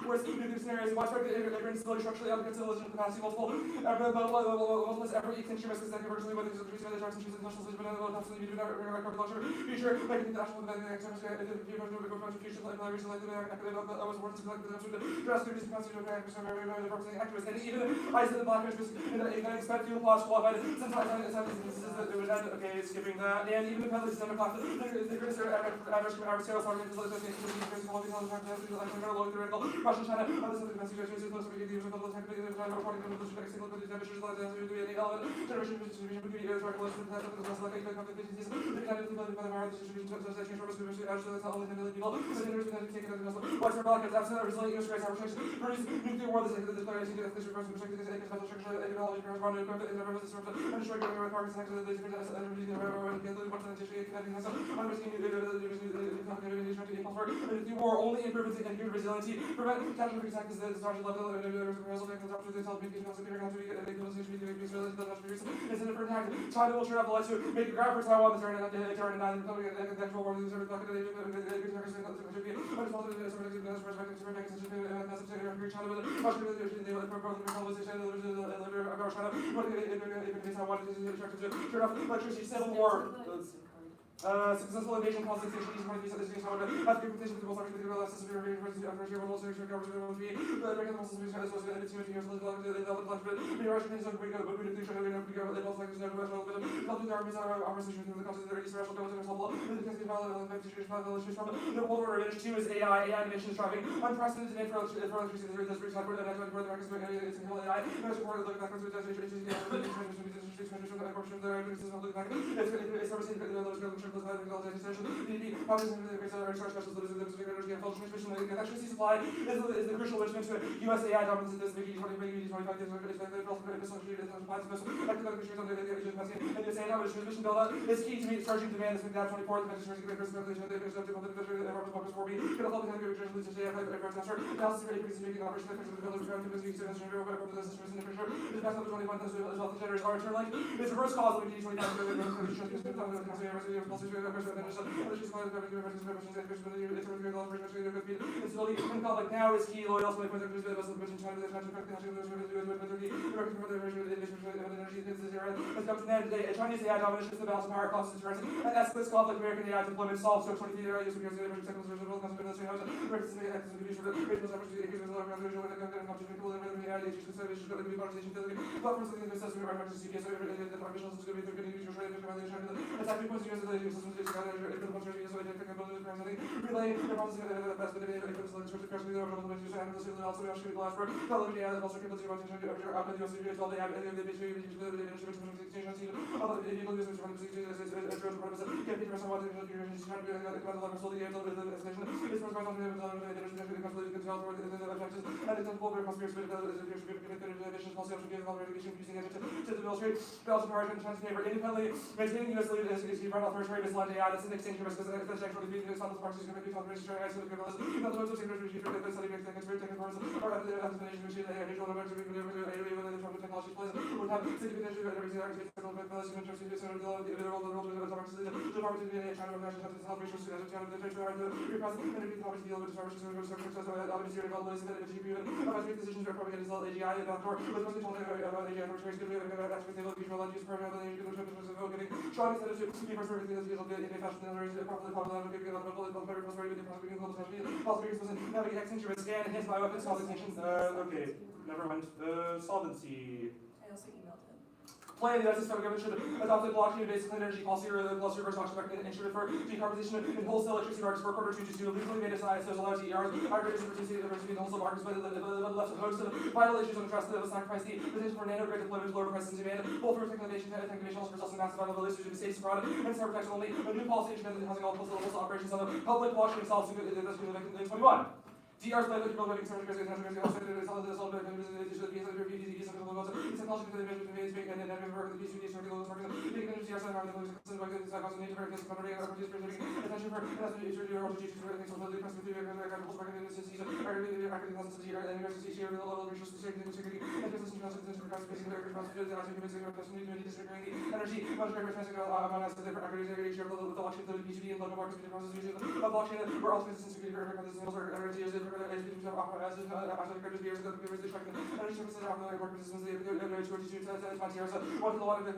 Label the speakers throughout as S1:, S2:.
S1: Worst nuclear scenarios, widespread instability, structurally adequate civilization capacity, multiple ever extinction risks that virtually whether it's increasing the direction of national solution, but absolutely be future, like the national and even isolated black interest in the expected fuel plots qualified okay, skipping that, and even the penalty system class, the average sales target is Russian China, war only improvements and human resiliency, prevent catastrophic attacks at the starting level, and for attack, China will turn up the lights to make a grab for Taiwan, the turn and control war, civil war. Successful invasion causes extinction of these after completion of the most artificial access to the university of Russia, also government the American also as well as the years the Russian is a big the armies are position in the country the Israel government the World War II is AI innovation is driving unprecedented demand for electricity that is recycled and actually for the Americans it's in AI most important look back to the electricity supply is the crucial linchpin to U.S. AI dominance in this big 25 and this AI transmission build-up is key to meet surging demand. This gap 24 the it's reverse cause of the 25 conflict now is key. Lloyd also points out the China Chinese AI domination is the balance of power costs and as this conflict American AI deployment solves so 20 years independently maintaining U.S. lead is run off first rate is led AI. That's an extinction risk because the section of the South parts is going to be called registration. I said the most of technology for the study makes technical parts or at the explanation machine the usual number to be technology plays would have significant everything that is technical technology and trust is sort of the role of the department in China of national defense health research as China the treasure and the repress and the topics deal with research and research as obviously development and the GPU and about decisions are probably going to sell AGI about for with most people about AGI for trade going to ask for the visual language program and the strong incentive to be for everything that's used in a fashion that is properly followed and giving a very prosperity with the prosecuting global strategy also because navigate extinction risk and enhance by weapons qualifications. Okay, never mind. Solvency.
S2: I also emailed him.
S1: Plan the United States federal government should adopt a blockchain-based clean energy policy or the plus reverse auction instrument for decarbonization in wholesale electricity markets for quarter 2 to legally mandated ISOs allow TERs, aggregators and participating in the wholesale markets, but left a host of vital issues on the trust that will sacrifice the potential for nano-grade deployment to lower prices and demand, both for technology also results in massive availability due to safety fraud and cyber protection only. A new policy instrument housing all wholesale operations on the public blockchain itself in 2021. DR's by the people living service and and energy, much greater transfer among us with different aggregate share of the blockchain, the B2B and local markets, between processes using a blockchain where ultimate security for every systems or energy is different as actually credit years ago, the tracking energy services are operating work systems, the 22 to 20 years, 1 kilowatt of the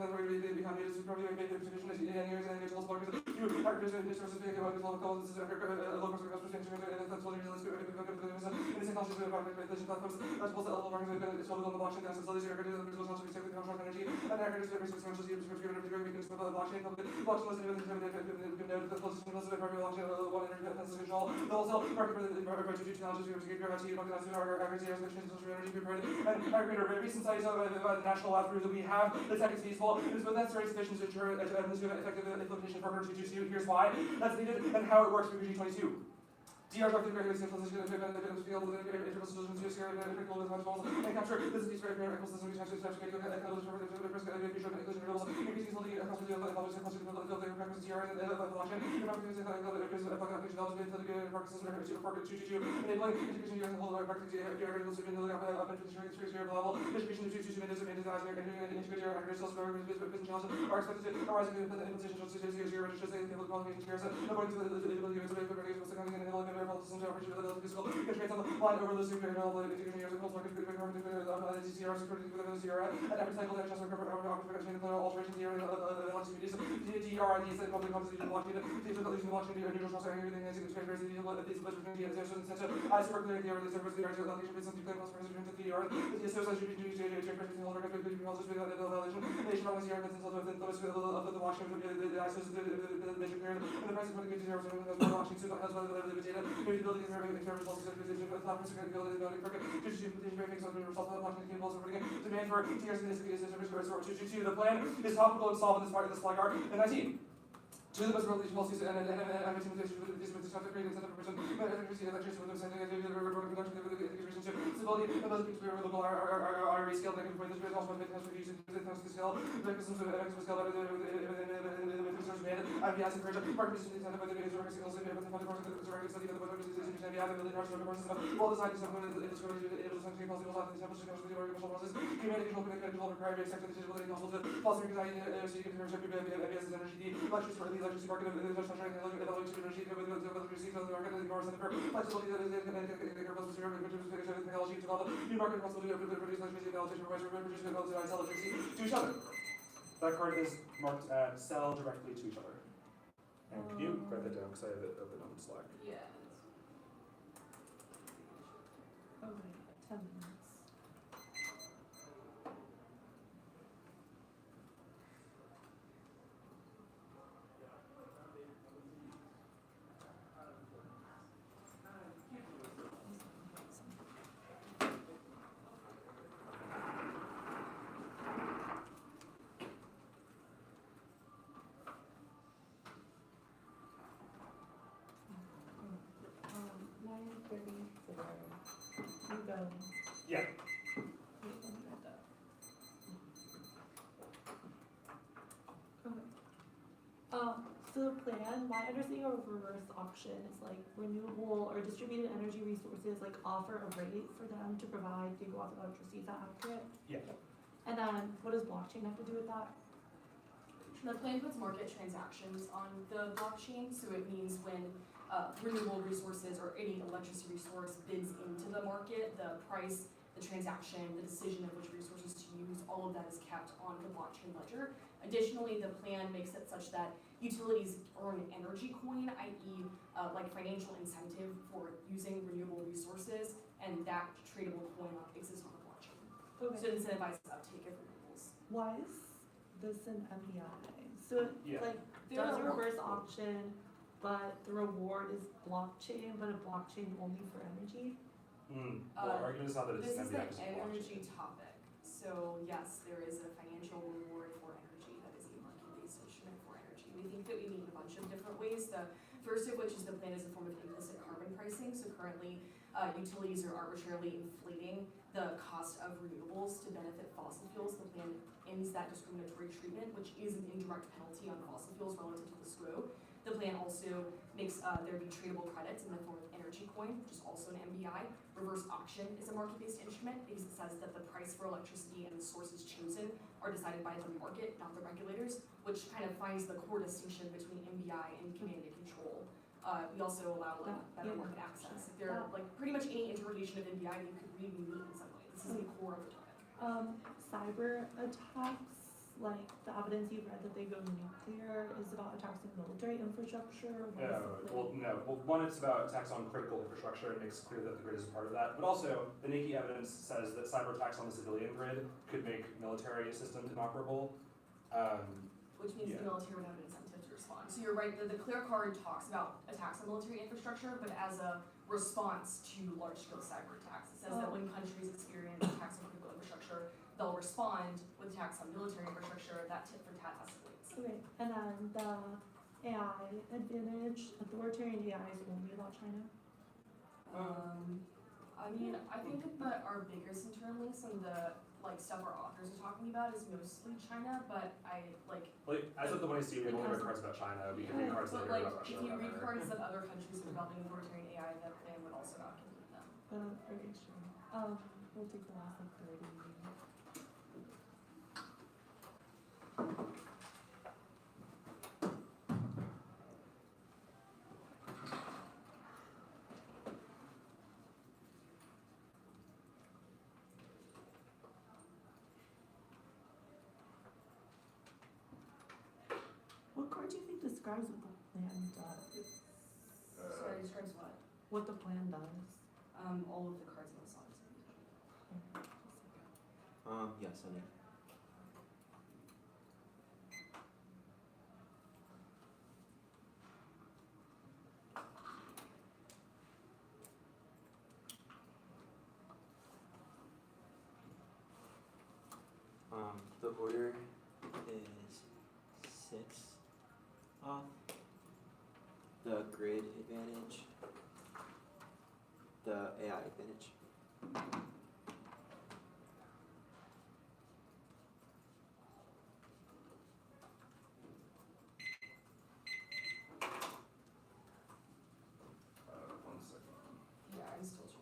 S1: become needed to probably make the position as years and individuals blockers, you aggregate resources, the local calls, local services, and that's what it is, in this technology, platforms, as well as all markets, it's all on the blockchain, as well as the aggregate resources, also protect the control of energy, and aggregate services, essentially, the blockchain, blockchain was the closest to the blockchain, one energy control, also market for the technologies, we have gravity, our aggregate energy prepared, and aggregate recent studies of the national lab prove that we have the tech is feasible, it is with necessary sufficient to ensure effective implementation for 222. Here's why that's needed and how it works for G22. DR drug the centralization of the field with interval solutions to scale critical controls and capture this is very ecosystem which has to increasing the across the public sector the practice DR and the blockchain the practice enabling integration of the whole practice DR level distribution of 2 minutes of integrated aggregates business challenges are expected to arise in the implementation of according to the ability of systems operation of the physical constraints on the line over the superior level of integration years of market CR security with the CR and every cycle that just recover alteration DR activities DR IDs and public composition blockchain these are the blockchain neutral trust everything as it's very these I circulate the area service the area allocation with something claim president to the DR the association between the whole record between also with the validation nation of the CR that's also within those of the blockchain the access to the measure period and the price of the DR as well blockchain as well as the data maybe building and serving results of the platforms are going to building cricket to very things of the results of the blockchain cables over again demand for TRS and this service for 222 the plan is topical and solve in this part of this flag art in 19 to the best religious policies and intimidation with these disruptive creating incentive for electricity with the sending production integration stability and those people who local are rescaled that can point this also make us reduce the scale mechanisms of scale better with resource band and the asset purchase market business incentive with the biggest work signals and the funding course the right study of the weather decision and the other really large courses well designed to supplement the industry it was essentially possible to establish the organizational process humanity control required sector decision possible to foster anxiety so you can measure ABS energy electricity for the electricity market of the evaluation energy with the receipt of the market and the power center for flexibility that is technology to develop new market possibility of produce electricity validation for produce electricity to each other. That card is marked sell directly to each other. And can you write that down because I have it open on Slack?
S2: Yeah. Oh wait, 10 minutes.
S1: Yeah.
S2: So the plan, my understanding of reverse auction is like renewable or distributed energy resources like offer a rate for them to provide gigawatts of electricity. Is that accurate?
S1: Yeah.
S2: And then what does blockchain have to do with that?
S3: The plan puts market transactions on the blockchain, so it means when renewable resources or any electricity resource bids into the market, the price, the transaction, the decision of which resources to use, all of that is kept on the blockchain ledger. Additionally, the plan makes it such that utilities earn energy coin, i.e. Like financial incentive for using renewable resources, and that tradable coin exists on the blockchain.
S2: Okay.
S3: So it incentivizes uptake of renewables.
S2: Why is this an MBI? So
S1: Yeah.
S2: like does a reverse auction, but the reward is blockchain, but a blockchain only for energy?
S1: Well, the argument is not that it's
S3: This is
S1: MBI,
S3: an
S1: it's
S3: energy
S1: blockchain.
S3: topic. So yes, there is a financial reward for energy that is a market-based instrument for energy. We think that we need a bunch of different ways. The first of which is the plan is a form of implicit carbon pricing. So currently, utilities are arbitrarily inflating the cost of renewables to benefit fossil fuels. The plan ends that discriminatory treatment, which is an indirect penalty on fossil fuels relative to the SWO. The plan also makes there be tradable credits in the form of energy coin, which is also an MBI. Reverse auction is a market-based instrument because it says that the price for electricity and the sources chosen are decided by the market, not the regulators, which kind of finds the core distinction between MBI and command and control. We also allow better market access. If they're like pretty much any interpretation of MBI that you could read and meet in some way. This is the core of the topic.
S2: Cyber attacks, like the evidence you've read that they go nuclear, is about attacks on military infrastructure.
S1: Well, one, it's about attacks on critical infrastructure. It makes clear that the grid is a part of that. But also, the NDT evidence says that cyber attacks on the civilian grid could make military systems inoperable.
S3: Which means the military would have an incentive to respond. So you're right, the clear card talks about attacks on military infrastructure, but as a response to large-scale cyber attacks. It says that when countries experience attacks on critical infrastructure, they'll respond with attacks on military infrastructure. That tit for tat escalates.
S2: Okay, and then the AI advantage, authoritarian AI is only about China?
S3: I mean, I think that our biggest internal links and the stuff our authors are talking about is mostly China, but
S1: as of the one I see, we only read cards about China. We can read cards that are about
S3: if
S1: Russia.
S3: you read cards that other countries are developing authoritarian AI, that plan would also not include them.
S2: Okay, sure. We'll take the last 30. What card do you think describes what the plan does?
S3: Sorry, describes what?
S2: What the plan does?
S3: All of the cards in the slides.
S4: Yes, I mean. The order is 6 off. The grid advantage. The AI advantage.
S1: One second.
S3: Yeah, I'm still trying.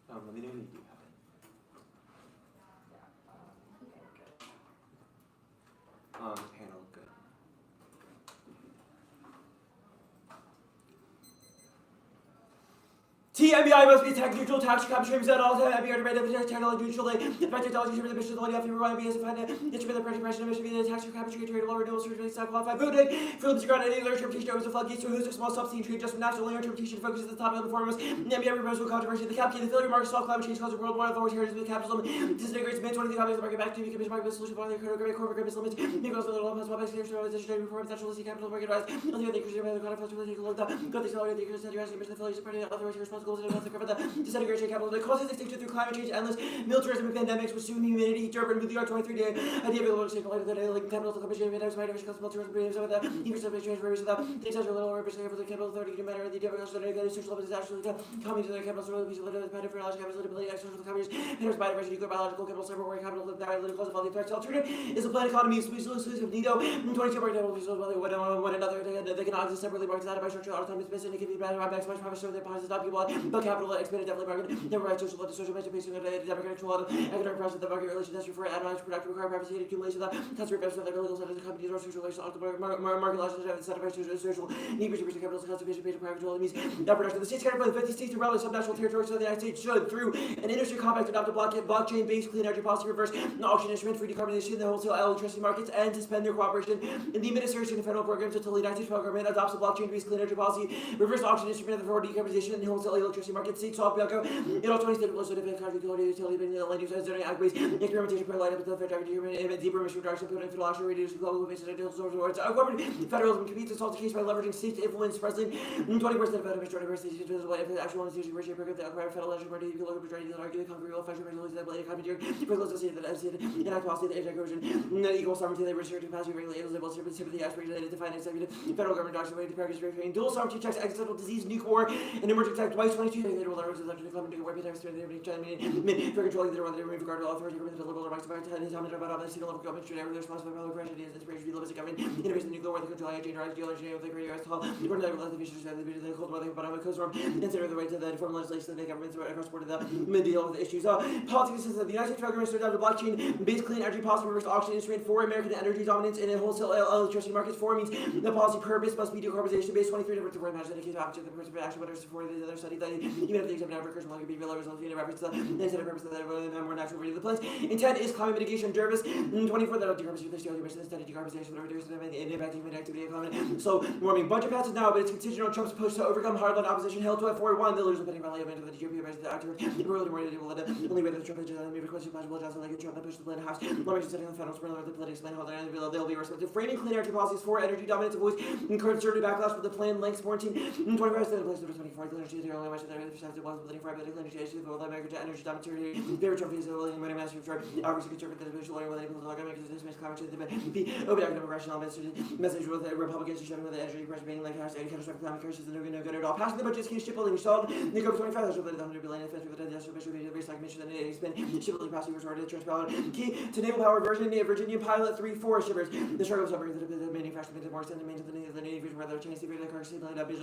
S4: Let me know when you do have it.
S3: Yeah, okay, good.
S4: Panel, good. TMBI must be tech neutral, tax captures at all times. MBI to rate the technology neutrally. The technology should be the mission of the money of be as a fund. It should be the pressure mission be the tax capture trade lower renewal surgery stock qualified food. Phillips ground any other interpretation over the floodgates to who's a small subsidy trade just from national interpretation focuses at the top of the performance. MBI proposal controversy. The cap the failure market solve climate change causes worldwide authoritarianism with capitalism. Disintegrates mid 20 copies of the market back to the commission market solution for the corporate government limits. Because the little has public sector trade reform centralizing capital market rise. On the other increase the conflict take a look at got the accelerated the increase the mission affiliation party authority responsible to the disintegration capital that causes extinction through climate change, endless militarism and pandemics with soon humidity, Durban, New York 23 day, idea of global state life that like capital to competition, pandemics, migration, militarism, premiums, with the increase of transformation, the extension of little representation for the capital authority, no matter the different social levels is actually coming to the capital, so piece of the pattern for knowledge, capital, ability, social companies, there's biodiversity, nuclear, biological, capital, cyber, war, capital, biological, cause of all the threats, alternative is a planned economy, exclusive of NIDO, 22 market devils, one another, they can exist separately, markets that by structural autonomous business, and it can be bad, maximize profit, so their policies not people, but capital, expanded definitely market. Never right social measure democratic control economic process the market relations that's referred analyze production require privacy accumulation of customer investment that legal status companies or social relations market laws and incentivization social need for capital conservation patient private control means that production the states can by the 50 states to relevant subnational territories so the United States should through an industry compact adopt a blockchain based clean energy policy reverse auction instrument for decarbonization in the wholesale electricity markets and to spend their cooperation in the administration of federal programs until the United States federal government adopts a blockchain based clean energy policy reverse auction instrument for decarbonization in the wholesale electricity market, state soft Bianco, it also needs to also depend on utility, the land use, agways, experimentation per light up the federal deeper mission direction, put in philosophy, reduce global basis, ideal source towards federalism competes and solves the case by leveraging state influence, president, 20% of the majority of states, actual institutions, which acquire federal legislative party, local majority, argue the concrete, fashion, regulation, the economy, for those that say that I've seen in actuality, the cohesion, equal sovereignty, labor, security, capacity, regulators, able to sympathy, aspiration, to define executive, federal government doctrine, way to practice, dual sovereignty checks, accidental disease, nuclear war, and emerging attack twice, 22, they will allow elected to weapon types, for controlling their regard to authority, government, the liberal rights of our time, about the single level government, should ever responsible for pressure, is inspiration, the government, innovation, nuclear war, the control, geology, of the great US hall, the court of the fishes, the cold weather, but I'm a coast storm, consider the right to the informed legislation that the governments across board of the deal with the issues. Politics is that the United States federal government started out the blockchain-based clean energy policy reverse auction instrument for American energy dominance in a wholesale electricity markets. For means the policy purpose must be decarbonization based. 23 different support measures that case opposite the person for action, but for the other study that even if the examiner of recursion will be real results in reference to the instead of purpose that are more natural reading the plans. Intent is climate mitigation. Jervis 24 that decarbonization the study mission study decarbonization that reduces the impact of human activity and climate. So warming budget passes now, but it's contingent on Trump's push to overcome hardline opposition held to it. 41 the losers putting value into the GOP versus the actor. Really more able to only way that Trump is made requested possible just like Trump that pushed the plan house. Lawmakers setting the federal spread of the politics plan how they'll be responsible. Framing clean energy policies for energy dominance avoids conservative backlash with the plan lengths 14 25 in place to 24 energy the only measure that is the was building for political energy issue for the American energy dominance favorite Trump is willing money master for obviously conservative visual or able to make this dismiss climate change the open academic rational message with the Republicans showing with the energy pressure being like house and catastrophic climate crisis is no good at all. Passing the budget case shipbuilding installed the COVID 25 that's what the 100 billion defense with the disaster issue the very like mission that it has been shipbuilding passing resort to church power key to naval power version of Virginia pilot 3-4 shippers the struggle submarines that the manufacturing the more extended main to the Navy vision rather change the car sea plane up the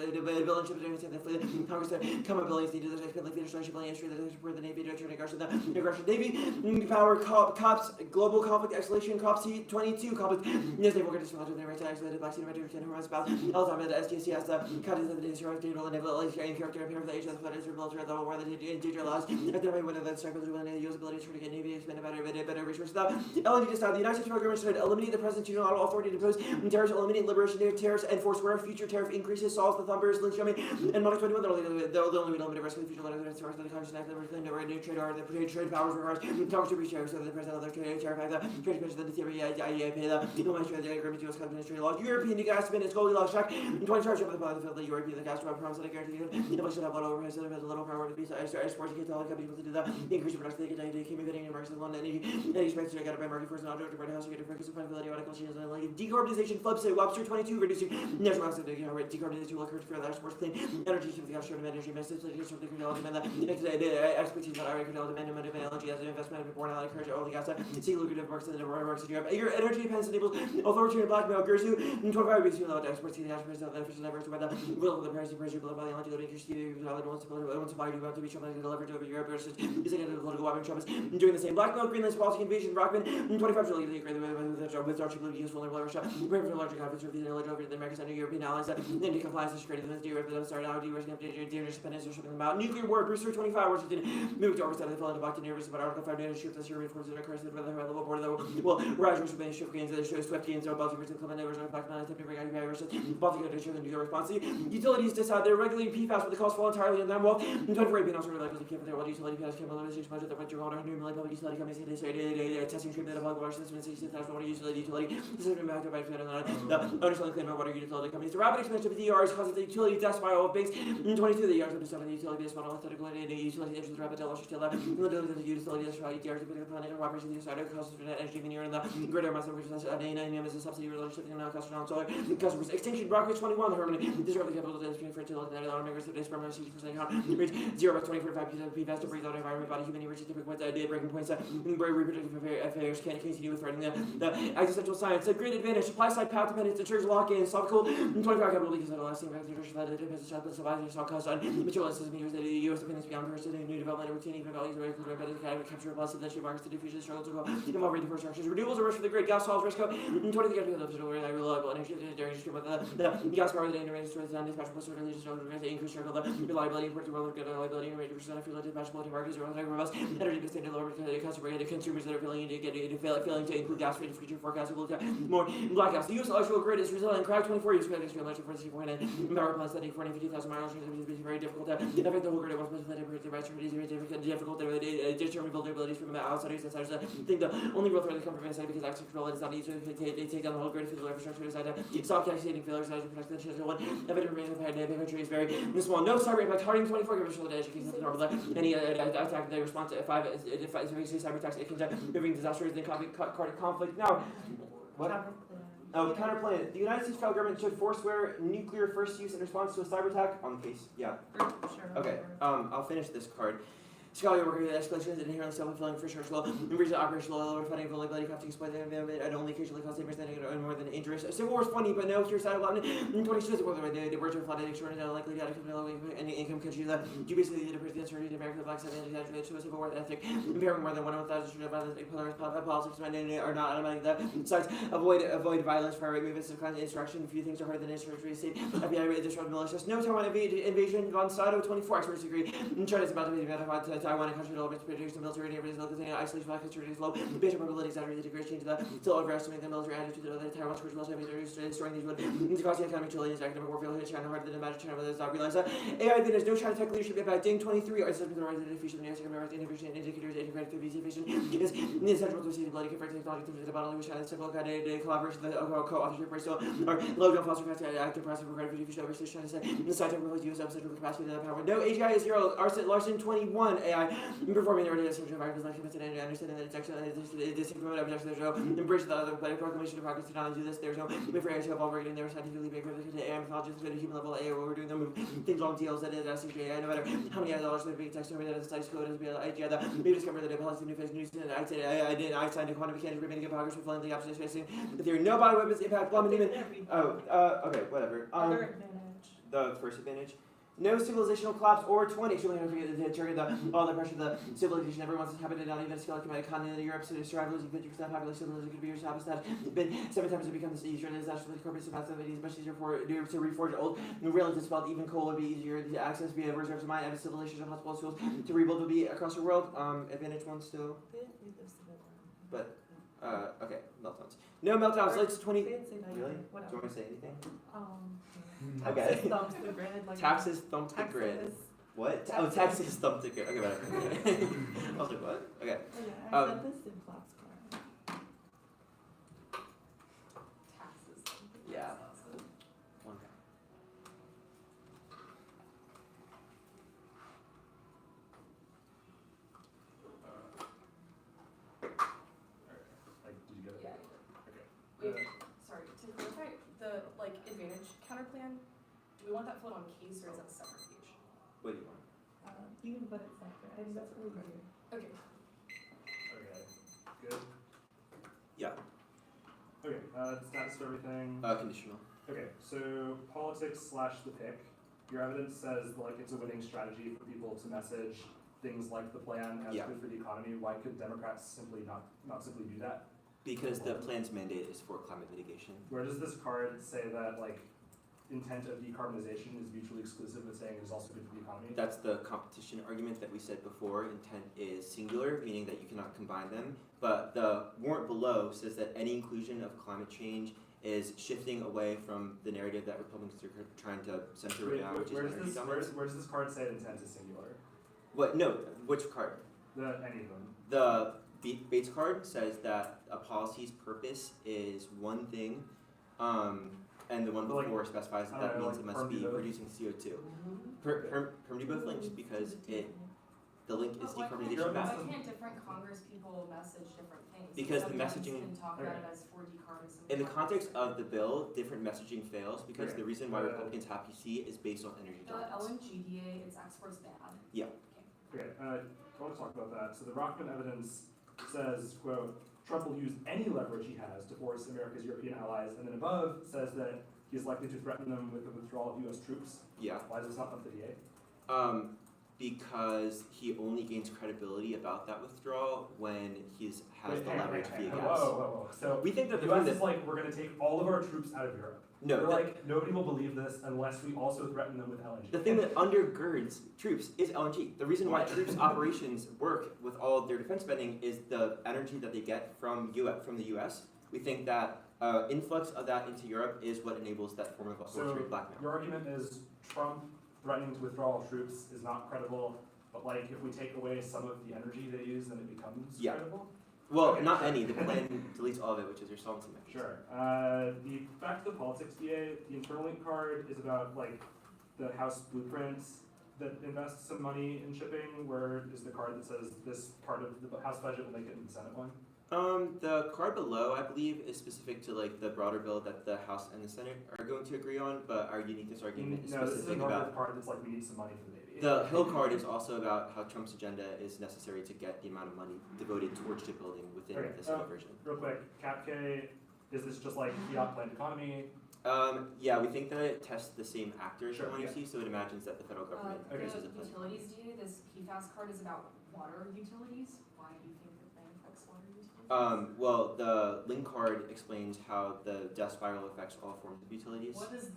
S4: building ships and the fleet Congress come abilities needed to expand like the shipbuilding industry that support the Navy director aggression the aggression Navy power cops global conflict escalation cop C-22 conflict yes they will get to sponsor the right to isolate the Black Sea American who runs about all the time at the STCS cut the destroy the naval and character appear of the Asia that is rebuilt throughout the war that danger laws at the way whether that's struggle when the US ability to get Navy expand better resources now LNG to stop the United States federal government should eliminate the president's unilateral authority to impose tariffs eliminate liberation tariffs enforce where future tariff increases solves the thumbers link showing and money 21 the only limit of risk of future letters and source the Congress act the new trade or the trade powers regards Congress to be shared so the president of the trade tariff act the trade commission the theory IEA pay the no matter the agreement US administrative laws European gas spin is Goldilocks check 25 of the European the gas promise that I guarantee you should have a little overhead a little power to be sports to get all the companies to do that increase production they can keep moving in markets alone and expect to get a market first not to house to get a focus on flexibility article changes like decarbonization flip say Webster 22 reducing national asset decarbonization will occur for the sports clean energy to the offshore energy message to the something demand that expertise that I could demand energy as an investment born out encourage all the gas see lucrative works in the works in Europe your energy depends enables authoritarian blackmail Gersu 25 weeks without experts the experts of the official efforts about the will of the price pressure below by the energy living increase the other ones to buy you have to be trying to leverage over Europe versus using it as a political weapon Trump is doing the same blackmail Greenland's policy invasion Rockman 25 really agree with our cheaply useful and larger shot for larger conflicts with the knowledge over the Americans and European allies that then compliance is created with the Europe that started out de-risking up dangerous independence or something about nuclear war Brewster 25 Washington moved to overside the fell into back to nervous about Article 5 data shift as European forces that occurs with the high level border that will rise or submit shift gains that show swift gains or Baltic versus Clement neighbors on back to attempting to bring out Russia Baltic to show the nuclear response utilities decide they're regulating PFAS with the cost fall entirely in them well in 24 being also like the their water utility PFAS chemical budget that went through 100 million public utility companies they say testing treatment of water systems and 60,000 water utility this has been backed up by the underselling claim of water utility companies the rapid expansion of the ERs causes the utility death spiral of banks in 22 the ERs have been selling the utility based model aesthetic and the utility interest rapid delta still the utility is right ERs depending upon the operation of the side costs for net energy veneer and the greater mass of which is as a subsidy relationship and now cost on solar customers extinction Brockridge 21 the Hermany disrupt the capital density for utility that automakers that is from 60% reach 0 by 2045 PFAS to breathe out environment body human reaches different points idea breaking points that reproductive affairs can't continue with threatening the existential science a great advantage supply side path dependence the church lock in soft 25 capital because of the last thing that the depends on shop surviving all cost on material systems means that the US dependence beyond person new development and routine even values very clear better capture of loss of the markets to diffuse the struggles to go involve ready for structures renewables are risk for the grid gas solves risk of 20 the reliable energy during stream with the gas power that intervenes towards the dispatchable sort of leads to increase circle the reliability import to world good reliability and 80% of fuel dispatchable markets are robust energy to stand lower to the customer and the consumers that are failing to get failing to include gas for the future forecast will more blackouts the U.S. electrical grid is resilient. Crack 24 years ago, electric for 6.9 power plants that 40,000 miles is very difficult to affect the whole grid. Once the difficult to determine vulnerabilities from outsiders and insiders. I think the only real threat that come from inside because access control is not easy to take down the whole grid physical infrastructure inside to stop cascading failures to protect the children. One evident remains of the country is very small. No cyber impact. Hardening 24 commercial education is normal. Any attack, the response to 5 if cyber attacks, it can moving disasters and conflict. Now, what? Oh, counterplan. The United States federal government should forswear nuclear first use in response to a cyber attack. On the case, yeah.
S2: Sure.
S4: Okay. I'll finish this card. Scholarly work with escalation is inherently self-fulfilling for sure slow. Increasing operational level fighting vulnerability, crafting exploit and only occasionally cause understanding and more than dangerous. Civil War is funny, but no, here's side of Latin. 26 the words are flooded extraordinary unlikely to and income countries that you basically the uncertainty in America, the black side and to a civil war ethic. Impairing more than 1,000 violence, polarized politics are not automatic that sides avoid violence, far right movements, and kind of insurrection. Few things are harder than insurrection. State FBI disrupt militias. No Taiwan invasion. Von Sato 24 experts agree. China is about to be about Taiwan and country development, production, military neighbors, isolation, black security is low. Basic probabilities that are integration to the still overestimate the military attitude of the Taiwan, which will destroying these would cause the economic trillions, academic warfare, China harder than imagine China does not realize that. AI, then there's no China tech leadership impact. Ding 23 are assessment of the rise of the diffusion of the American innovation and indicators, integrated to vision is essential to see the bloody converting technology to the battle with China, simple collaboration, the co-authorship, Bristol, or logo, foster, active, passive, regarding future overseas China, the scientific use of central capacity of the power. No AGI is 0, Larson 21 AI. Performing the already essential environment like and understanding that detection this improvement of there's no embrace the other proclamation of progress to not do this. There's no way for AI to evolve already and they're scientifically big the AI mythologists at a human level AI where we're doing them things long deals that is AI no matter how many dollars they're being text over that is studies code as well idea that we discovered that it policy new phase news and I said I signed a quantum mechanics remaining progress with the opposite facing the theory no bioweapons impact bomb even okay whatever the first advantage. No civilizational collapse or 20. Surely don't forget the trigger all the pressure the civilization ever wants to happen to not even scale like continent of Europe, so survival losing 50% population civilization could be your top that been 7 times it becomes easier and it's actually corporate capacity is much easier to reforge old really dispelled even coal would be easier to access via reserves of mine and civilization of possible schools to rebuild will be across the world. Advantage 1 still. But okay, meltdowns. No meltdowns, let's 20 really? Do you want me to say anything? Okay.
S2: Thumps the grid, like
S4: taxes thump the grid. What? Oh, taxes thump the grid. Okay, better. I was like, what? Okay.
S2: I said this in class card.
S3: Taxes.
S4: Yeah. Okay.
S1: Did you get it?
S3: Yeah.
S1: Okay.
S3: Sorry, to clarify, the advantage counterplan, do we want that float on case or is that a separate page?
S4: What do you want?
S2: You can put it separate. I think that's really weird.
S3: Okay.
S1: Okay. Good.
S4: Yeah.
S1: Okay. Stats for everything.
S4: Conditional.
S1: Okay. So politics / the pick. Your evidence says it's a winning strategy for people to message things like the plan as good for the economy. Why could Democrats simply not simply do that?
S4: Because the plan's mandate is for climate mitigation.
S1: Where does this card say that intent of decarbonization is mutually exclusive with saying it is also good for the economy?
S4: That's the competition argument that we said before. Intent is singular, meaning that you cannot combine them. But the warrant below says that any inclusion of climate change is shifting away from the narrative that Republicans are trying to center right now, which is energy dominance.
S1: Where does this card say intent is singular?
S4: What? No. Which card?
S1: Any of them.
S4: The Bates card says that a policy's purpose is one thing, and the one before specifies that means it must be reducing CO2. Permutate both links because the link is decarbonization.
S3: Why can't different Congress people message different things?
S4: Because the
S3: Sometimes
S4: messaging
S3: can talk about it as for decarbonization.
S4: in the context of the bill, different messaging fails because the reason why Republicans have PC is based on energy
S3: The
S4: dominance.
S3: LNGDA, its export's bad.
S4: Yeah.
S1: Okay. I want to talk about that. So the Rockman evidence says, quote, Trump will use any leverage he has to force America's European allies, and then above says that he is likely to threaten them with the withdrawal of U.S. troops.
S4: Yeah.
S1: Why is this not up to DA?
S4: Because he only gains credibility about that withdrawal when he has the leverage via gas.
S1: Whoa. So
S4: we think that
S1: the U.S. is we're going to take all of our troops out of Europe.
S4: No,
S1: They're nobody will believe this unless we also threaten them with LNG.
S4: The thing that undergirds troops is LNG. The reason why troops operations work with all of their defense spending is the energy that they get from the U.S. We think that influx of that into Europe is what enables that form of authoritarian blackmail.
S1: Your argument is Trump threatening to withdraw all troops is not credible, but like if we take away some of the energy they use, then it becomes credible?
S4: Well,
S1: Okay,
S4: not
S1: sure.
S4: any. The plan deletes all of it, which is your solvency mechanism.
S1: Sure. Back to the politics DA, the internal link card is about like the House blueprints that invest some money in shipping. Where is the card that says this part of the House budget will make it in the Senate one?
S4: The card below, I believe, is specific to like the broader bill that the House and the Senate are going to agree on, but our uniqueness argument is
S1: No, this is a
S4: specific about.
S1: card that's like we need some money for the baby.
S4: The Hill card is also about how Trump's agenda is necessary to get the amount of money devoted towards shipbuilding within
S1: Okay,
S4: the Senate version.
S1: Real quick, Cap K, is this just like fiat planned economy?
S4: Yeah, we think that it tests the same actors
S1: Sure,
S4: at ONC, so it imagines that the federal government
S3: The
S4: uses a plan.
S3: utilities DA, this PFAS card is about water utilities. Why do you think the plan affects water utilities?
S4: Well, the link card explains how the death spiral affects all forms of utilities.
S3: What is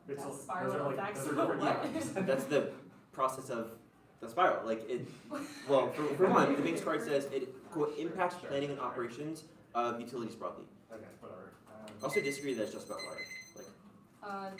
S1: It's
S3: that
S1: those
S3: spiral
S1: are like
S3: effects?
S1: those are different
S3: What?
S1: eons.
S4: That's the process of the spiral. Like it. Well, for one, the Minx card says it quote impacts planning and operations of utilities broadly.
S1: Okay, whatever.
S4: I also disagree that it's just about water. Like.
S3: 10.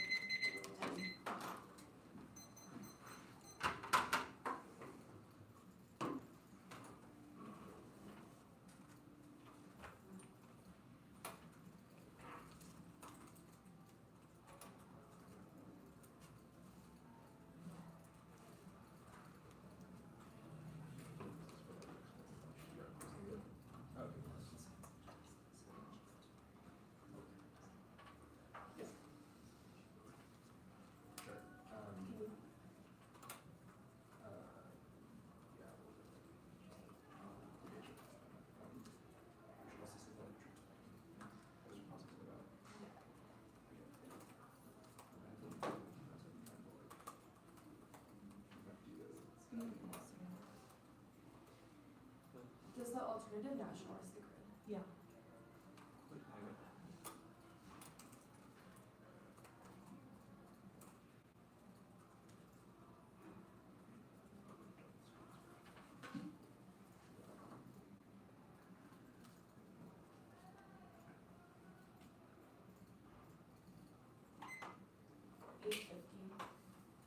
S3: Does the alternative nationalize the grid?
S2: Yeah.
S3: $8.50.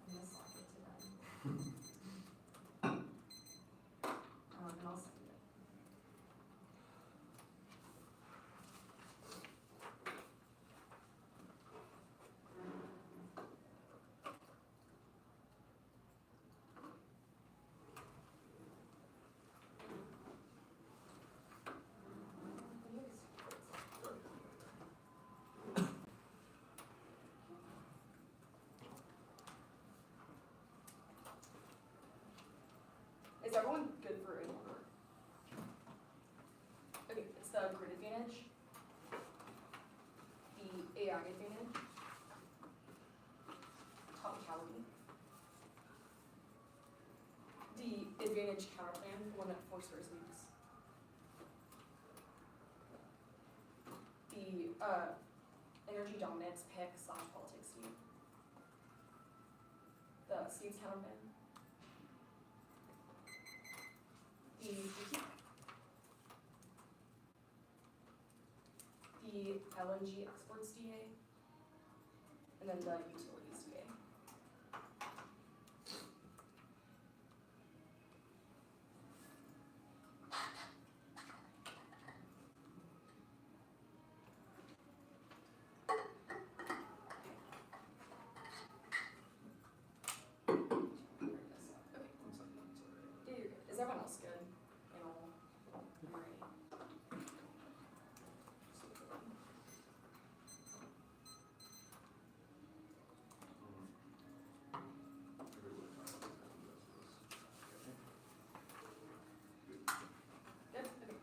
S3: I'm gonna slap it to them. And I'll send it. Is everyone good for an order? Okay, it's the grid advantage, the AI advantage, topicality, the advantage counterplan, the one that forces weeks, the energy dominance pick / politics suite, the states counterplan, the LNG exports DA, and then the utilities DA. Is everyone else good? Emory. Good, okay.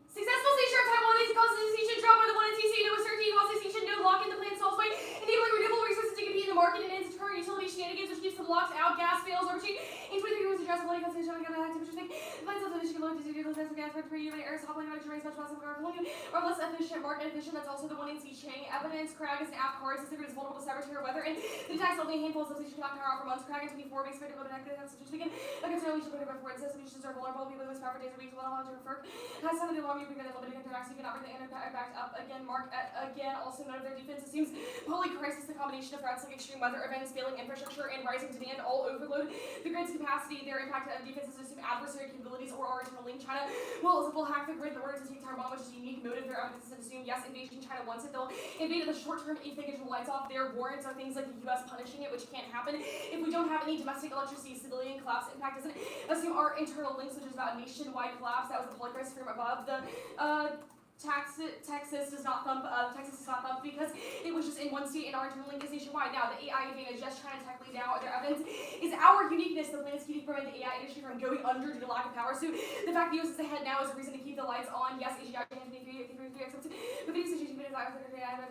S3: Successful seizure of Taiwan is causes the seizure drop by the one NTC no certainty causes the seizure no lock in the plan solves by enabling renewable resources to compete in the market and ends current utility shenanigans which keeps the blocks out, gas fails, oversheet. In 23 was addressed the light constitution, I got a temperature thing. The plans of the Michigan low to zero gas per unit, air supply, very much less or less efficient, market efficient. That's also the one in C chain. Evidence, Crag is an app card, since the grid is vulnerable to cyber weather, and the attacks only a handful of substitution clock power for months. Crag in 24 weeks, expected to go to negative, so just begin. Against early should put it before it says solutions are vulnerable. People who power for days or weeks will not to refer. Has some of the alarm you begin limited interaction, you cannot bring the internet back up again. Mark again. Also, none of their defense assumes polycrisis, the combination of threats like extreme weather events, failing infrastructure, and rising demand all overload the grid's capacity. Their impact on defenses assume adversary capabilities or are internal link. China will hack the grid in order to take Taiwan, which is a unique motive. Their evidence is assume yes, invasion. China wants it. They'll invade in the short term if they get the lights off. Their warrants are things like the U.S. punishing it, which can't happen if we don't have any domestic electricity. Civilian collapse impact doesn't assume our internal links, which is about nationwide collapse. That was the polycrisis from above. The Texas does not thump because it was just in one state and our internal link is nationwide. Now, the AI advantage, just trying to tech lead now, their evidence is our uniqueness. The plan is keeping prevent the AI industry from going under due to lack of power. So the fact that the US is ahead now is a reason to keep the lights on. Yes, AGI can be the video situation is I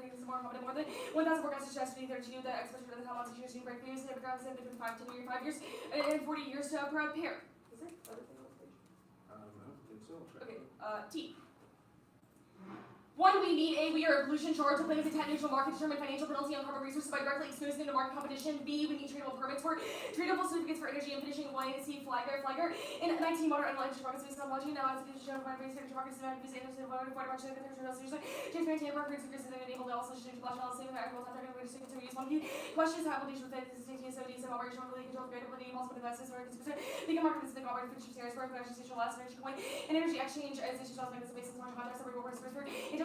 S3: think this is more confident. More than 1,000 forecasts suggest to be there too. The experts for the top situation breakthroughs have ground between 5 years and 40 years to prepare. Is there other thing on the page?
S1: I don't think so.
S3: Okay, T. One, we are a pollution charge. The plan is a net-neutral market determine financial penalty on carbon resources by directly exposing them to market competition. B, we need tradable permits for tradable certificates for energy and finishing one and C, flagger. In 19 modern unlicensed markets based on lodging, now as a show of base energy markets and use energy water for much of the transparent tamper markets because they enable the also should flash all the same actual time to use one key questions application with the safety so these operation really control greater with the multiple devices or consider big market is the government feature series for production station last energy coin and energy exchange as issues on the basis of contracts every work for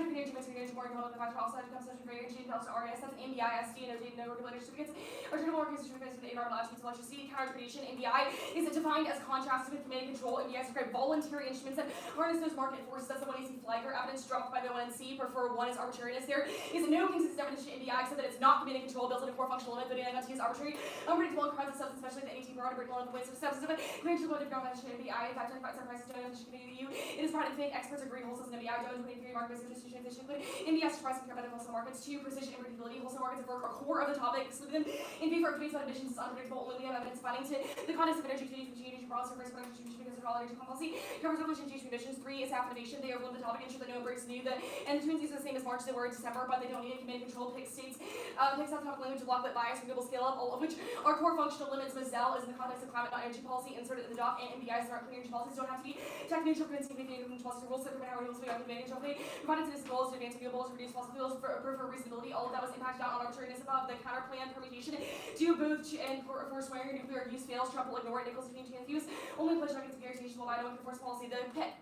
S3: energy material more development the also comes to energy intelligence RS that's MBI SD and no regulatory certificates or general working certificates for the environmental attributes of electricity. Counterplan MBI is defined as contrasted with command and control. MBI describe voluntary instruments that harness those market forces. That's the one you see flagger evidence dropped by the one in C. Prefer one is arbitrariness. There is no consistent definition in MBI except that it's not command and control. Built in a core functional limit, but NDT is arbitrary, unpredictable, and crimes of substance, especially the NDT broad unpredictable and ways of substance. Command and control different definition in MBI. In fact, 25 prices don't have community EU. It is part of fake experts agree wholesale in MBI don't 23 market business institution include MBS price and competitive wholesale markets. 2, precision and predictability. Wholesale markets are core of the topic. Exclude them in favor of based on emissions is unpredictable. Only we have evidence finding to the context of energy community from change products or first production because of all energy policy. Covers evolution change conditions. 3 is affirmation. They overload the topic ensure that no one breaks new. And the twins use the same as March. They were in December, but they don't need a command control. Pick states. Picks out topic language, block lit bias, renewable scale up, all of which are core functional limits. Mazel is in the context of climate, not energy policy. Inserted in the doc. And MBIs are clean energy policies don't have to be tech neutral. Principally, energy policy rules that prevent how renewables we have advantage of. Provided to this goals to advance renewables, reduce fossil fuels for reasonability. All of that was impacted on arbitrariness above. The counterplan permutation. Do both and for swearing nuclear use fails. Trump will ignore it. Nichols to chance use. Only pledge records of guarantees will no one can force policy. The pit.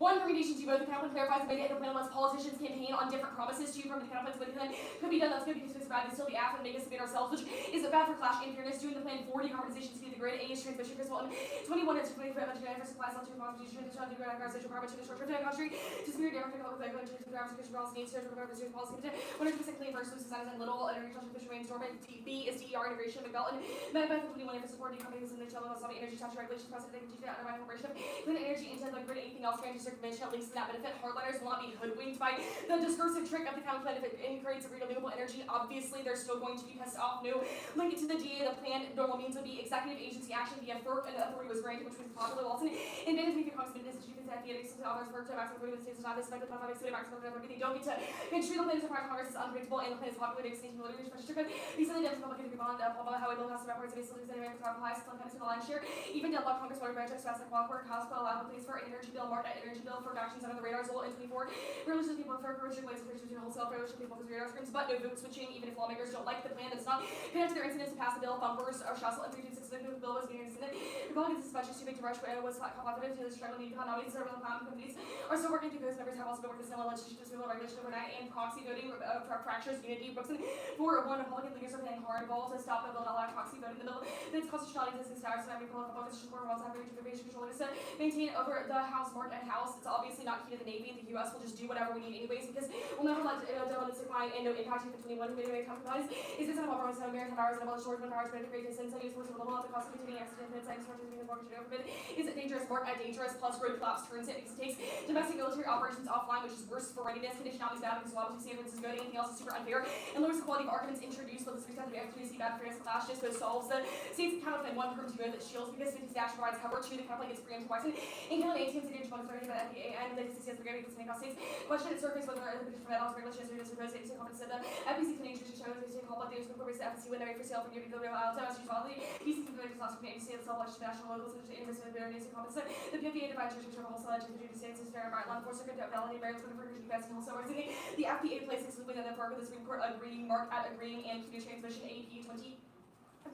S3: One permutation to both the counterplan clarifies the data the plan lets politicians campaign on different promises to from the counterplans, but the plan could be done. That's good because it's bad. They still be aft and make us debate ourselves, which is bad for clash and fairness. Doing the plan for decarbonization to the grid. A is transmission principle. And 21 is 20 for supply cell to competition to the organization carbon to the short term country to smear different technical regulation to the transportation policy needs to prepare the policy. 100% clean versus design and little energy transition fishery and storming. B is DER integration of McBelt and Method 21 for support decarbonization in the channel of energy transition regulations process they can undermine corporation clean energy into the grid. Anything else ranges circumvention at least in that benefit. Hardliners will not be hoodwinked by the discursive trick of the counterplan if it creates a renewable energy. Obviously, they're still going to be pissed off. No, link it to the DA. The plan normal means would be executive agency action via FERC, and the authority was granted, which was popular. Wilson and benefit the Congress institutions that the others FERC to maximum authority with the states is not expected to have maximum authority. They don't get to construe the plan as a private Congress is unpredictable, and the plan is popular to extinction military special strict. These are the debts public bond highway bill has to represent basically the American travel highest on kind of line share. Even deadlock Congress water branch express like clockwork. House will allow the place for an energy bill, marked energy bill for actions under the radar. In 24, religious people for commercial ways of between wholesale religious people because radar screens, but no vote switching, even if lawmakers don't like the plan that's not connected to their incentives to pass the bill. Bumpers or Shassel and 326 the bill was being rescinded. Republicans is much too big to rush, but was confident to the struggling economies. Several companies are still working to those members have also been working on legislation to repeal regulation overnight and proxy voting fractures unity. Brooks and 4 Republican leaders are playing hardball to stop the bill, not allow proxy voting. The bill that's constitutionality existing status and every political opposition for once have reached control to maintain over the House mark and House. It's obviously not key to the Navy. The U.S. will just do whatever we need anyways, because we'll never let developments decline and no impact even 21 minimum counterplan is this about more than maritime powers and about short when powers benefit great distance and use force of level at the cost of containing accident and science sources being the mortgage overbid. Is it dangerous? Mark at dangerous plus road collapse turns it because it takes domestic military operations offline, which is worse for readiness. Conditionality is bad because while standards is good, anything else is super unfair and lowers the quality of arguments introduced with the extent that we have to see bad fairness clash just so solves the state's counterplan 1 perm 2 that shields because 50 dash provides cover 2 the counterplan gets preempted twice and killing 18 city bonus starting by the FPA and the 66 the gravity because states question at surface whether the petition for that regulations are just supposed to confidence that the FPC can introduce shows they say call but they just incorporate the FPC when they're for sale for giving the real out to us usually PC can really just last from agency of self-election national locals and interest in their needs and competence the PFA divides jurisdiction of wholesale to the duty states is fair and right law enforcement could felony marriage with the version defense and wholesale reasoning the FPA plays exclusively on the part of the Supreme Court agreeing mark at agreeing and keep transmission AP 20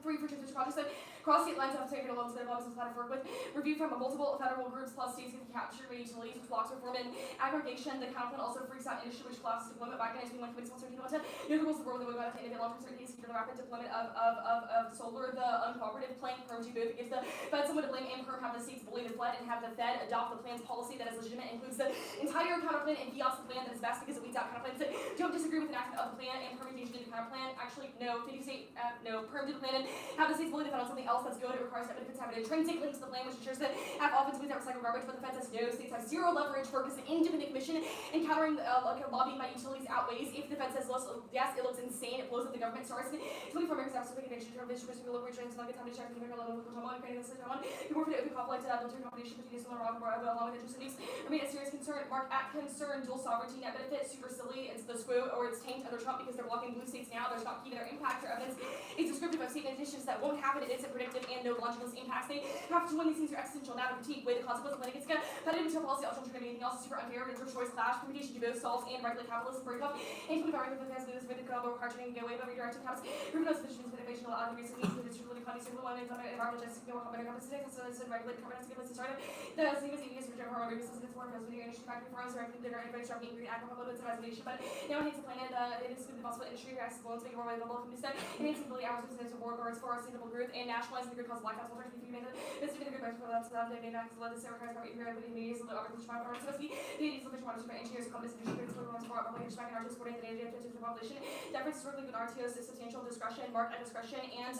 S3: 3 for transmission projects that cross state lines of taken along with their laws and work with review from multiple federal groups plus states getting captured by utilities which blocks reform and aggregation. The counterplan also freaks out industry which collapses deployment back in 21 sponsor content. New rules the world that we got to take long term certainties for the rapid deployment of solar, the uncooperative plan perm to both gives the Fed someone to blame and perm have the states bully the Fed and have the Fed adopt the plan's policy that is legitimate includes the entire counterplan and fiats the plan that is best because it weeds out counterplans that don't disagree with enactment of the plan and permutation into counterplan. Actually, no, 50 state no perm did the plan and have the states bully the Fed on something else that's good. It requires that benefits have an intrinsic link to the plan, which ensures that half often weeds out recycled garbage, but the Fed says no. States have zero leverage for because the independent commission and countering lobbying by utilities outweighs. If the Fed says yes, it looks insane. It blows up the government. Starts 24 members have to make an exchange of distribution of leverage and not get time to check the level of control. Creating this on. You work for the open conflict military combination between Israel and Iran, along with interest in these. Remain a serious concern. Mark at concern. Dual sovereignty net benefit. Super silly. It's the squo or it's tanked under Trump because they're blocking blue states now. There's not keeping their impact or evidence. It's descriptive of state additions that won't happen. It isn't predictive and no longitudinal impacts. They have to when these things are existential now to critique weigh the consequence of litigants again. That into policy alternative anything else is super unfair. It's for choice clash. Permutation to both solves and regulate capitalism break up. And 25 regular fans this with the global hardening go away by redirecting caps. Proven those positions with innovation allow the reason needs to distribute economy single one and environmental justice no common compensation so this and regulate carbon and started. The same as EVs for general harm reasons it's more because when you're industry factory farms or anything that are everybody's trying to green agricultural loads of isolation. But now it needs a planet it is with the possible industry access loans make it more available from this time. It needs ability hours of business board guards for our sustainable growth and nationalizing the grid cause blackouts will turn to be made. This is the good for that so they may not let the server cars here but it needs a little over the smart parts so they need to water by engineers companies industry for ones for public back in our supporting the data to the population. Deference historically with RTOs is substantial discretion, mark at discretion, and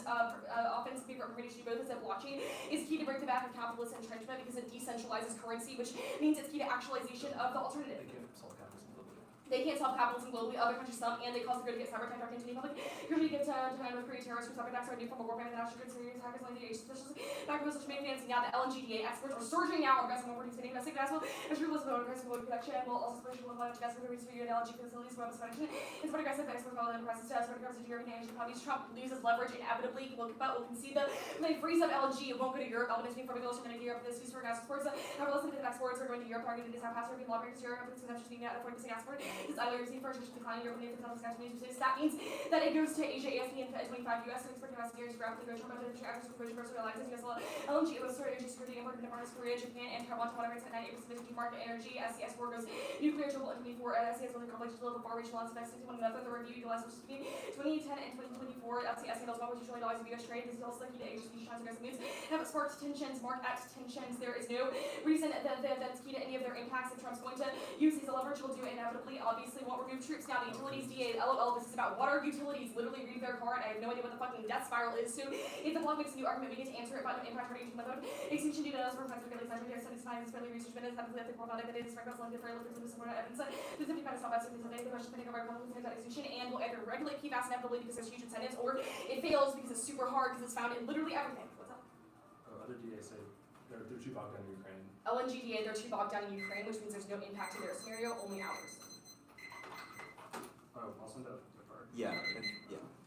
S3: offense favor permutation both is that blockchain is key to break the back of capitalist entrenchment because it decentralizes currency, which means it's key to actualization of the alternative. They can't solve capitalism globally, other countries some, and they cause the good to get cyber attacked back into the public. Usually get to China with Korean terrorists who cyber attacks are a new form of warfare, and the national security hackers like the Asian specialists. Back to social media financing now, the LNGDA experts are surging now, aggressive more participating in domestic gas will, and true was aggressive oil production, and will also push one gas for the reason for your LNG facilities, web expansion. It's what aggressive experts call it in the press, it's what aggressive European Asian economies. Trump loses leverage inevitably, but we'll concede that when they freeze up LNG, it won't go to Europe. Elements being for military and Europe, this use for gas exports. However, less than exports are going to Europe, targeted is how fast European lawmakers Europe, it's just being at 40% export. This either received for declining Europe and that means that it goes to Asia, ASP, and 25 US and export capacity areas rapidly grows from the average conversion versus realizing US LNG was stored energy security imported into markets Korea, Japan, and Taiwan. Taiwan rates at 98% of market energy. SCS 4 goes nuclear triple and 24. SCS only complex to level far regional aspects to one another. The review utilizes between 2010 and 2024. LCS handles $1.2 trillion of US trade. This is also key to Asia's future trends and aggressive moves. Have it sparked tensions, mark at tensions. There is no reason that it's key to any of their impacts. If Trump's going to use his leverage, he'll do it inevitably. Obviously, won't remove troops now. The utilities DA, LOL, this is about water utilities. Literally read their card. I have no idea what the fucking death spiral is. So if the blog makes a new argument, we get to answer it by no impact radiation method. Extinction due to us for friends with Gilly's measure. There is fine, fairly research minutes, that is the core that it is frankly selected for looking to support evidence. The 50 minutes stop by so the question pending over about extinction and will either regulate PFAS inevitably because there's huge incentives or it fails because it's super hard because it's found in literally everything. What's up?
S1: Other DA say they're too bogged down in Ukraine.
S3: LNGDA, they're too bogged down in Ukraine, which means there's no impact to their scenario, only ours.
S1: Oh, I'll send out.
S4: Yeah,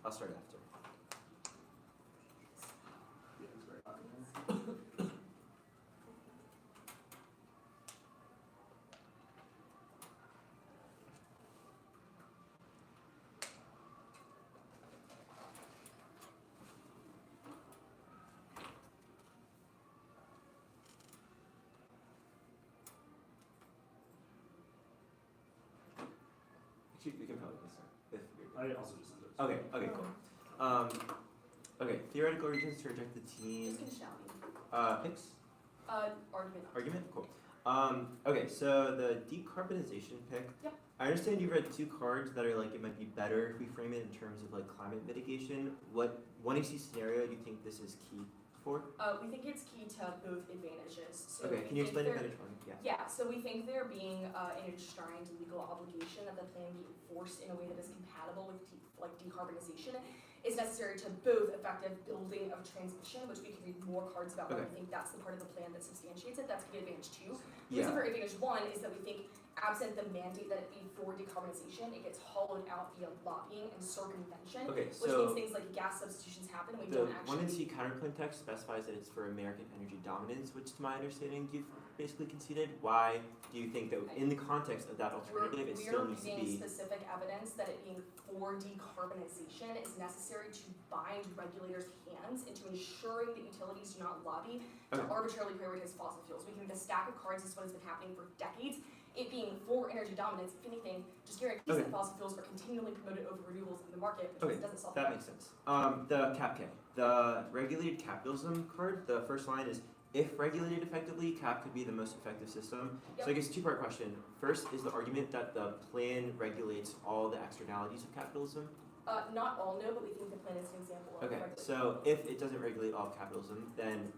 S4: I'll start after.
S1: Yeah, it's very hot in here.
S4: Actually, we can probably start.
S1: I also just sent it.
S4: Okay, cool. Okay, theoretical reasons to reject the team.
S3: Just conditionality.
S4: Picks?
S3: Argument.
S4: Argument? Cool. Okay, so the decarbonization pick.
S3: Yep.
S4: I understand you read two cards that are like it might be better if we frame it in terms of like climate mitigation. What 1AC scenario do you think this is key for?
S3: We think it's key to both advantages. So
S4: Okay,
S3: we
S4: can you
S3: think
S4: explain
S3: there-
S4: advantage one? Yeah.
S3: Yeah, so we think there being an enshrined legal obligation that the plan be enforced in a way that is compatible with decarbonization is necessary to both effective building of transmission, which we can read more cards about, but
S4: Okay.
S3: we think that's the part of the plan that substantiates it. That's key advantage two. The
S4: Yeah.
S3: reason for advantage one is that we think absent the mandate that it be for decarbonization, it gets hollowed out via lobbying and circumvention,
S4: Okay,
S3: which
S4: so
S3: means things like gas substitutions happen and we
S4: the
S3: don't actually.
S4: 1NC counterplan text specifies that it's for American energy dominance, which to my understanding you've basically conceded. Why do you think that in the context of that alternative it still needs to
S3: We're reading
S4: be
S3: specific evidence that it being for decarbonization is necessary to bind regulators' hands into ensuring that utilities do not lobby to
S4: Okay.
S3: arbitrarily prioritize fossil fuels. We think the stack of cards is what has been happening for decades. It being for energy dominance, if anything, just guarantees
S4: Okay.
S3: that fossil fuels are continually promoted over renewables in the market, which
S4: Okay,
S3: doesn't solve
S4: that
S3: the
S4: makes sense. The cap K, the regulated capitalism card, the first line is if regulated effectively, cap could be the most effective system.
S3: Yep.
S4: So I guess two-part question. First is the argument that the plan regulates all the externalities of capitalism.
S3: Not all no, but we think the plan is an example of
S4: Okay,
S3: regulated
S4: so if it doesn't regulate all of capitalism, then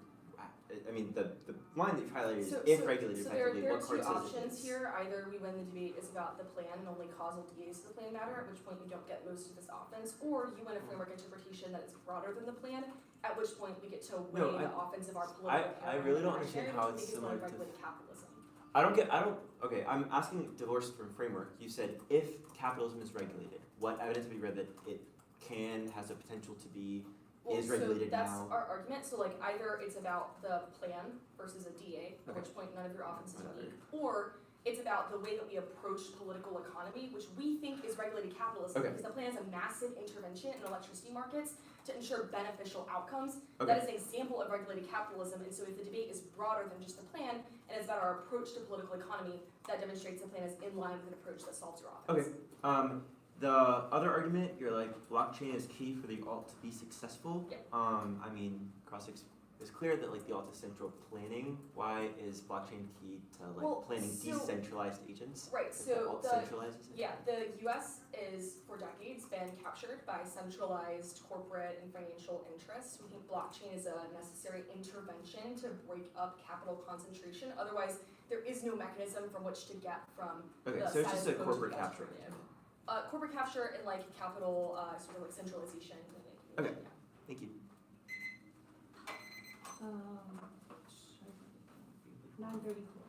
S4: I mean the line that you've highlighted is
S3: So-
S4: if
S3: so-
S4: regulated
S3: so
S4: effectively.
S3: there are
S4: What
S3: two
S4: card says it
S3: options
S4: is?
S3: here. Either we win the debate is about the plan and only causal DAs to the plan matter, at which point you don't get most of this offense, or you win a framework interpretation that is broader than the plan, at which point we get to weigh
S4: No,
S3: the offense of our political
S4: I really don't understand how it's similar to-
S3: regulated capitalism.
S4: Okay, I'm asking divorced from framework. You said if capitalism is regulated, what evidence have you read that it has a potential to be is regulated
S3: so that's
S4: now?
S3: our argument. So like either it's about the plan versus a DA, at
S4: Okay.
S3: which point none of your offense is
S4: Whatever.
S3: unique, or it's about the way that we approach political economy, which we think is regulated capitalism,
S4: Okay.
S3: because the plan is a massive intervention in electricity markets to ensure beneficial outcomes.
S4: Okay.
S3: That is an example of regulated capitalism, and so if the debate is broader than just the plan, and it's about our approach to political economy, that demonstrates the plan is in line with an approach that solves your offense.
S4: Okay. The other argument, you're like blockchain is key for the alt to be successful.
S3: Yeah.
S4: I mean, it's clear that like the alt is central planning. Why is blockchain key to like
S3: Well,
S4: planning
S3: so-
S4: decentralized agents?
S3: Right,
S4: If the
S3: so
S4: alt
S3: the
S4: centralizes it?
S3: Yeah, the US is for decades been captured by centralized corporate and financial interests. We think blockchain is a necessary intervention to break up capital concentration. Otherwise, there is no mechanism from which to get from
S4: Okay,
S3: the
S4: so it's just
S3: status
S4: a
S3: quo to
S4: corporate
S3: the
S4: capture.
S3: alternative. Corporate capture and like capital sort of like centralization.
S4: Okay. Thank you.
S2: 934.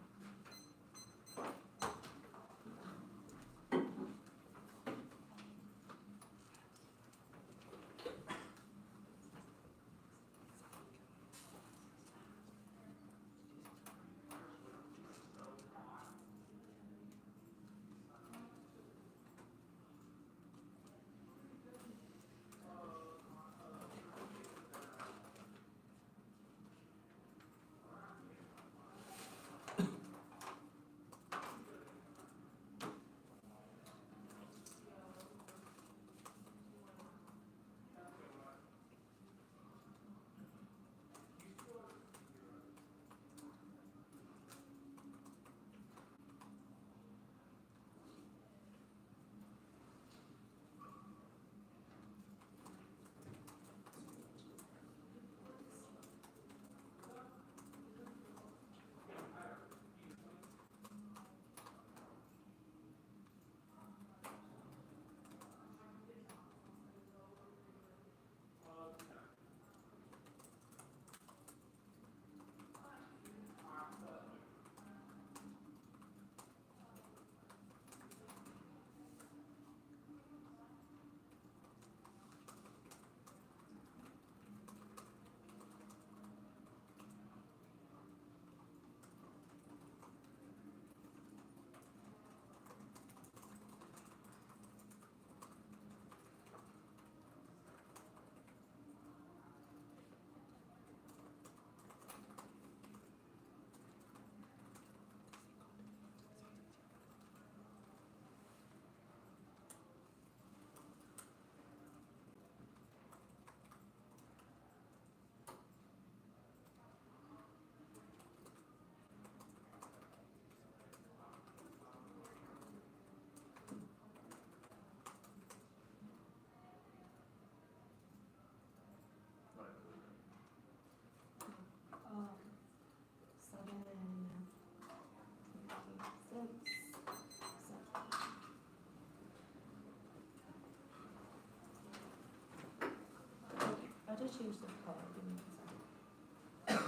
S2: change this color, give me a second.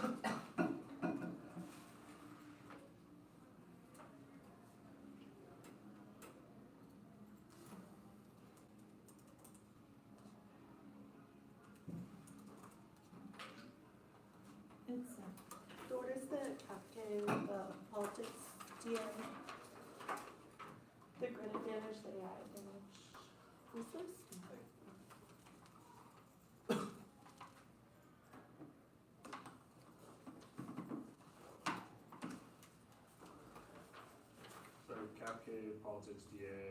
S2: It's, so what is the Kafka, politics, DA? The grid advantage, the AI advantage. Who's this?
S1: So Capcade, politics, DA,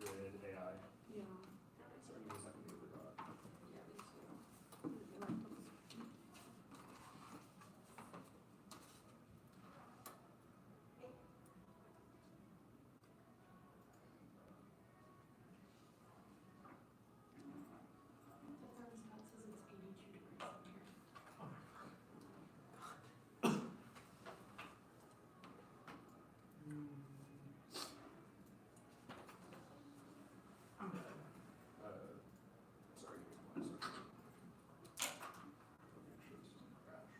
S1: grid, AI.
S2: Yeah.
S1: So give me a second to get rid of that.
S3: Yeah, me too.
S1: Sorry, give me 1 second. Make sure this doesn't crash.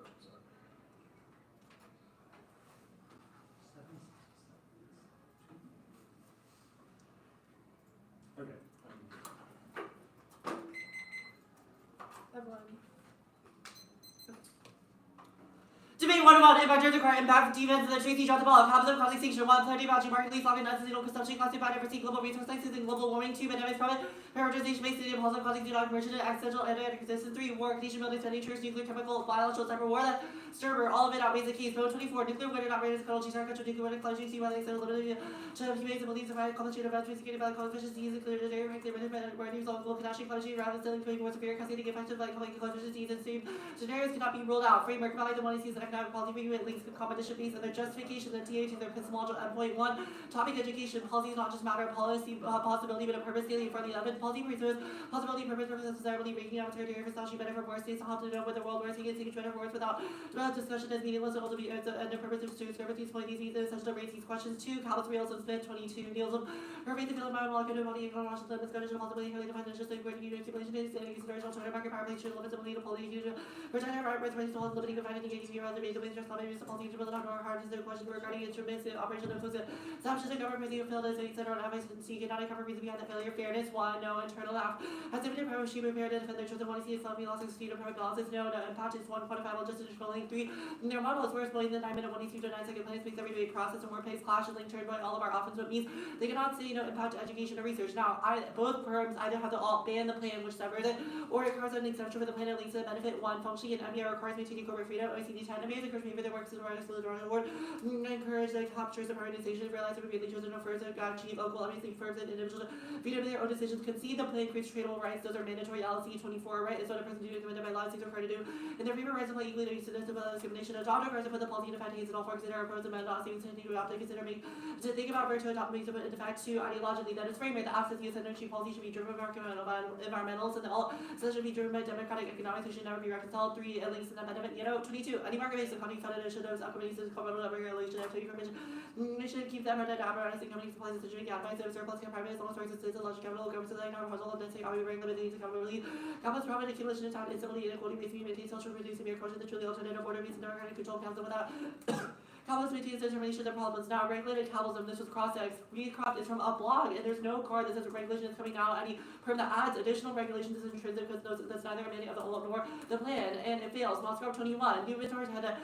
S1: Oh, sorry. Okay.
S2: Everyone.
S4: Debate 101, impact Georgia Court, impact defense of the Tracy shot the ball, problems of causing extinction, 1, clarity about market lease, logging unsustainable consumption, classified overseeing global resource crisis and global warming, 2, pandemic profit, prioritization based on impulse of causing denial commercial, accidental, and resistance, 3, war, nation building, expenditures, nuclear, chemical, biological, cyber war, that Sturber, all of it outweighs the case. Vote 24, nuclear winter not rated as country, our country, nuclear winter, climate change, violence, and limited to humane and beliefs of right, complicated events, security, valid coefficients, included, dairy, right, clear, where news, global, connecting, climate change, rather than creating more severe, cascading effective, like coefficients, and same scenarios cannot be ruled out. Framework, valid, the money sees economic quality, regulate links, competition based, and their justification, and TA to their epistemological endpoint. 1, topic education, policy is not just matter of policy, possibility, but a purpose, daily for the 11, policy pursues, possibility, purpose, desirability, ranking out territory for establishing better for more states, how to know what the world wars, taking better for without discussion as meaningless, and ultimately and the purpose of students, service, point these needs, essential rates, these questions. 2, Callis, Reals, and Smith, 22, Nielsen, pervasive field environmental, academic, body, economic, Washington, discussion, possibility, highly defined, just like where you stipulation is, and consideration, alternative market, power play, limits, ability to policy, protect our rights, rights, to limiting, confining, engaging, your other basic ways, just limiting, policy, to build on our hard, is question regarding instruments, operation, and focus, assumptions, and government, field, as etc., and advice, and seek, and not cover reason behind the failure, fairness. 1, no, internal half, has limited power, she prepared to defend their chosen one, see Islam, loss, succeed, and perfect balance, no, impact is 1, quantifiable, just additional link. 3, their model is worse, believing the 9-minute, 1 to 9-second place makes every debate process and more pace clash and link turned by all of our offense, what means they cannot say impact to education or research. Now, both firms either have to all ban the plan which severs it, or it requires an exception for the plan that links to the benefit. 1, functioning in MBR requires maintaining corporate freedom. OECD 10 MBAs encourage behavior that works in the right school drawing award. Encourage the captures of organizations, realize that repeatedly chosen no firms that God achieve equal, obviously firms and individuals freedom in their own decisions. Concede the plan creates tradable rights. Those are mandatory. LC 24, right? Is what a person doing committed by law is required to do. And their favorite rights apply equally to citizens without discrimination. Adopt requires to put the policy into effect. And all for consider opposed and not seeing to adopt and consider make to think about where to adopt makes it into effect. 2, ideologically that is framework. The access use energy policy should be driven by environmentals and all so should be driven by democratic economics. It should never be reconciled. 3, it links to the amendment. 22, any market based economy funded initiatives, accommodations, governmental regulation, activity permission. They should keep them under advertising companies supplies to drink advice of surplus care private almost works as logic capital government so that economic proposal of density army bring limited needs accountability. Capitalist profit accumulation of town instability inequality based maintain social reduce severe culture the truly alternative order means democratic control council without Capitalism maintains determination of problems. Now, regulated capitalism, this was cross-ex. Recropped is from a blog, and there's no card that says regulation is coming out. Any firm that adds additional regulations is intrinsic because that's neither a mandate of the whole nor the plan, and it fails. Moscow 21. New mentors had a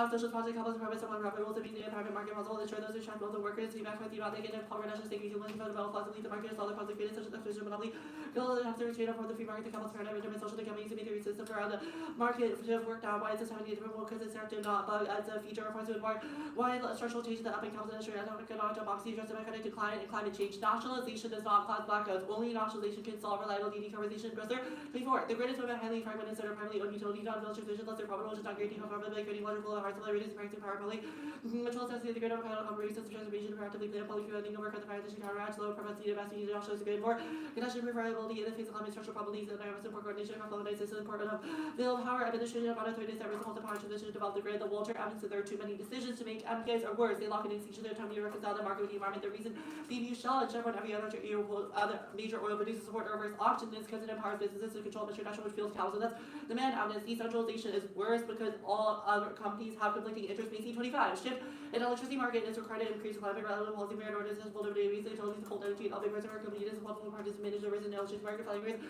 S4: social project capitalism purpose of one profit rules of being the private market puzzle, ensure those who track both the workers, to be back with you, not they get a power reduction, state using money for the wealth, possibly the market is all the public freedom, such as the monopoly. Bill have to retain for the free market, the capitalist paradigm, and social the companies to be the system around the market to have worked out. Why is this having a different role? Because it's active, not bug as a feature or to mark. Why structural change in the up-and-coming industry, economic democracy, just economic decline, and climate change. Nationalization does not cause blackouts. Only nationalization can solve reliability, decarbonization, dresser. 24. The grid is moving highly fragmented, center primarily owned utility, non-village transmission, less profitable, which is not guaranteed by creating larger flow of hard supply, reducing price and power probably. Which will assess the grid of a company system transformation, proactively plan public fueling, work on the fire transition, counteracts, low propensity to invest, need national security more. Connection reliability in the face of climate structural probabilities, and environmental support coordination, flow system, important of build power, administration of authorities that result in power transition, develop the grid, the Walter evidence that there are too many decisions.
S2: decisions to make MPAs are worse. They lock in extinction their time to reconcile the market with the environment. The reason BP, Shell, and Chevron, every other major oil producers support a reverse auction is because it empowers businesses to control natural fuels cows. And that's demand evidence. Decentralization is worse because all other companies have conflicting interests. BC 25. Shift in electricity market is required to increase climate relevant policy merit orders as vulnerability utilities to hold energy and other parts of our community is responsible parties to manage the risk in electricity market value rates.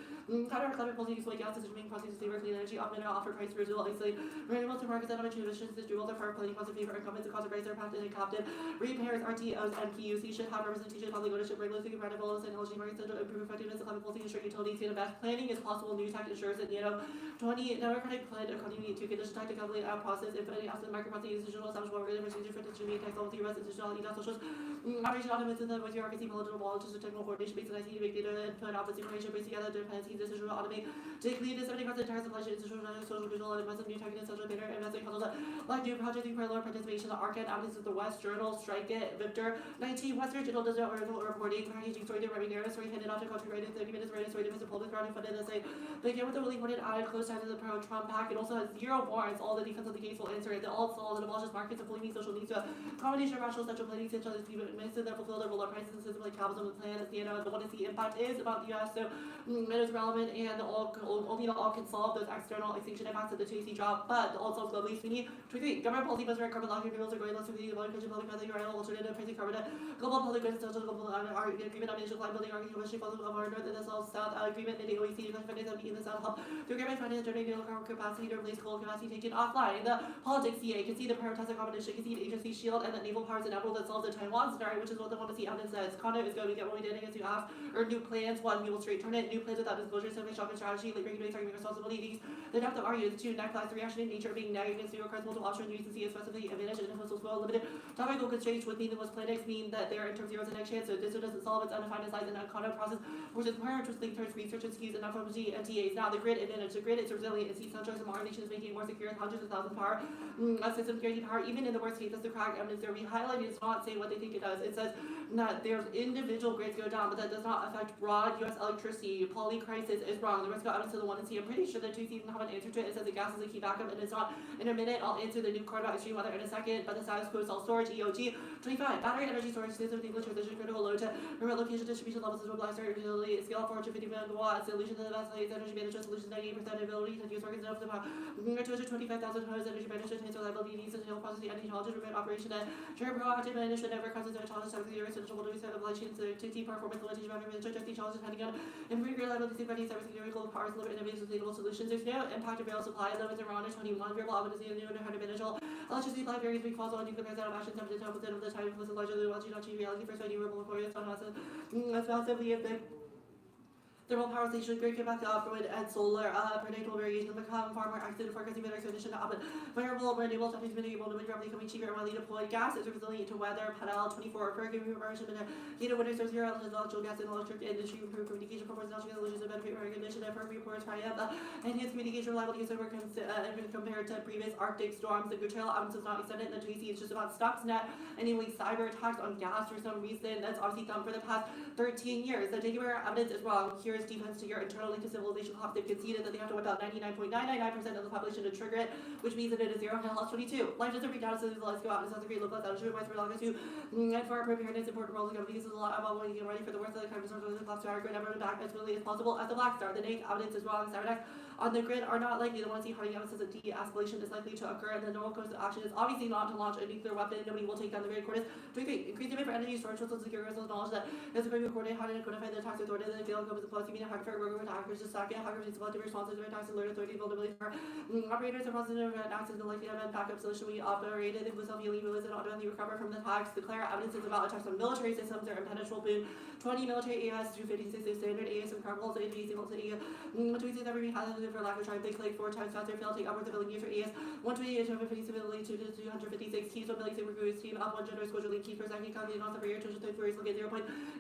S2: Counter climate policy use like gas decision making processes to favor clean energy, augment or offer price residual, isolate renewable to markets that have emissions, distributable to fire planning costs in favor incumbents and cost of price are packed and captive. Repairs, RTOs, and PUC should have representation of public ownership, regulatory comparative policy and energy market central improve effectiveness of climate policy, ensure utilities and best planning is possible. New tech ensures that 20 democratic plan economy to condition tech to calculate out process if any asset market process institutional establishment regular procedure for distributing tax policy, U.S. institutionality, not socials. Operation autonomous in the bureaucracy, political knowledge, technical coordination based on ICT, big data, and put opposite information based together, dependencies, institutional automate, to clean the 70% entire supply chain, institutional, social, visual, and investment, new tech, and social data, investment, consultant, like new project, new parallel participation, the Arcan, Evidence of the West, Journal, Strike It, Victor, 19, West Virginia, does not reporting, packaging, story, writing narrative, story, handed off to country, writing, 30 minutes, writing, story, defensive, public, grounding, funded, essay, begin with the really pointed out, close ties to the pro-Trump pack, it also has 0 warrants, all the defense of the case will answer it, the all solves and abolishes markets and fully meet social needs to a combination of rational central planning, centralized people, administer that fulfill their role of prices and system like capitalism and plan, as the the what is the impact is about the US, so it is relevant and all can solve those external extinction impacts of the 2C drop, but all solves globally, we need 23, government policy must carbon locking rules are going less with the public alternative pricing carbon, global public goods, social global agreement on initial climate building, argument, follow of our north and the south agreement, and the OECD, finance and in the south help through agreement finance generating carbon capacity to replace coal capacity taken offline. The politics CA can see the prioritize combination, can see the agency shield and the naval powers and admiral that solves the Taiwan scenario, which is what they want to see evidence says. Conduct is going to get what we did against you have, or new plans, one, we will straight turn it, new plans without disclosure, so shock and strategy, like regulating argument responsibility, these, the depth of argument, the 2, next class, the reaction in nature of being negative against new requires multiple options, use to see a specific advantage and influence will limited. Topical constraints would mean the most planets mean that they are in terms of 0 to next chance, so this one doesn't solve its undefined size in a conduct process, which is prior to link towards research and SKUs and FOMG and TAs. Now the grid advantage, the grid is resilient, it sees centralized and modern nations making it more secure with hundreds of thousands of power, a system guaranteed power, even in the worst case, that's the crack evidence there. We highlighted it's not saying what they think it does. It says that there's individual grids go down, but that does not affect broad US electricity. Poly crisis is wrong. The rest of evidence to the 1 and C. I'm pretty sure the 2 C even have an answer to it. It says the gas is a key backup and it's not intermittent. I'll answer the new card about extreme weather in a second, but the status quo is all storage, EOG. 25, battery energy storage system with English transition critical load to remote location distribution levels as mobilized utility scale 450 megawatts, solution to the vast energy management solutions 98% ability to use markets enough to power 225,000 homes energy management transfer reliability needs and processing energy knowledge and remote operation and share proactive management network causes and challenges of the year essential to reset supply chains to keep performance limitation management addressing challenges depending on improving reliability safety cybersecurity global powers deliver innovative sustainable solutions. There's no impact of rail supply limits around 21 variable obviously a new and 100 individual electricity supply varies week falls on nuclear plants out of action 7 to 10% of the time with a largely watching not cheap reality for any renewable before it's not massively a big thermal power station, grid can back up, wind and solar, predictable variation become far more accident forecasting better expedition to happen. Variable renewable techniques mitigable to wind rapidly becoming cheaper and widely deployed. Gas is resilient to weather, pedal 24, hurricane reversion, and heat of winter source zero, electrical gas and electric industry, improve communication performance, natural solutions, and benefit recognition, and for reports, high up, enhanced communication reliability, so we're compared to previous Arctic storms. The good trail evidence is not extended in the 2C, it's just about Stuxnet. Anyway, cyber attacks on gas for some reason, that's obviously done for the past 13 years. The takeaway evidence is wrong. Here's defense to your internal link to civilization clock. They've conceded that they have to wipe out 99.999% of the population to trigger it, which means that it is 0 hell 22. Life doesn't break down, so let's go out and sounds great, look like that, should advice for Laga to and for our preparedness, important roles of companies is a lot about when you get ready for the worst of the kind of resources of the class to our grid, everyone back as quickly as possible as the black star. The naked evidence is wrong. Cybernetics on the grid are not likely. The ones see harding evidence that de-escalation is likely to occur, and the normal course of action is obviously not to launch a nuclear weapon. Nobody will take down the grid. Coordinates 23. Increase demand for energy storage, social security, knowledge that it's going to coordinate how to codify the tax authority, and the field comes plus you mean a hacker for worker with hackers, just second hackers is selective responses to tax alert authority vulnerability for operators and processing access and likely have a backup solution. We operated with self-healing release and automatically recover from the attacks. Declare evidence is about attacks on military systems or impenetrable boon. 20 military AS 256 standard AS and criminals AD single city 126 every highlighted for lack of trying big click 4 times faster fail take upwards of billion years for AS 128 250 stability to 256 keys to ability super groups team up 1 generous squadron lead key per second calculating on per year 234 look at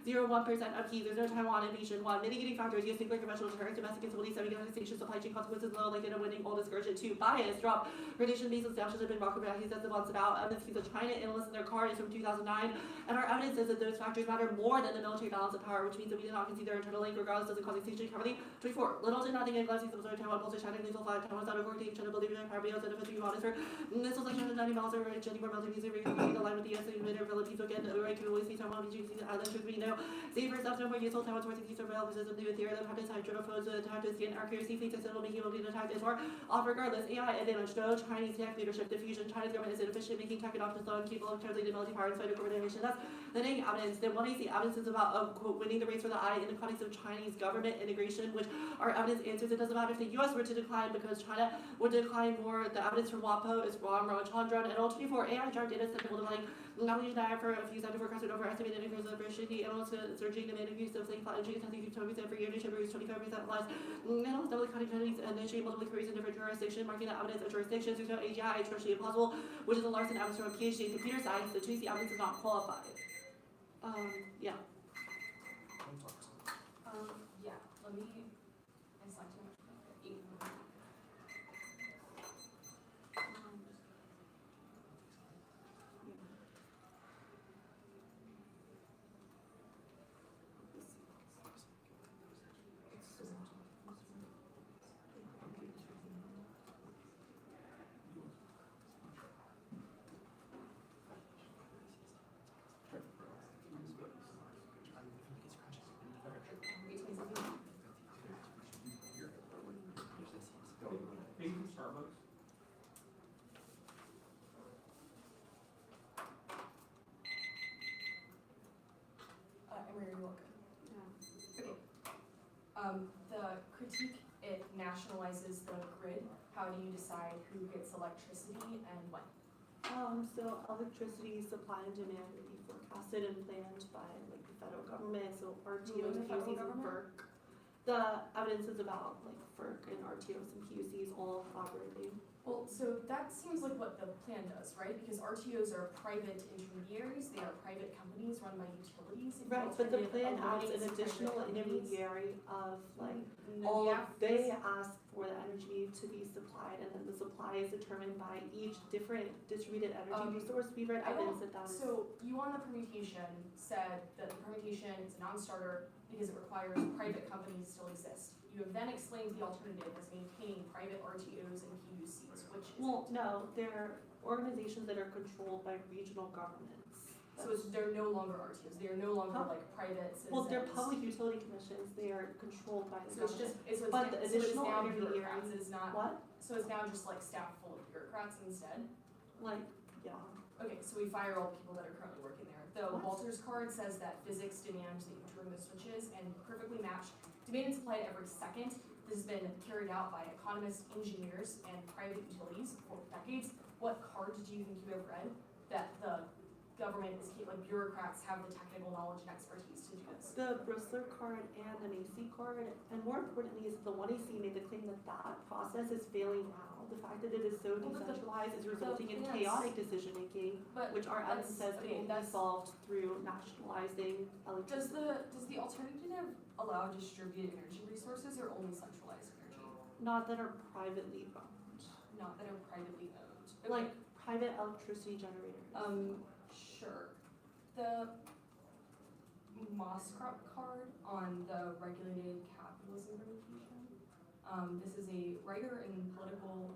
S2: 0.01% of keys. There's no Taiwan invasion. 1 mitigating mitigating factors, use nuclear conventional deterrence, domestic instability, semi-condensation, supply chain consequences, low likelihood of winning, all discouragement. 2. Bias, drop. Predation based on snapshots have been marked by extensive months about evidence keeps a China analyst in their card is from 2009, and our evidence says that those factors matter more than the military balance of power, which means that we did not concede their internal link, regardless of the causing station currently. 24. Little to nothing in glassing some sort of Taiwan, Baltic, China, lethal flag, Taiwan's out of coordination, China believing their power beyond the 50 honest for missiles like 190 miles over range, anymore melting music, the line with the US emitter, Philippines again, right, can always see Taiwan, BGC, island, truth we know. Safer stuff, no more useful, Taiwan's worth 60 surveillance, system, new theory, the practice, hydrophones, attack to skin accuracy, fleets, and making ability to attack is more off regardless. AI advantage, no Chinese tech leadership diffusion. China's government is inefficient, making tech and often slow and capable of translating military power inside of coordination. That's the negative evidence. Then one AC evidence is about quote, winning the race for the eye in the context of Chinese government integration, which our evidence answers. It doesn't matter if the US were to decline because China would decline more. The evidence from WAPO is wrong, Chandran, and all 24 AI drive data set multiplying not only denied for a few cents forecasted overestimated increase of the analysts surging demand increase of saying flat entries, I think 20% per year, nation produce 25% less. Analysts doubly cutting penalties and then showing multiple queries in different jurisdictions, marking the evidence of jurisdictions. There's no AGI, it's virtually impossible, which is a Larson evidence from a PhD in computer science. The Tracy evidence is not qualified. Yeah.
S3: Yeah, let me, I select too much. 8.
S1: Starbucks.
S3: Emory, you're welcome.
S2: Yeah.
S3: Okay. The critique, it nationalizes the grid. How do you decide who gets electricity and when?
S2: So electricity supply and demand would be forecasted and planned by like the federal government, so RTOs,
S3: Who in the federal
S2: PUCs, and
S3: government?
S2: FERC. The evidence is about like FERC and RTOs and PUCs all collaborating.
S3: Well, so that seems like what the plan does, right? Because RTOs are private intermediaries, they are private companies run by utilities. If
S2: Right, but the
S3: alternative
S2: plan adds
S3: eliminates
S2: an
S3: private
S2: additional
S3: companies,
S2: intermediary of like
S3: then
S2: all
S3: the
S2: of,
S3: act
S2: they
S3: is-
S2: ask for the energy to be supplied, and then the supply is determined by each different distributed energy resource. We've read
S3: I don't-
S2: evidence that that is.
S3: So you on the permutation said that the permutation is a non-starter because it requires private companies still exist. You have then explained the alternative as maintaining private RTOs and PUCs, which is,
S2: Well, no, they're organizations that are controlled by regional governments.
S3: so they're no longer RTOs, they are no longer
S2: Huh?
S3: like private citizens.
S2: Well, they're public utility commissions, they are controlled by the
S3: So it's
S2: government.
S3: just,
S2: But the additional
S3: now
S2: intermediary-
S3: bureaucrats, it's not,
S2: What?
S3: so it's now just like staff full of bureaucrats instead?
S2: Like, yeah.
S3: Okay, so we fire all the people that are currently working there. The
S2: What?
S3: Walters card says that physics demands that you turn the switches and perfectly match demand and supply every second. This has been carried out by economists, engineers, and private utilities for decades. What card do you think you have read that the government is, like bureaucrats have the technical knowledge and expertise to do this?
S2: The Bristler card and an AC card, and more importantly is the 1AC made the claim that that process is failing now. The fact that it is so
S3: Well, but the-
S2: decentralized is resulting in
S3: plans-
S2: chaotic decision making,
S3: But
S2: which our evidence says
S3: okay,
S2: can only be
S3: that's-
S2: solved through nationalizing
S3: does
S2: electricity.
S3: the alternative allow distributed energy resources or only centralized energy?
S2: Not that are privately owned.
S3: Not that are privately owned. Okay.
S2: Like private electricity generators.
S3: Sure. The Mosscrop card on the regulated capitalism permutation. This is a writer and political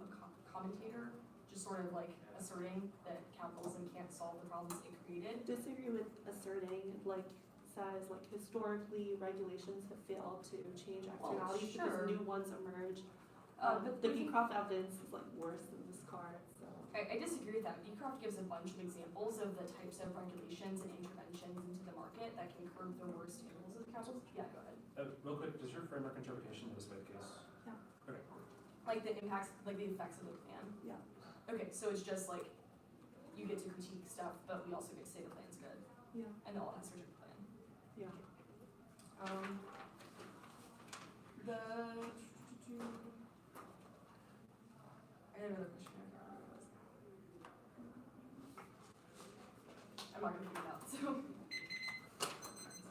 S3: commentator, just sort of like asserting that capitalism can't solve the problems it created.
S2: Disagree with asserting, like, says, like, historically regulations have failed to change
S3: Well,
S2: externalities
S3: sure.
S2: because new ones emerge.
S3: But
S2: The
S3: we can-
S2: Beecroft evidence is like worse than this card, so.
S3: I disagree with that. Beecroft gives a bunch of examples of the types of regulations and interventions into the market that can curb the worst evils of capitalism. Yeah, go ahead.
S1: Real quick, does your framework interpretation illustrate the case?
S2: Yeah.
S1: Okay.
S3: Like the impacts, like the effects of the plan.
S2: Yeah.
S3: Okay, so it's just like, you get to critique stuff, but we also get to say the plan's good,
S2: Yeah.
S3: and all has to reject the plan.
S2: Yeah.
S3: The, I had another question, I can't remember what it was. I'm not gonna figure it out, so.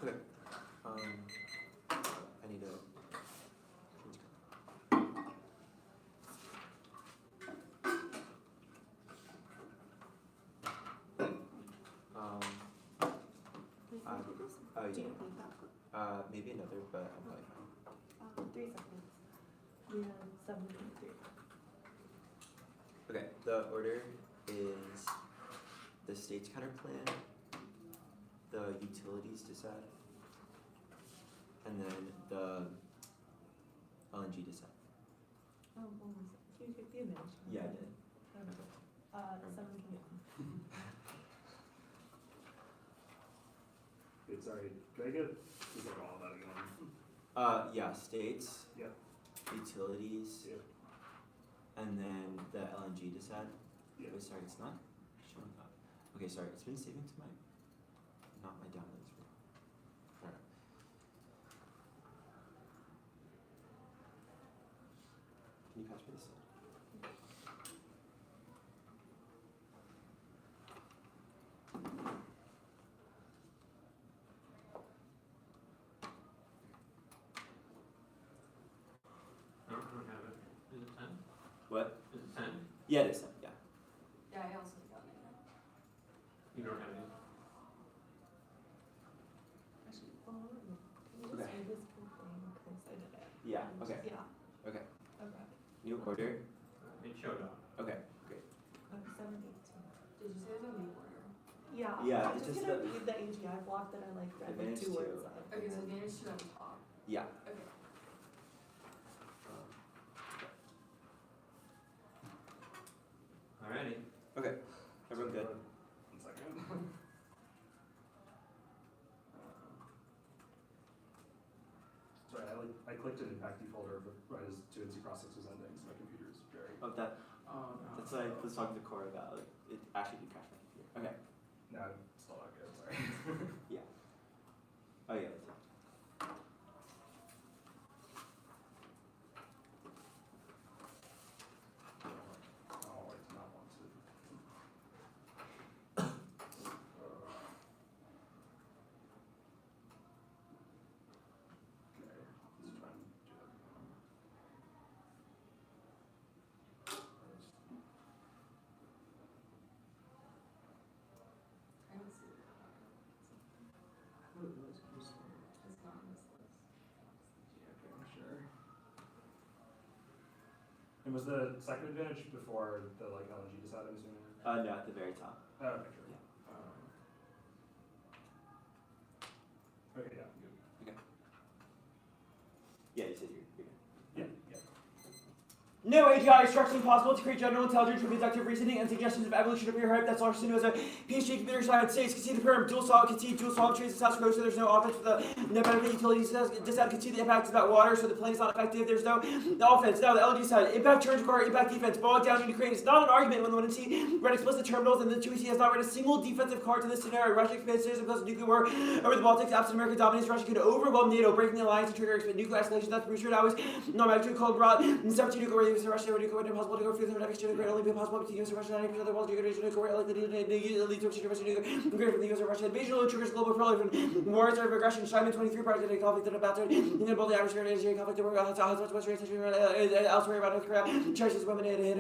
S5: Okay. I need to
S4: Oh,
S2: Do you
S4: yeah.
S2: need that?
S4: Maybe another, but I'm probably fine.
S2: 3 seconds. We have 7:23.
S4: Okay, the order is the state's counterplan, the utilities decide, and then the LNG decide.
S2: Oh, what was it? Can you take the image?
S4: Yeah, I did.
S2: 7:21.
S1: Wait, sorry, can I get, just like all of that again?
S4: Yeah, states,
S1: Yep.
S4: utilities,
S1: Yep.
S4: and then the LNG decide.
S1: Yep.
S4: Wait, sorry, it's not showing up. Okay, sorry, it's been saving to my, not my downloads. Alright. Can you pass me this?
S5: I don't have it. Is it 10?
S4: What?
S5: Is it 10?
S4: Yeah, it is. Yeah.
S3: Yeah, I also got it.
S5: You don't have it?
S2: Actually, can you just
S4: Okay.
S2: read this whole thing? Because I did it.
S4: Yeah.
S2: And
S4: Okay.
S2: Yeah.
S4: Okay.
S2: Okay.
S4: New order.
S5: It showed up.
S4: Okay. Great.
S2: 7:18.
S3: Did you say there's a new order?
S2: Yeah.
S4: Yeah,
S2: I'm
S4: it's
S2: just
S4: just
S2: gonna
S4: the-
S2: read the AGI block that I like read like
S4: Advantage
S2: 2
S4: two.
S2: words of.
S3: Okay, so advantage 2 on the top.
S4: Yeah.
S3: Okay.
S5: Alrighty.
S4: Okay. Everyone good?
S1: 1 second. Sorry, I clicked an impact folder, but right as 2NC process was ending, so my computer's very.
S4: Oh, that.
S5: Oh, no.
S4: That's like the song the core about. Like, it actually did crash my computer. Okay.
S1: No, it's still not good, sorry.
S4: Oh yeah. That's it.
S1: Oh, I do not want to. Okay, let's try and do that again.
S3: I don't see it. It's not on this list.
S1: Yeah, okay, I'm sure. And was the second advantage before the like LNG decided, I'm assuming?
S4: No, at the very top.
S1: Oh, okay, sure.
S4: Yeah.
S1: Okay, yeah, good.
S4: Yeah, you said you're good.
S1: Yeah, yeah.
S4: No AGI instruction possible to create general intelligence from inductive reasoning and suggestions of evolution of your hype. That's Larson who is a PhD in computer science. States concede the term dual solve, concede dual solve trees and South Coast, so there's no offense for the no benefit utilities. Decide concede the impact is about water, so the plane is not effective. There's no offense. Now the LG side, impact turns require impact defense. Bogged down into Ukraine. It's not an argument when the 1C read explicit terminals and the 2EC has not read a single defensive card to this scenario. Russia expansionism plus nuclear war over the Baltics, absent American dominance. Russia could overwhelm NATO, breaking the alliance and trigger nuclear escalation. That's Bruce Now is no matter cold broad. 17 nuclear war, Russia nuclear impossible to go through the next generation, only be possible between US and Russia, 90% of the world's nuclear nuclear war, like the lead to extinction of nuclear from the US and Russia. Invasion only triggers global proliferation. Wars of aggression. China 23 parts of the conflict that about to in the both the atmosphere and Asian conflict. Western elsewhere about North Korea. Cherishes women and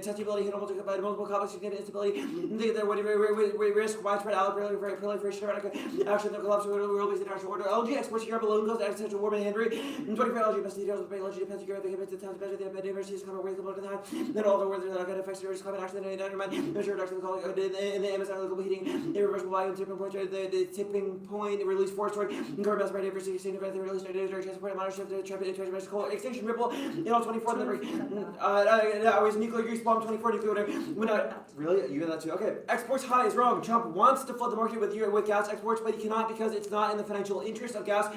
S4: testability hit almost by multiple conflicts, significant instability. They risk widespread proliferation of action that collapse of the world-based international order. LG exports to Europe alone goes to existential war and Henry. 24 LG best details of the LG depends on Europe. They commit to times better than universities come away from the time. Then all the words that are going to affect serious climate action and undermine measure reduction in the Amazon global heating, irreversible volume tipping point, the tipping point, release force toward government best by diversity, sustained event, the release transport, amount of shift, the coal extinction ripple, in all 24 that was nuclear use bomb 24 nuclear when really you got that too. Okay, exports high is wrong. Trump wants to flood the market with gas exports, but he cannot because it's not in the financial interest of gas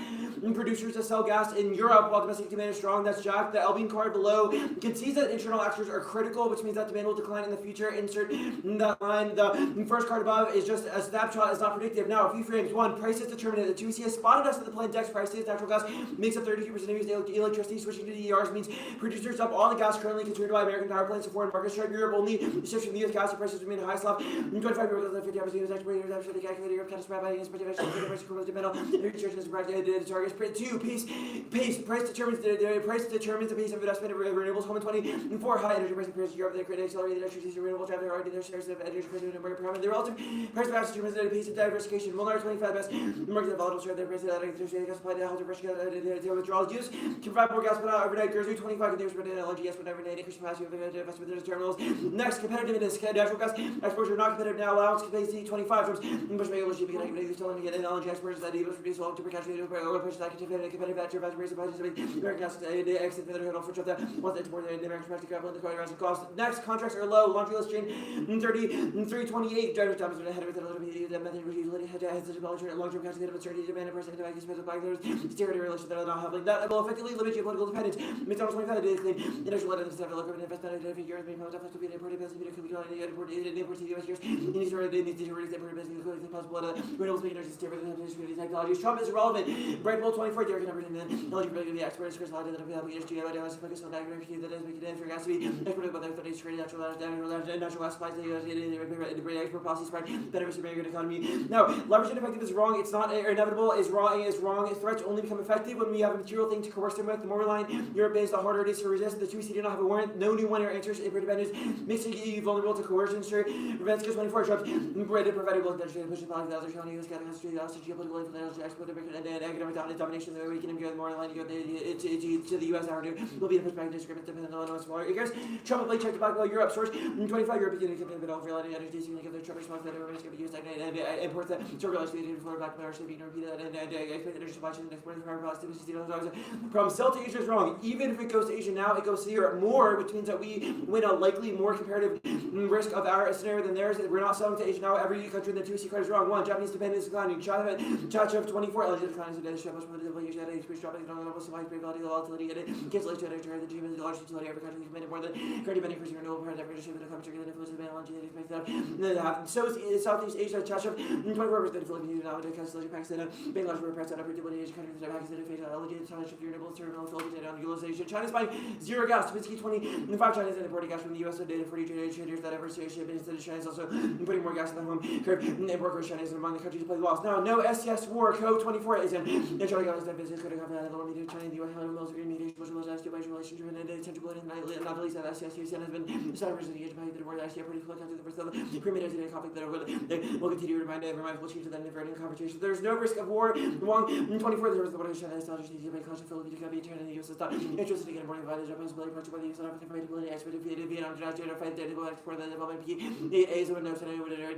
S4: producers to sell gas in Europe while domestic demand is strong. That's Jack. The Elbing card below concedes that internal actors are critical, which means that demand will decline in the future. Insert that line. The first card above is just a snapshot, is not predictive. Now, a few frames. 1, price is determinate. The 2C has spotted us at the plane dex prices. Natural gas makes up 32% of used electricity. Switching to ERs means producers dump all the gas currently consumed by American power plants to foreign markets. Europe only shifts from the US gas prices remain high slot. 25 euros and 50 hours US exporters after the calculator Europe kind of spread by against protection of the price of metal. Target 2, price determines the pace of investment in renewables. Home 124 high energy price compares to Europe. They create accelerated electricity renewable traffic already their shares of energy price and the relative price of assets represent a pace of diversification. Will 25 best market volatile share their price of electricity gas supply to help the withdrawals use can provide more gas but not overnight. Jersey 25 continues to LNG gas but overnight increase capacity of investment in the terminals. Next, competitiveness natural gas exports are not competitive now. Allowance capacity 25 terms. Push regulation because they telling me that LNG exports that even produce long to country oil push that competitive at your raise prices of American gas exit for the hurdle for that once it's more than the American price to grab on the quality cost. Next, contracts are low. Laundry list chain 328 Georgetown is ahead of the little that method utility has the long-term cash of uncertainty demand and person to special factors security relations that are not having that will effectively limit geopolitical dependence. Mid-August 25 days clean initial letter to have a look at investment in years being held up to be an imported business could be imported to the US years in these already imported business including possible renewables making energy stable technologies. Trump is irrelevant. Bright Bull 24 Derek and everything then eligibility of the experts Chris Lodge that we have ESG ideas focus on agriculture that is making it for gas to be exported by their 30s trading natural gas supplies to the US integrated export policy spread better for American economy. Now, leverage ineffective is wrong. It's not inevitable. Is wrong. Threats only become effective when we have a material thing to coerce them with. The more reliant Europe is, the harder it is to resist. The 2C do not have a warrant. No new one-year answers. Interdependence makes the EU vulnerable to coercion. Sure, prevents 24 Trump. Provided both legislative pushing policy that are showing US gas geopolitical influence, export and economic domination. The weakening the more aligned to the US will be the pushback disagreement depending on smaller acres. Trump will check to back Europe source 25 European company but all reality energy seeking to give the Trump response that everyone is going to be used and import that circulation to flow back to our city repeat that and expect energy supply chain and exporting power costs from sell to Asia is wrong. Even if it goes to Asia now, it goes to Europe more, which means that we win a likely more comparative risk of our scenario than theirs. We're not selling to Asia now. Every country in the 2C card is wrong. One, Japanese dependence declining. China of 24 LG declines in the Japanese political Asia increased dropping on level supply variability volatility and cancellation of the G is the largest utility every country committed more than 30 million increasing renewable power that shape of the country and influence of the LNG that expects that. So is Southeast Asia, China 24% the Philippines now the cancellation Pakistan Bangladesh were pressed out every Asian countries that Pakistan face LNG China shift renewable terminal Philippines on utilization. China's buying zero gas. Tibitsky 25 China is importing gas from the US so data 40 traders that ever ship instead of China is also putting more gas in the home curve and workers China is among the countries play lost. Now no SCS war code 24 is in China got that business could have had a little media China the US had mills agreement mediation was relations driven and intentionality not the least that SCS has been established in the age of the war that SCS pretty close to the first of the premeditated conflict that will continue to remind will change to that averting confrontation. There's no risk of war. Wrong 24 there was the one China established the American Philippines can be turned in the US is not interested in getting more invited Japan's ability approach by the US and African fighting expert Vietnam to fight the export the development the A's would know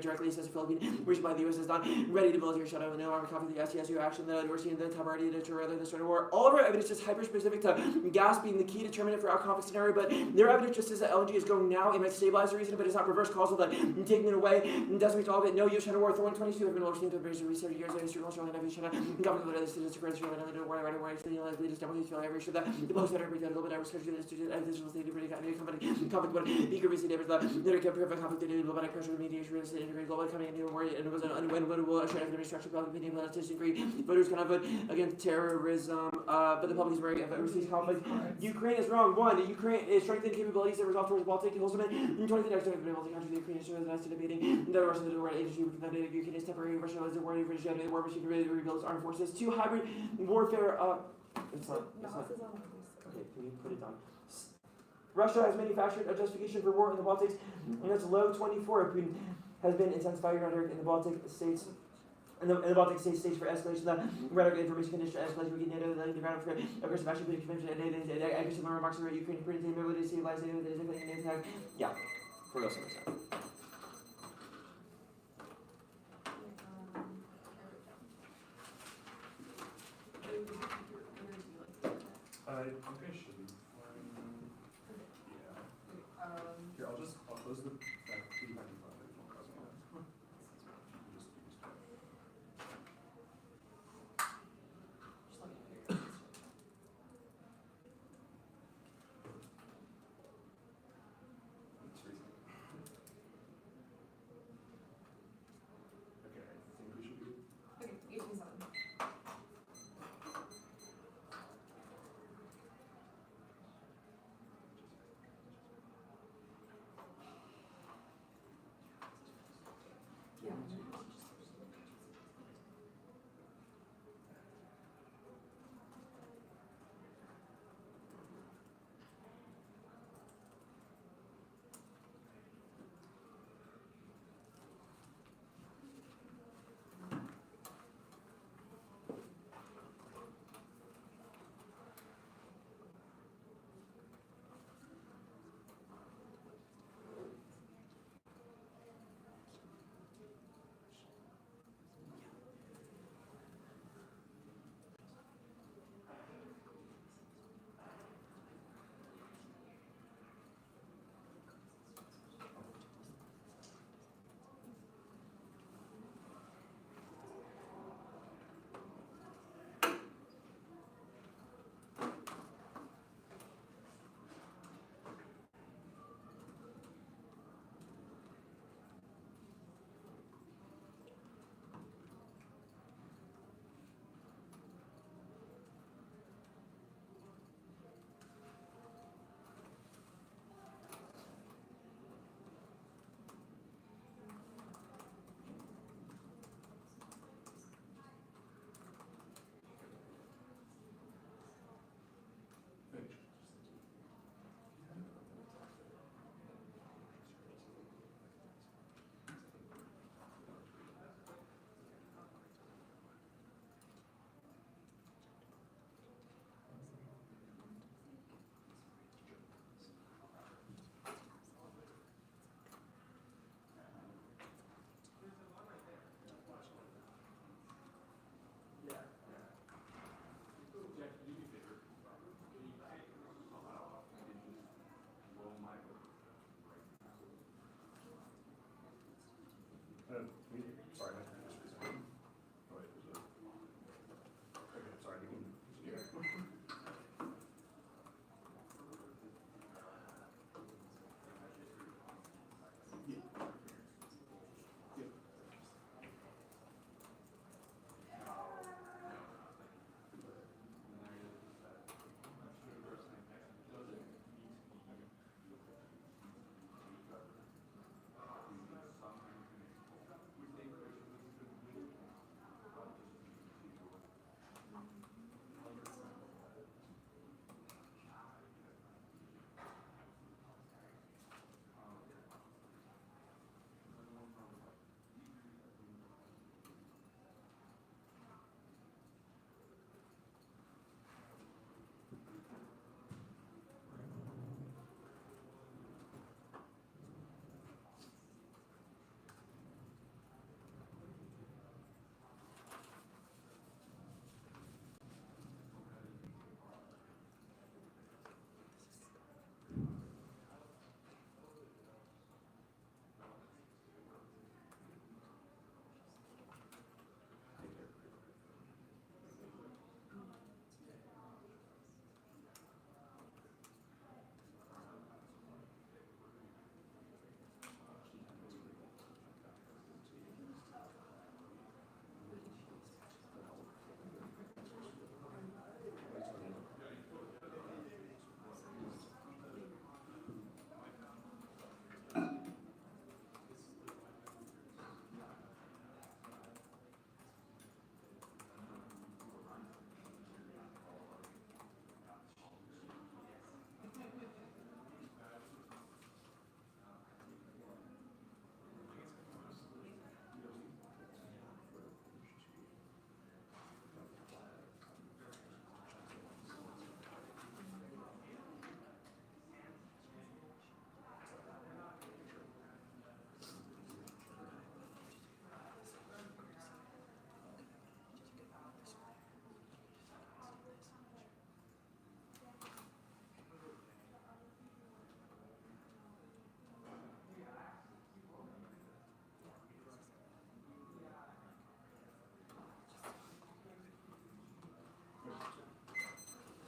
S4: directly assess the Philippines reached by the US is not ready to build your shadow no armor copy the SCSU action that we're seeing the top already to rather than start a war. All of our evidence is hyper specific to gas being the key determinant for our conflict scenario, but their evidence just says that LNG is going now. It might stabilize the reason, but it's not reverse causal that taking it away doesn't reach all of it. No US China war. Thor 22 have been overseen to a research years later. Strong Australia and China government of the statistics spread Australia and war right away. So the leaders definitely feel every sure that the most better break a little bit. I was scheduled to institute and digital state pretty conflict, but eager recent neighbors that there can prevent conflict in global pressure mediation real estate integrated global coming into a war and it was an unwinnable Australian economic structure about opinion politicians agree voters cannot vote against terrorism but the public is wary of overseas conflict. Ukraine is wrong. One, Ukraine is strengthening capabilities that resolve towards the Baltic. Hilsman, 20 next time the Baltic country, Ukraine is nice to debating the Russia the war agency with the Ukraine is temporary. Russia is a war in British the war machine to rebuild its armed forces. Two, hybrid warfare. It's not. Okay, can you put it down? Russia has manufactured a justification for war in the Baltics, and that's low 24. Putin has been intensifying rhetoric in the Baltic states. In the Baltic states stage for escalation, the rhetoric information condition escalation, we get NATO, the ground for aggressive action, but convention, and aggressive remarks about Ukraine, Britain, ability to stabilize it, and an attack. Yeah, for those things.
S1: I think I should be fine. Yeah. Here, I'll close the back and front. It won't cause me that. Okay, I think we should be.
S3: Okay, 18-7.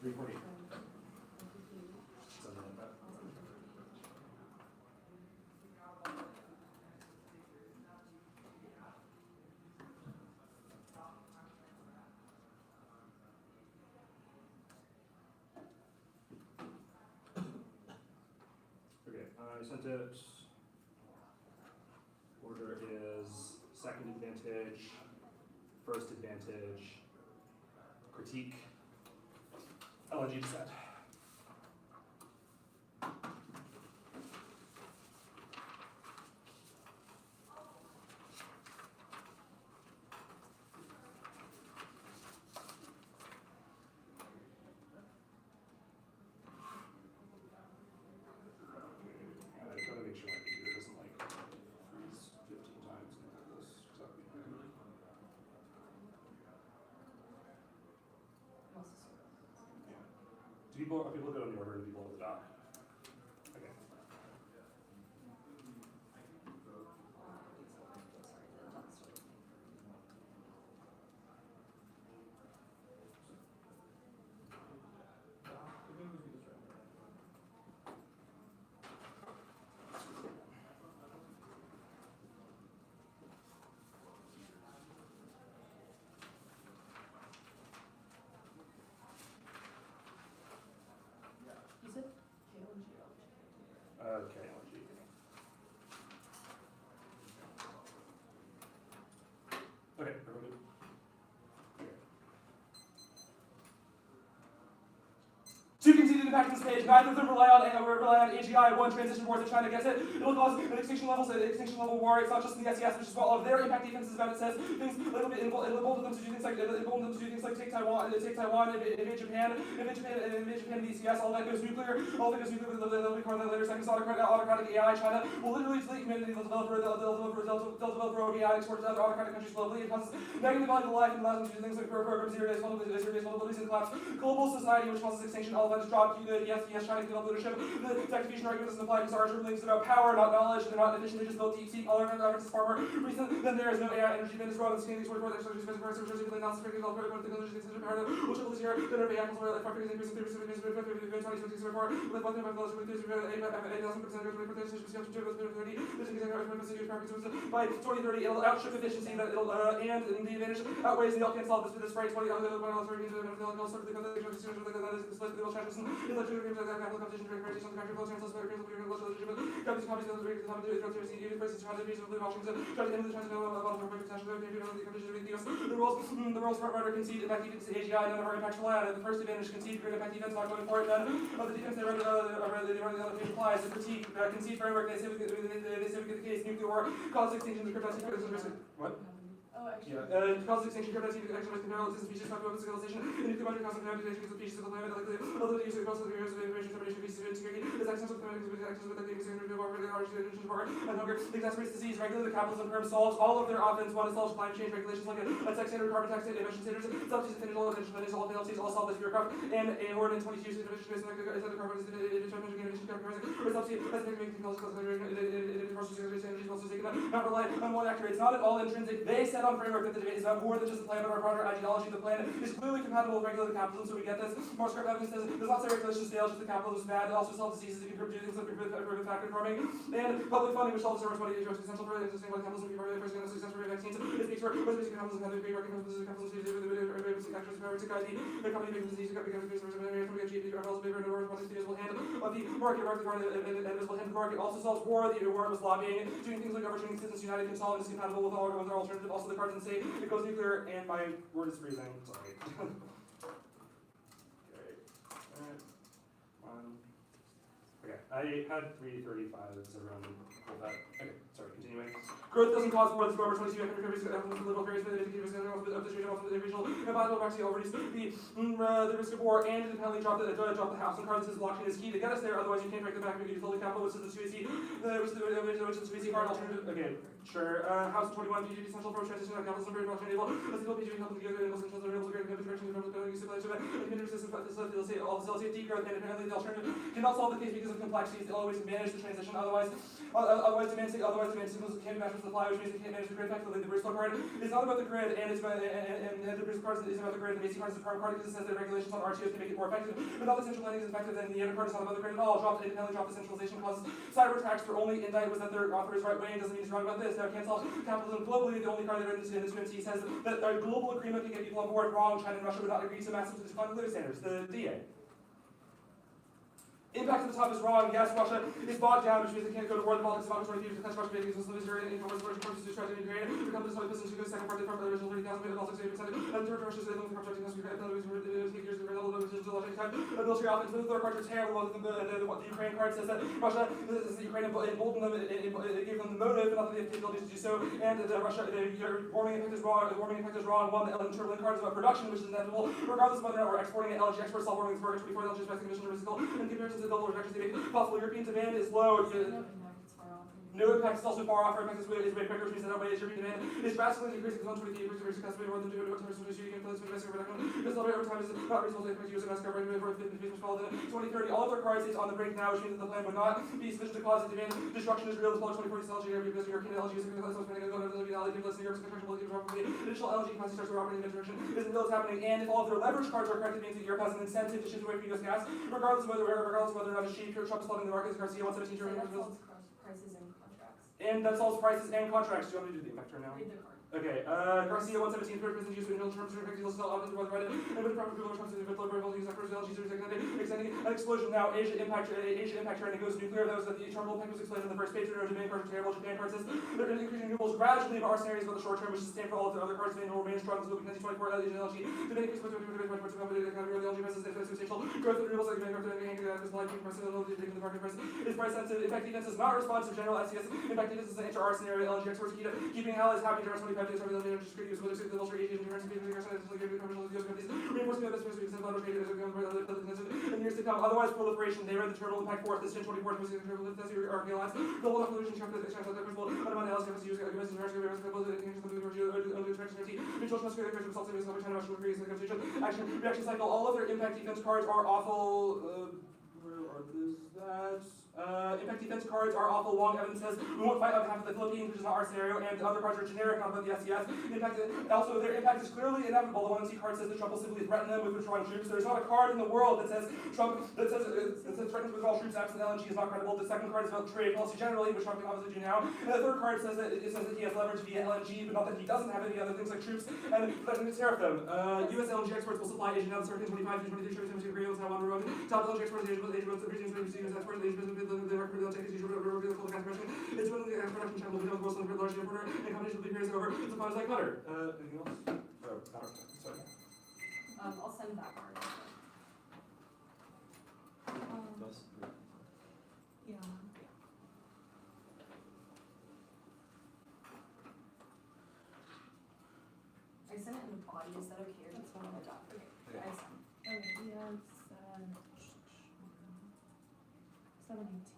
S1: 340. Something like that. Okay, I sent it. Order is second advantage, first advantage, critique, LNG dissent. I just gotta make sure my computer doesn't like freeze 15 times and like this, because that would be bad. Yeah. Are people good on the order? Do people on the dock? Okay.
S3: You said KLNG.
S1: Okay, LNG. Okay, everyone good? Okay. Two conceded impact on this page. Neither of them rely on AGI. One transition boards if China gets it. It'll cause an extinction level war. It's not just in the SES, which is what all of their impact defenses about it says. Things it'll embolden them to do things like take Taiwan, invade Japan in the ECS. All that goes nuclear. All that goes nuclear. They'll be part of the later second autocratic AI. China will literally delete humanity. They'll develop AI exports to other autocratic countries globally. It causes negative value to life and allows them to do things like program zero-days vulnerabilities and collapse. Global society, which causes extinction. All of that is dropped. Yes, China can develop leadership. The tech diffusion argument doesn't apply because our links about power, not knowledge. They're not efficient. They just built deep sea. All our references far more recent. Then there is no AI energy business growth. It's things where there's energy business growth. There's really not security. All critical technology things that are powered. Which is here. Then our AI comes like 5 increase in 30% with 1 by 2030 it'll outstrip efficiency that it'll and the advantage outweighs the can't solve this with this right 20 other one else the rules front runner concede impact defense AGI none of our impacts rely on it. The first advantage concede for impact defense not going for it. None of the defense they run the other page applies. The critique concede framework they say we get the case nuclear war cause extinction of cryptocurrency. What?
S3: Oh, actually.
S1: Yeah, cause extinction cryptocurrency exercise parallel system species talk about civilization and nuclear bunker cause contamination of species of the planet like the other use of cost of the information separation of species security is access to the planet with access with the things and hunger exacerbates disease regulate the capitalism firm solves all of their offense one is solves climate change regulations like a tech standard carbon tax emission standards subsidies finish all penalties all solve this bureaucrat and a ordinance 22 years of emission like the carbon is subsidy as a making not rely on one actor. It's not at all intrinsic. They set on framework that the debate is about more than just the plan, but our broader ideology. The plan is clearly compatible with regulated capitalism, so we get this. More script evidence does not say regulation is stale, just the capitalism is bad. It also solves diseases if you do things like prevent factory farming. And public funding, which solves service money, is essential for existing capitalism. People are first successful for vaccines. It speaks for what basic capitalism has to be working with capitalism. The company makes disease, and the market also solves war. The war was lobbying, doing things like overturning Citizens United can solve. It's compatible with all other alternatives. Also, the cards and say it goes nuclear, and my word is freezing. Sorry. Okay. I had 335. Does everyone hold that? Okay. Sorry. Continuing. Growth doesn't cause war. This number 22. Political various of the regional and bilateral proxy already the risk of war and independently drop the house and cards. This blockchain is key to get us there. Otherwise, you can't break the back of the utility capital, which is the Suez which is the Suez card alternative. Okay. Sure. House 21. PGD essential for transition of capitalism. Very much enable. Let's go PGD helping together and listen to the renewables. Great direction. facilitate degrowth, and apparently the alternative cannot solve the case because of complexities. The only way to manage the transition, otherwise demand signals can't match with supply, which means it can't manage the grid effectively. The Bristol card is not about the grid, and the Bristol card is about the grid. The basic card is the current card because it says that regulations on RTOs can make it more effective, but not the central planning is effective. Then the other card is not about the grid at all. Independently drop the centralization causes cyber attacks. Their only indictment was that their author is right wing. Doesn't mean he's wrong about this. Now cancel capitalism globally. The only card they read in this UNC says that a global agreement can get people on board. Wrong. China and Russia would not agree to massive to define the living standards. The DA. Impact at the top is wrong. Yes, Russia is bogged down, which means it can't go to war. The politics of October 20 to catch Russia because it's Missouri and English forces to try to integrate it. Become the business to go second part of the original 30,000 but also 6%. And third Russia is the constructing us. We got take years to level of logic time. The military offense. The third part is terrible. The Ukraine card says that Russia is the Ukraine emboldened them. It gave them the motive, not that they have capabilities to do so. And the warming effect is wrong. The warming effect is wrong. One, the turbulent card is about production, which is inevitable, regardless of whether or not we're exporting it. LNG exports solve warming is 24. LNG is best emission physical. In comparison to the double rejections they make possible. European demand is low. No impact is also far off. Our impact is way quicker, which means that our way is European demand is drastically decreasing because 128 very successfully more than 2 times you can play this reduction. Because over time is not reasonable to expect use of mass coverage for 50 feet followed in 2030. All of their cards is on the brink now, which means that the plan would not be sufficient to cause demand destruction is real. The 2040 LNG because European LNG is going to go to the reality gives us Europe's construction will give probably additional LNG capacity starts to operate in that direction. Isn't real, it's happening. And if all of their leverage cards are correct, it means that Europe has an incentive to shift away from US gas, regardless of whether or not it's cheap. Trump is flooding the markets. Garcia 117
S3: Prices and contracts.
S1: and that solves prices and contracts. Do you want me to do the impact right now?
S3: Read the card.
S1: Okay, Garcia 117, third person use internal terms, you'll sell often to right, and with proper people comes to the level use efforts, extending an explosion. Now, Asia impact trend goes nuclear. That was that the terminal impact was explained in the first page. Demand cards are terrible. Japan card says they're increasing renewables gradually, but our scenario is about the short term, which is the same for all of the other cards. They will remain strong until we can see 24 Asian LNG. The main increase with the LNG prices is substantial. Growth of renewables like demand card is like price the market price is price sensitive. Impact defense is not responsive. General SCS impact defense is an inter-R scenario. LNG exports keeping allies happy during 25 days. Use whether the military agent reinforcing the best in years to come. Otherwise, proliferation. They read the turtle impact forth. This 1024 are allies. Global evolution. Reaction cycle. All of their impact defense cards are awful. Where are this? Impact defense cards are awful. Long evidence says we won't fight on behalf of the Philippines, which is not our scenario, and the other cards are generic, not about the SES. Also, their impact is clearly inevitable. The 1C card says that Trump will simply threaten them with withdrawing troops. There's not a card in the world that says Trump threatens to withdraw troops absent LNG is not credible. The second card is about trade policy generally, which Trump can obviously do now. And the third card says that he has leverage via LNG, but not that he doesn't have any other things like troops and threatening to tariff them. U.S. LNG exports will supply Asia now the 25 to 23 trade agreements now on the road. Top LNG exports Asia exports it's one of the production channel we know the world's largest importer and companies will be peers over suppliers like butter. Anything else? Sorry.
S3: I'll send that card.
S2: Yeah.
S3: I sent it in the body. Is that okay? Or that's one on the doc. Okay. I sent.
S2: Okay, yeah, it's 718.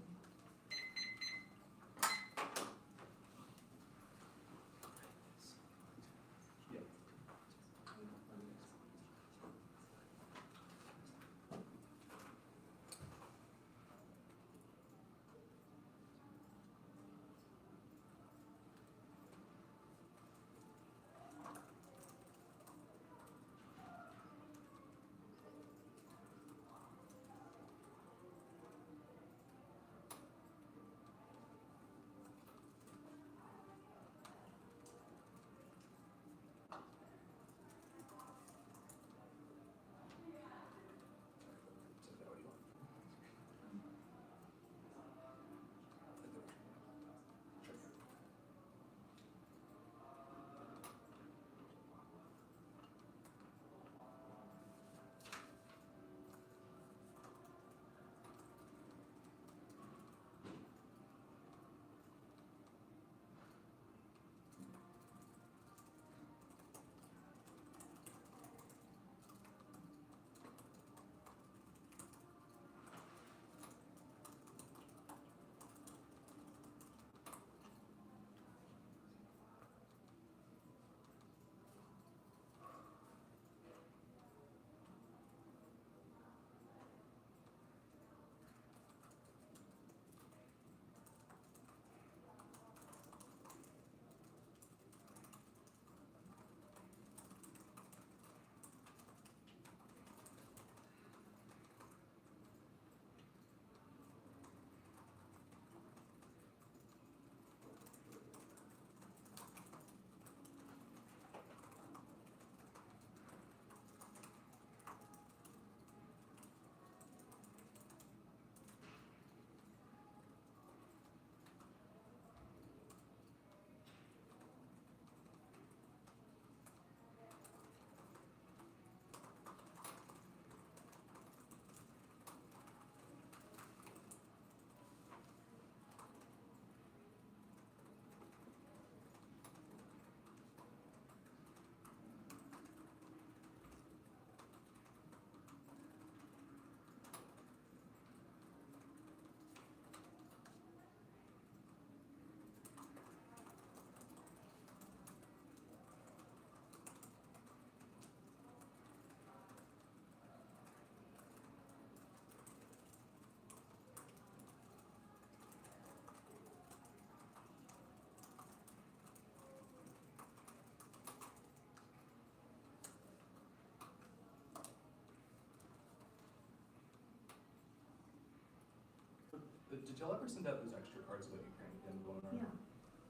S1: Did y'all ever send out those extra cards about Ukraine and the one?
S2: Yeah,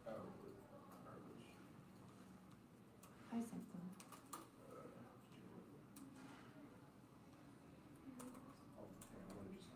S1: Oh, garbage.
S2: I sent them.
S1: Oh, hang on, let me just. Oh,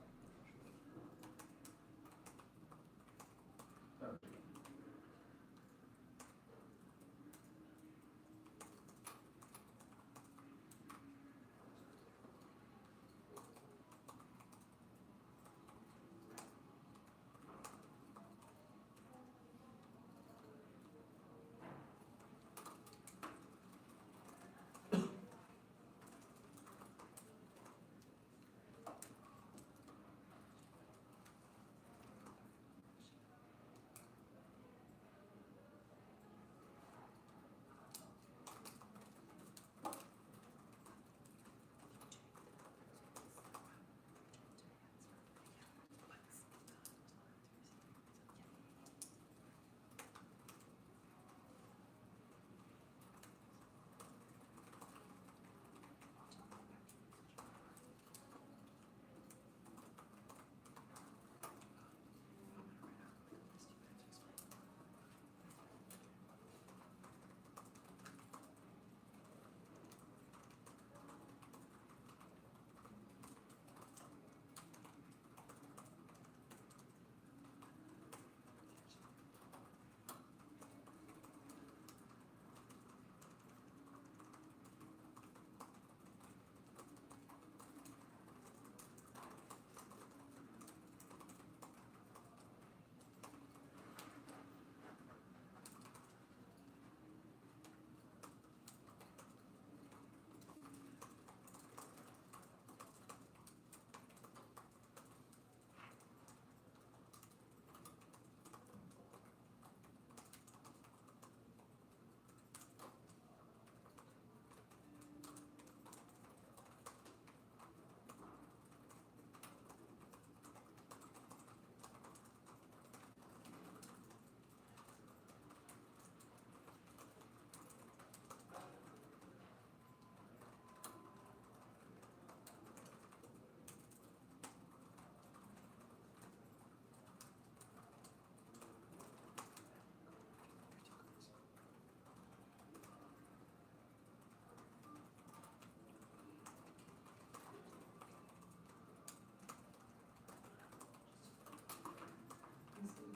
S1: there we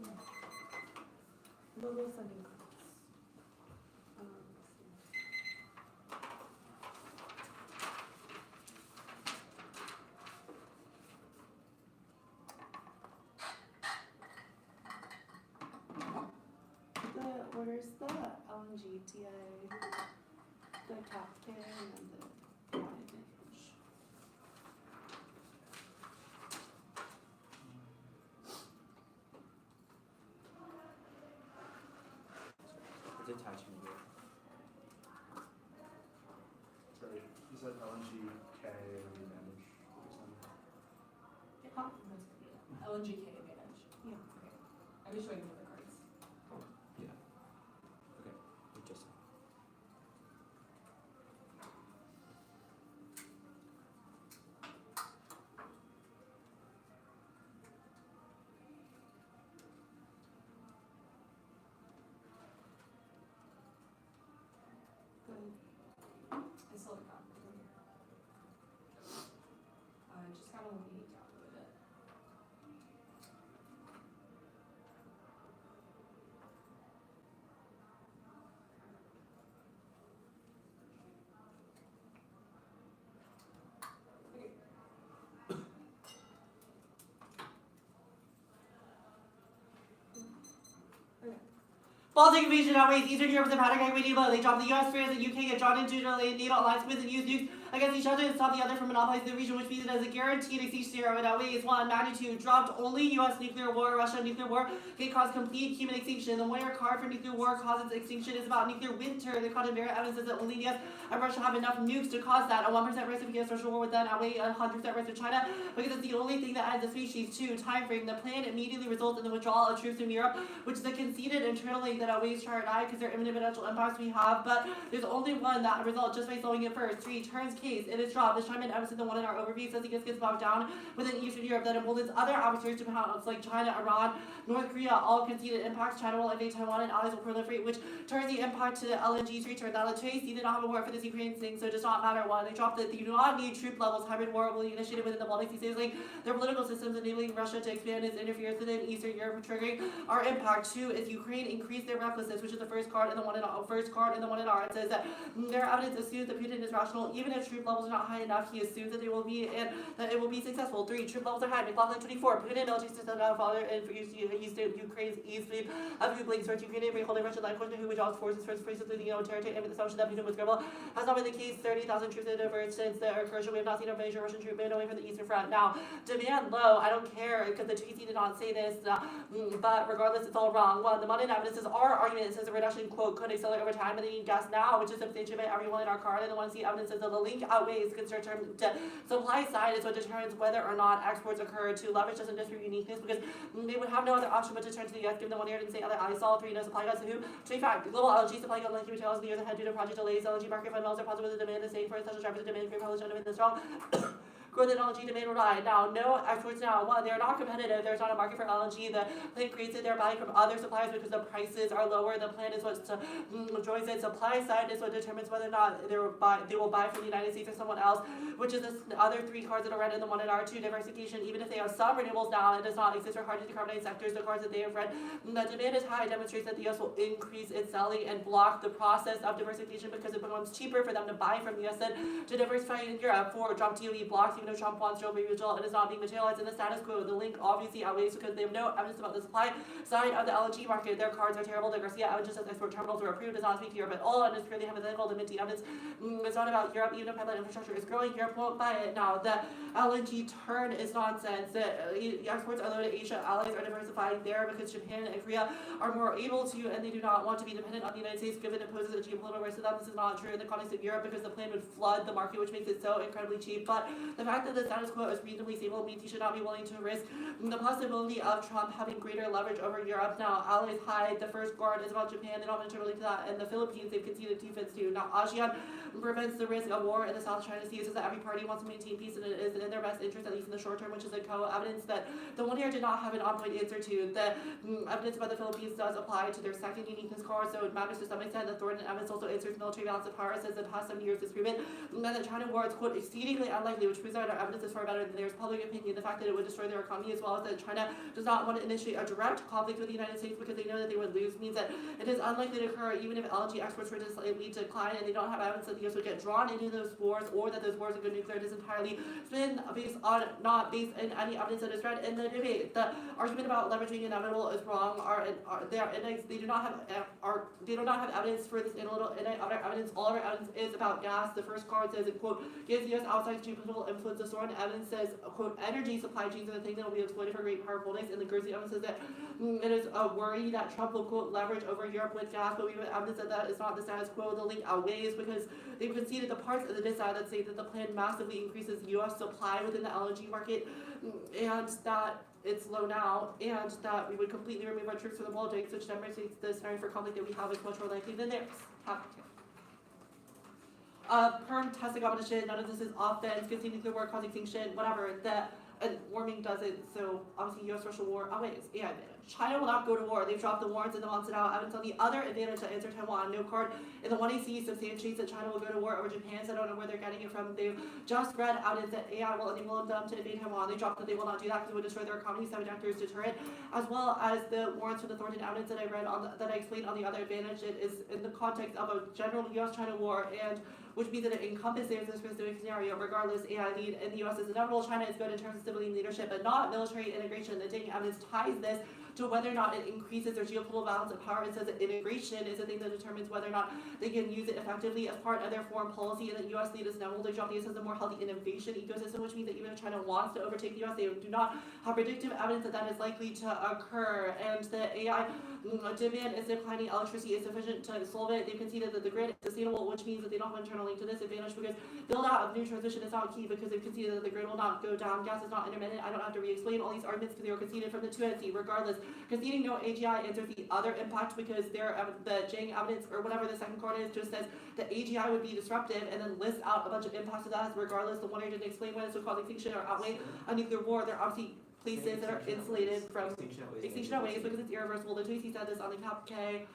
S1: go.
S2: Global funding costs. Where's the LNG TA, the taxpayer and the advantage?
S4: It's attachment here.
S1: Sure. Wait, you said LNG, K, and advantage.
S2: Huh?
S3: LNGK advantage.
S2: Yeah.
S3: Okay. I'm just waiting for the cards.
S4: Yeah. Okay. We just.
S3: I still haven't gotten it. Just kind of looking it down a little bit.
S2: Baltic invasion outweighs Eastern Europe's empire equity low. They dropped the US, France, and UK get drawn into a NATO alliance with and use nukes against each other to stop the other from monopolizing the region, which means it has a guaranteed exchange zero. It outweighs 1 magnitude. Dropped only US nuclear war, Russia nuclear war can cause complete human extinction. The one-year card for nuclear war causes extinction is about nuclear winter. The Counterplan evidence says that only the US and Russia have enough nukes to cause that. A 1% risk of US Russia war would then outweigh a 100% risk of China because it's the only thing that ends a species. 2 time frame. The plan immediately results in the withdrawal of troops from Europe, which is a conceded internally that outweighs China and I because they're imminent potential impacts we have, but there's only one that results just by slowing it first. 3 turns case. It is dropped. This time in episode the one in our overview says it gets bogged down within Eastern Europe that emboldens other adversaries to pounds like China, Iran, North Korea, all conceded impacts. China will invade Taiwan and allies will proliferate, which turns the impact to the LNG's return. Now the Chase did not have a war for this Ukraine thing, so it does not matter. 1, they dropped that they do not need troop levels. Hybrid war will be initiated within the Baltic Sea, sailing their political systems, enabling Russia to expand its interference within Eastern Europe, triggering our impact. 2 is Ukraine increased their recklessness, which is the first card and the one in R. It says that their evidence assumes that Putin is rational, even if troop levels are not high enough. He assumes that they will be and that it will be successful. 3 troop levels are high. McLaughlin 24. Putin military system now father and for Ukraine's east fleet of Ukraine starts Ukraine holding Russian line question who withdraws forces first places through the territory and with the assumption that Putin was credible has not been the case. 30,000 troops have diverged since the incursion. We have not seen a major Russian troop movement away from the eastern front. Now demand low. I don't care because the TC did not say this, but regardless, it's all wrong. 1, the Monday evidence is our argument. It says the reduction quote could accelerate over time, and they need gas now, which is substantiated by everyone in our card. And the one see evidence says that the link outweighs concern term supply side is what determines whether or not exports occur. To leverage doesn't just for uniqueness because they would have no other option but to turn to the US given the 1 year didn't say other ISOL. 3, no supply guys to who? To fact, global LNG supply got like materials in the years ahead due to project delays. LNG market fundamentals are positive with the demand is staying for essential drivers. The demand for published under the strong growth in LNG demand will ride. Now, no exports now. 1, they're not competitive. There's not a market for LNG. The plant creates it. They're buying from other suppliers because the prices are lower. The plan is what joins it. Supply side is what determines whether or not they will buy from the United States or someone else, which is the other 3 cards that are read in the 1 and R2. Diversification, even if they have some renewables now, it does not exist for hard to decarbonize sectors. The cards that they have read, the demand is high, demonstrates that the US will increase its selling and block the process of diversification because it becomes cheaper for them to buy from the US than to diversify in Europe. 4, Trump DOE blocks, even though Trump wants to rebuttal and is not being materialized in the status quo. The link obviously outweighs because they have no evidence about the supply side of the LNG market. Their cards are terrible. The Garcia evidence says export terminals were approved does not speak to Europe at all and is purely hypothetical. The Minty evidence is not about Europe, even if pipeline infrastructure is growing. Europe won't buy it. Now, the LNG turn is nonsense. The exports are low to Asia. Allies are diversifying there because Japan and Korea are more able to, and they do not want to be dependent on the United States given it poses a geopolitical risk to them. This is not true in the context of Europe because the plan would flood the market, which makes it so incredibly cheap. But the fact that the status quo is reasonably stable means he should not be willing to risk the possibility of Trump having greater leverage over Europe. Now, allies hide. The first guard is about Japan. They don't mention really to that. And the Philippines, they've conceded defense to. Now, ASEAN prevents the risk of war in the South China Sea. It says that every party wants to maintain peace and it is in their best interest, at least in the short term, which is a co-evidence that the one here did not have an on-point answer to. The evidence about the Philippines does apply to their second uniqueness card, so it matters to some extent. The Thornton evidence also answers military balance of power, says the past 7 years is proven that the China war is, quote, exceedingly unlikely, which proves that our evidence is far better than theirs. Public opinion, the fact that it would destroy their economy, as well as that China does not want to initiate a direct conflict with the United States because they know that they would lose, means that it is unlikely to occur even if LNG exports were to lead to decline, and they don't have evidence that the US would get drawn into those wars or that those wars are good nuclear. It is entirely spin based on, not based in any evidence that is read in the debate. The argument about leveraging inevitable is wrong. They do not have evidence for this analytical other evidence. All of our evidence is about gas. The first card says it, quote, gives the US outside geopolitical influence quotes the Soren evidence says, quote, energy supply chains are the thing that will be exploited for great power holdings, and the Guernsey evidence says that it is a worry that Trump will, quote, leverage over Europe with gas, but we have evidence that is not the status quo. The link outweighs because they've conceded the parts of the dissent that say that the plan massively increases U.S. supply within the LNG market, and that it's low now, and that we would completely remove our troops from the Baltics, which demonstrates the scenario for conflict that we have is much more likely than theirs. Perm testing competition, none of this is offense, conceding nuclear war, causing extinction, whatever, warming doesn't, so obviously US-Russia war outweighs. Yeah, China will not go to war. They've dropped the warrants and the months it out. Evidence on the other advantage to answer Taiwan. No card in the 1AC substantiates that China will go to war over Japan, so I don't know where they're getting it from. They've just read evidence that AI will enable them to invade Taiwan. They dropped that they will not do that because it would destroy their economy, semiconductors, deterrent, as well as the warrants for the Thornton evidence that I read on that I explained on the other advantage. It is in the context of a general US-China war, and which means that it encompasses this specific scenario. Regardless, AI lead in the US is inevitable. China is good in terms of stability and leadership, but not military integration. The dang evidence ties this to whether or not it increases their geopolitical balance of power. It says that integration is the thing that determines whether or not they can use it effectively as part of their foreign policy, and the US lead is inevitable. They drop the US as a more healthy innovation ecosystem, which means that even if China wants to overtake the US, they do not have predictive evidence that that is likely to occur, and the AI demand is declining, electricity is sufficient to solve it. They've conceded that the grid is sustainable, which means that they don't have internal link to this advantage because build out of new transmission is not key because they've conceded that the grid will not go down. Gas is not intermittent. I don't have to re-explain all these arguments because they were conceded from the 2NC. Regardless, conceding no AGI answers the other impact because the Jang evidence or whatever the second card is just says that AGI would be disruptive and then lists out a bunch of impacts of that. Regardless, the one I didn't explain when this would cause extinction or outweigh a nuclear war. They're obviously places that are insulated from extinction outweighs because it's irreversible. The Tracy said this on the Cap K.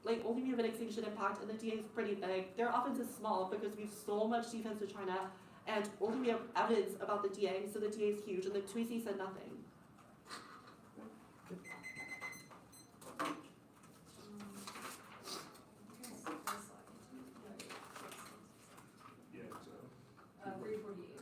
S2: Like only we have an extinction impact and the DA is pretty big. Their offense is small because we have so much defense to China, and only we have evidence about the DA, so the DA is huge, and the Tracy said nothing.
S1: Yeah, so.
S3: 348.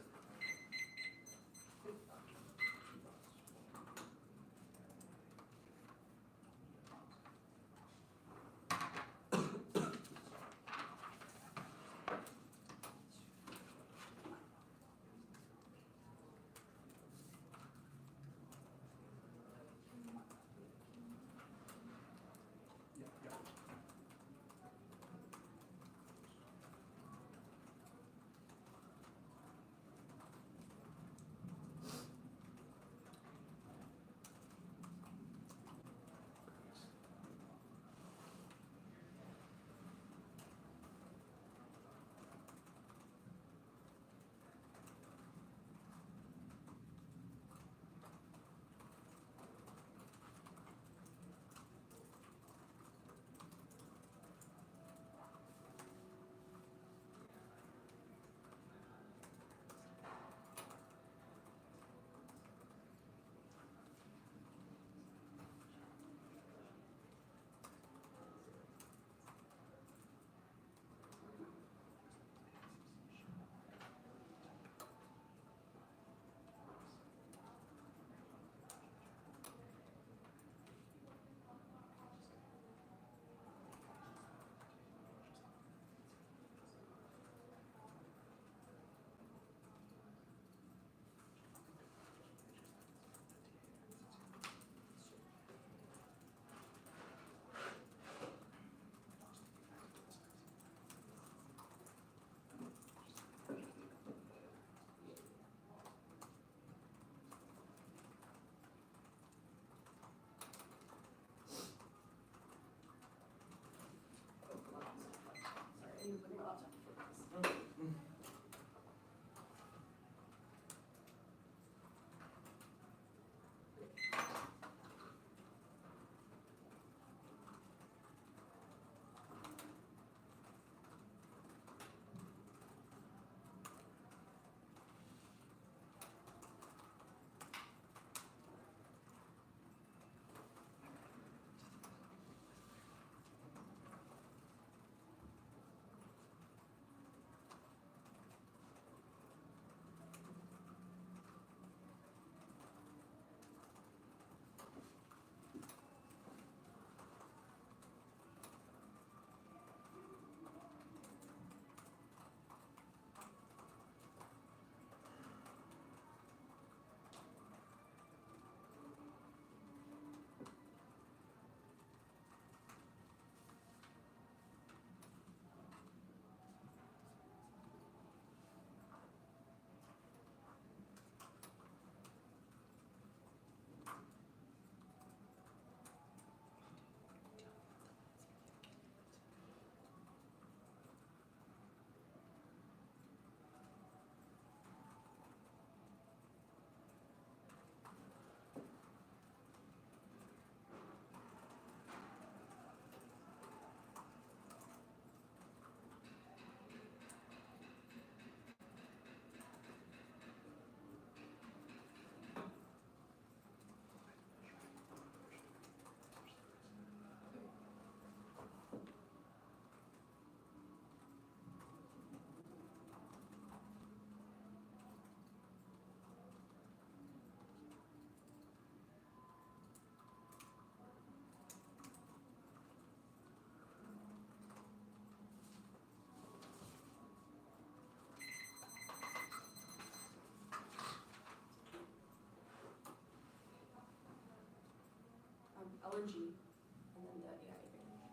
S3: LNG, and then the AI agreement.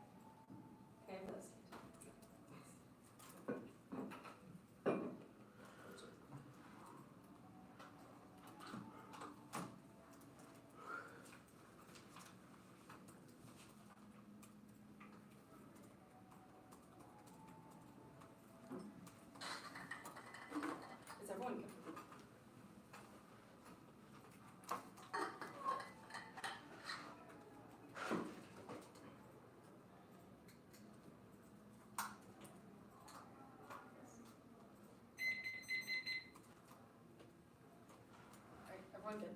S3: Okay, for this. Is everyone good? Alright, everyone good?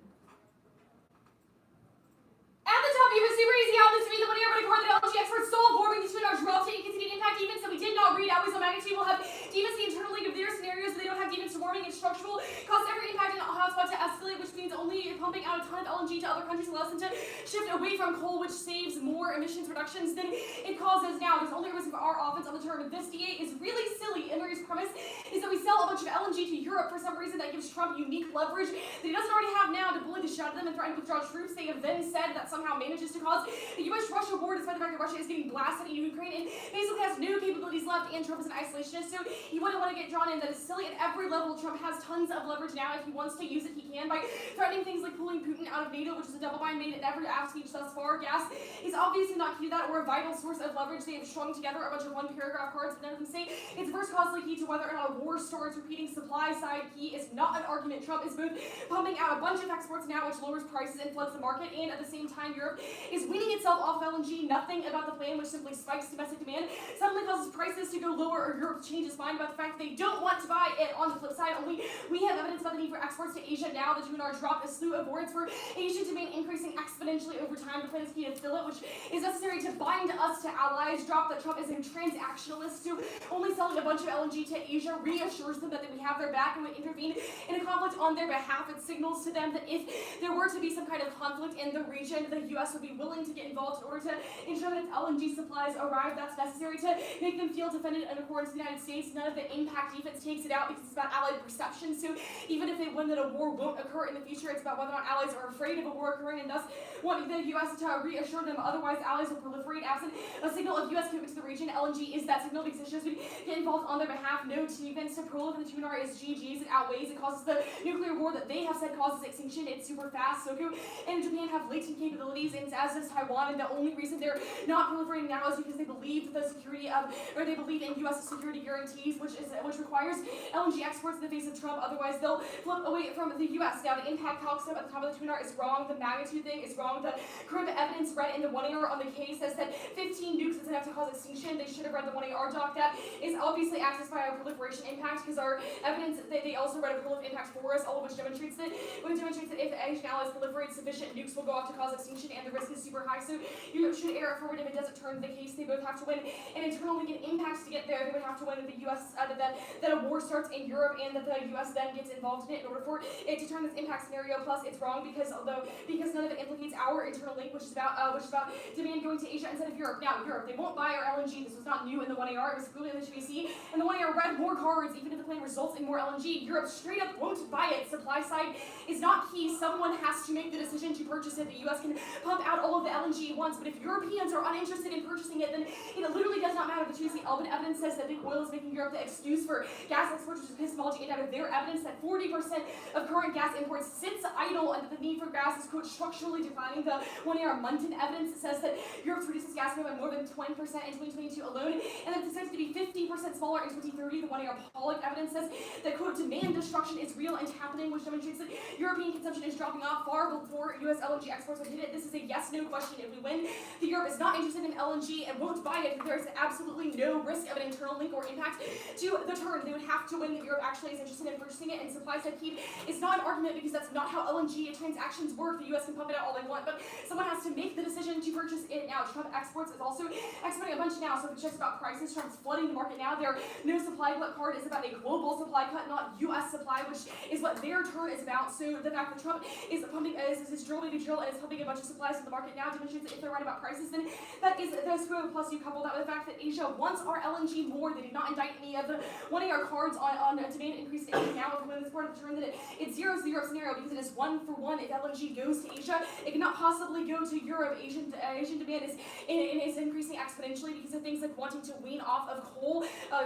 S3: At the top, you have a super easy out this read the money over the core that LG experts stole forming between our drop to continued impact defense that we did not read. Always on magnitude will have defense the internal link of their scenarios, so they don't have defense to warming and structural. Cause every impact in a hotspot to escalate, which means only pumping out a ton of LNG to other countries allows them to shift away from coal, which saves more emissions reductions than it causes now. There's only a risk of our offense on the turn. This DA is really silly. Emory's premise is that we sell a bunch of LNG to Europe for some reason that gives Trump unique leverage that he doesn't already have now to bully the shit out of them and threaten to withdraw troops. They have then said that somehow manages to cause the U.S.-Russia war, despite the fact that Russia is getting blasted in Ukraine and basically has no capabilities left, and Trump is an isolationist, so he wouldn't want to get drawn in. That is silly at every level. Trump has tons of leverage now. If he wants to use it, he can, by threatening things like pulling Putin out of NATO, which is a double bind made in every app speech thus far. Gas is obviously not key to that or a vital source of leverage. They have strung together a bunch of one-paragraph cards, but none of them say it's first causally key to whether or not a war starts. Repeating supply side key is not an argument. Trump is both pumping out a bunch of exports now, which lowers prices and floods the market, and at the same time, Europe is weaning itself off LNG. Nothing about the plan, which simply spikes domestic demand, suddenly causes prices to go lower, or Europe changes mind about the fact that they don't want to buy it. On the flip side, only we have evidence about the need for exports to Asia now. The $2 dropped a slew of warrants for Asian demand increasing exponentially over time. The plan is key to fill it, which is necessary to bind us to allies. Drop that Trump is a transactionalist who only selling a bunch of LNG to Asia reassures them that we have their back and would intervene in a conflict on their behalf. It signals to them that if there were to be some kind of conflict in the region, the U.S. would be willing to get involved in order to ensure that its LNG supplies arrive. That's necessary to make them feel defended in accordance with the United States. None of the impact defense takes it out because it's about allied perception. So even if they win that a war won't occur in the future, it's about whether or not allies are afraid of a war occurring and thus wanting the U.S. to reassure them. Otherwise, allies will proliferate. Absent a signal of U.S. commitment to the region, LNG is that signal because it's we get involved on their behalf. No defense to proliferate the Tunar is GG's. It outweighs. It causes the nuclear war that they have said causes extinction. It's super fast. Soku and Japan have latent capabilities, and as does Taiwan. And the only reason they're not proliferating now is because they believe the security of, or they believe in U.S. security guarantees, which requires LNG exports in the face of Trump. Otherwise, they'll flip away from the U.S. Now, the impact talks at the top of the Tunar is wrong. The magnitude thing is wrong. The current evidence read in the 1AR on the case says that 15 nukes is enough to cause extinction. They should have read the 1AR doc. That is obviously accessed by our proliferation impact because our evidence, they also read a prolif impact for us, all of which demonstrates that if the Asian allies proliferate, sufficient nukes will go off to cause extinction, and the risk is super high. So you should err it forward if it doesn't turn the case. They both have to win an internal link and impacts to get there. They would have to win the U.S. That a war starts in Europe and that the U.S. then gets involved in it in order for it to turn this impact scenario. Plus, it's wrong because none of it implicates our internal link, which is about demand going to Asia instead of Europe. Now, Europe, they won't buy our LNG. This was not new in the 1AR. It was clearly in the HBC, and the 1AR read more cards, even if the plan results in more LNG. Europe straight up won't buy it. Supply side is not key. Someone has to make the decision to purchase it. The U.S. can pump out all of the LNG once, but if Europeans are uninterested in purchasing it, then it literally does not matter. The Tuesday Albin evidence says that big oil is making Europe the excuse for gas exports, which is epistemology, and out of their evidence that 40% of current gas imports sits idle and that the need for gas is, quote, structurally declining. The 1AR Munton evidence says that Europe produces gas by more than 20% in 2022 alone, and that it's expected to be 50% smaller in 2030. The 1AR Pollock evidence says that, quote, demand destruction is real and happening, which demonstrates that European consumption is dropping off far before U.S. LNG exports would hit it. This is a yes-no question. If we win, the Europe is not interested in LNG and won't buy it. There is absolutely no risk of an internal link or impact to the turn. They would have to win that Europe actually is interested in purchasing it, and supply side keep is not an argument because that's not how LNG transactions work. The U.S. can pump it out all they want, but someone has to make the decision to purchase it now. Trump exports is also exporting a bunch now, so if it's just about prices, Trump's flooding the market now. Their no supply cut card is about a global supply cut, not U.S. supply, which is what their turn is about. So the fact that Trump is pumping is drill baby drill and is pumping a bunch of supplies to the market now demonstrates that if they're right about prices, then that is the screw. Plus, you couple that with the fact that that Asia wants our LNG more. They did not indict any of the wanting our cards on a demand increase to Asia now. When this part of the turn that it's 0-0 scenario because it is 1-for-1. If LNG goes to Asia, it cannot possibly go to Europe. Asian demand is increasing exponentially because of things like wanting to wean off of coal,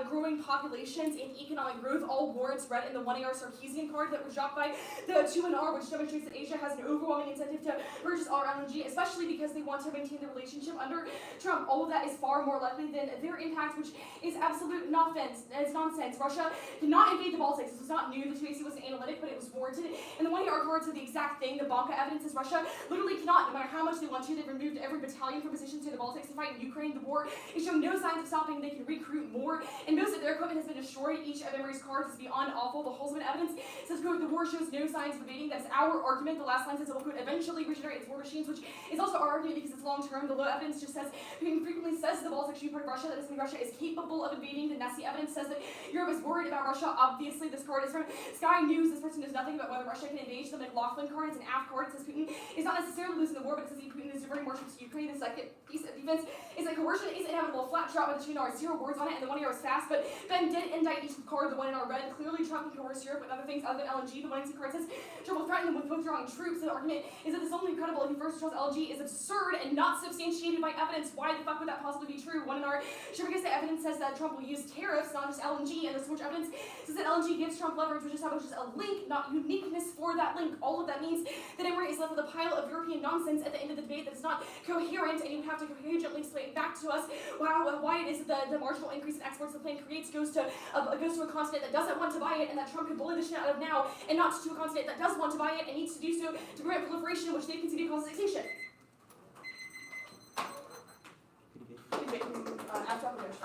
S3: growing populations, and economic growth. All warrants read in the 1AR Sarkeesian card that was dropped by the 2NR, which demonstrates that Asia has an overwhelming incentive to purchase our LNG, especially because they want to maintain the relationship under Trump. All of that is far more likely than their impact, which is absolute nonsense. It's nonsense. Russia cannot invade the Baltics. This was not new. The 2AC was analytic, but it was warranted. And the 1AR cards said the exact thing. The Banca evidence is Russia literally cannot, no matter how much they want to. They've removed every battalion from positions in the Baltics to fight in Ukraine. The war is showing no signs of stopping. They can recruit more, and most of their equipment has been destroyed. Each of Emory's cards is beyond awful. The Holzman evidence says, quote, the war shows no signs of abating. That's our argument. The last line says it will, quote, eventually regenerate its war machines, which is also our argument because it's long term. The low evidence just says, Putin frequently says the Baltics should be part of Russia. That doesn't mean Russia is capable of invading. The Nazi evidence says that Europe is worried about Russia. Obviously, this card is from Sky News. This person knows nothing about whether Russia can invade. The McLaughlin card, it's an AF card. It says Putin is not necessarily losing the war, but it says Putin is diverting more troops to Ukraine. The second piece of defense is that coercion is inevitable. Flat shot by the 2NR, 0 words on it, and the 1AR was fast, but Ben did indict each card. The 1NR red. Clearly, Trump can coerce Europe with other things other than LNG. The 1AC card says Trump will threaten them with withdrawing troops. The argument is that this is only credible if he first withdraws LNG is absurd and not substantiated by evidence. Why the fuck would that possibly be true? 1NR sure because the evidence says that Trump will use tariffs, not just LNG, and there's so much evidence says that LNG gives Trump leverage, which establishes a link, not uniqueness for that link. All of that means that Emory is left with a pile of European nonsense at the end of the debate that is not coherent, and you have to coherently explain back to us why it is that the marginal increase in exports the plan creates goes to a continent that doesn't want to buy it, and that Trump could bully the shit out of now, and not to a continent that does want to buy it and needs to do so to prevent proliferation, which they continue to cause extinction. After operation.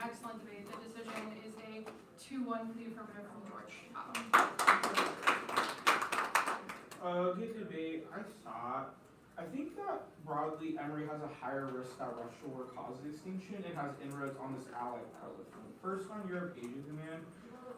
S6: excellent debate. The decision is a 2-1 for the affirmative from Georgetown.
S7: Good debate. I think that broadly Emory has a higher risk that Russia war causes extinction and has inroads on this allied proliferation. First on Europe-Asia demand,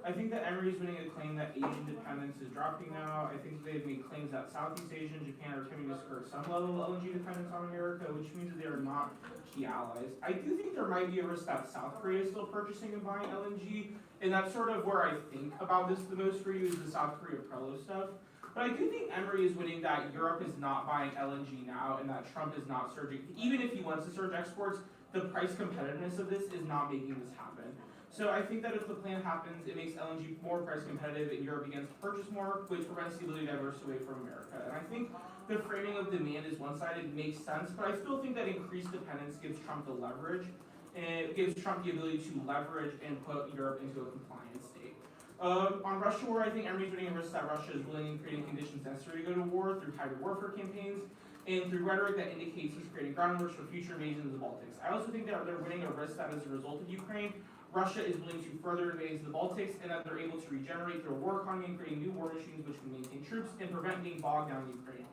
S7: I think that Emory is winning a claim that Asian dependence is dropping now. I think they've made claims that Southeast Asia and Japan are attempting to skirt some level of LNG dependence on America, which means that they are not key allies. I do think there might be a risk that South Korea is still purchasing and buying LNG, and that's sort of where I think about this the most for you is the South Korea Prelo stuff. But I do think Emory is winning that Europe is not buying LNG now and that Trump is not surging. Even if he wants to surge exports, the price competitiveness of this is not making this happen. So I think that if the plan happens, it makes LNG more price competitive and Europe begins to purchase more, which prevents the ability to diverse away from America. And I think the framing of demand is one-sided, makes sense, but I still think that increased dependence gives Trump the leverage, and it gives Trump the ability to leverage and put Europe into a compliant state. On Russia war, I think Emory's winning a risk that Russia is willing and creating conditions necessary to go to war through hybrid warfare campaigns and through rhetoric that indicates he's creating groundwork for future invasions of the Baltics. I also think that they're winning a risk that as a result of Ukraine, Russia is willing to further invade the Baltics and that they're able to regenerate their war economy and creating new war machines which can maintain troops and prevent being bogged down in Ukraine.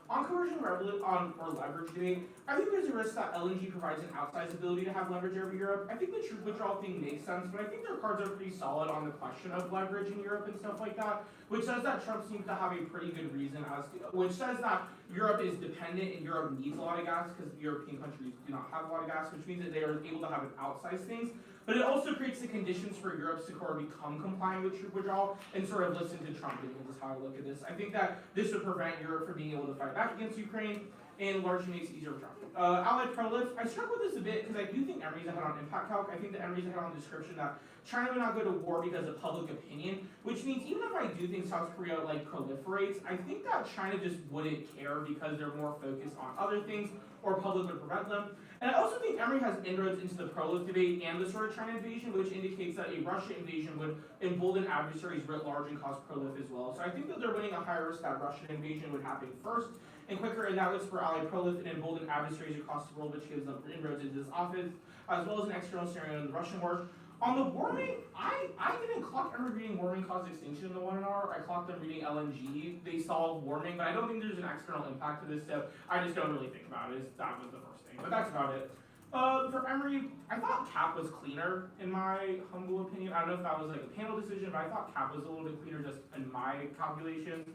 S7: On coercion or leverage debate, I think there's a risk that LNG provides an outsized ability to have leverage over Europe. I think the troop withdrawal thing makes sense, but I think their cards are pretty solid on the question of leverage in Europe and stuff like that, which says that Trump seems to have a pretty good reason which says that Europe is dependent and Europe needs a lot of gas because European countries do not have a lot of gas, which means that they are able to have an outsized things. But it also creates the conditions for Europe to sort of become compliant with troop withdrawal and sort of listen to Trump, is how I look at this. I think that this would prevent Europe from being able to fight back against Ukraine and largely makes it easier for Trump. Allied prolif, I struggle with this a bit because I do think Emory's ahead on impact calc. I think that Emory's ahead on description that China would not go to war because of public opinion, which means even if I do think South Korea proliferates, I think that China just wouldn't care because they're more focused on other things or public would prevent them. And I also think Emory has inroads into the prolif debate and the sort of China invasion, which indicates that a Russia invasion would embolden adversaries writ large and cause prolif as well. So I think that they're winning a higher risk that Russian invasion would happen first and quicker, and that looks for allied prolif and embolden adversaries across the world, which gives them inroads into this office, as well as an external scenario in the Russian war. On the warming, I didn't clock Emory reading warming caused extinction in the 1 hour. I clocked them reading LNG. They solve warming, but I don't think there's an external impact to this, so I just don't really think about it. That was the first thing, but that's about it. For Emory, I thought Cap was cleaner, in my humble opinion. I don't know if that was a panel decision, but I thought Cap was a little bit cleaner just in my calculations.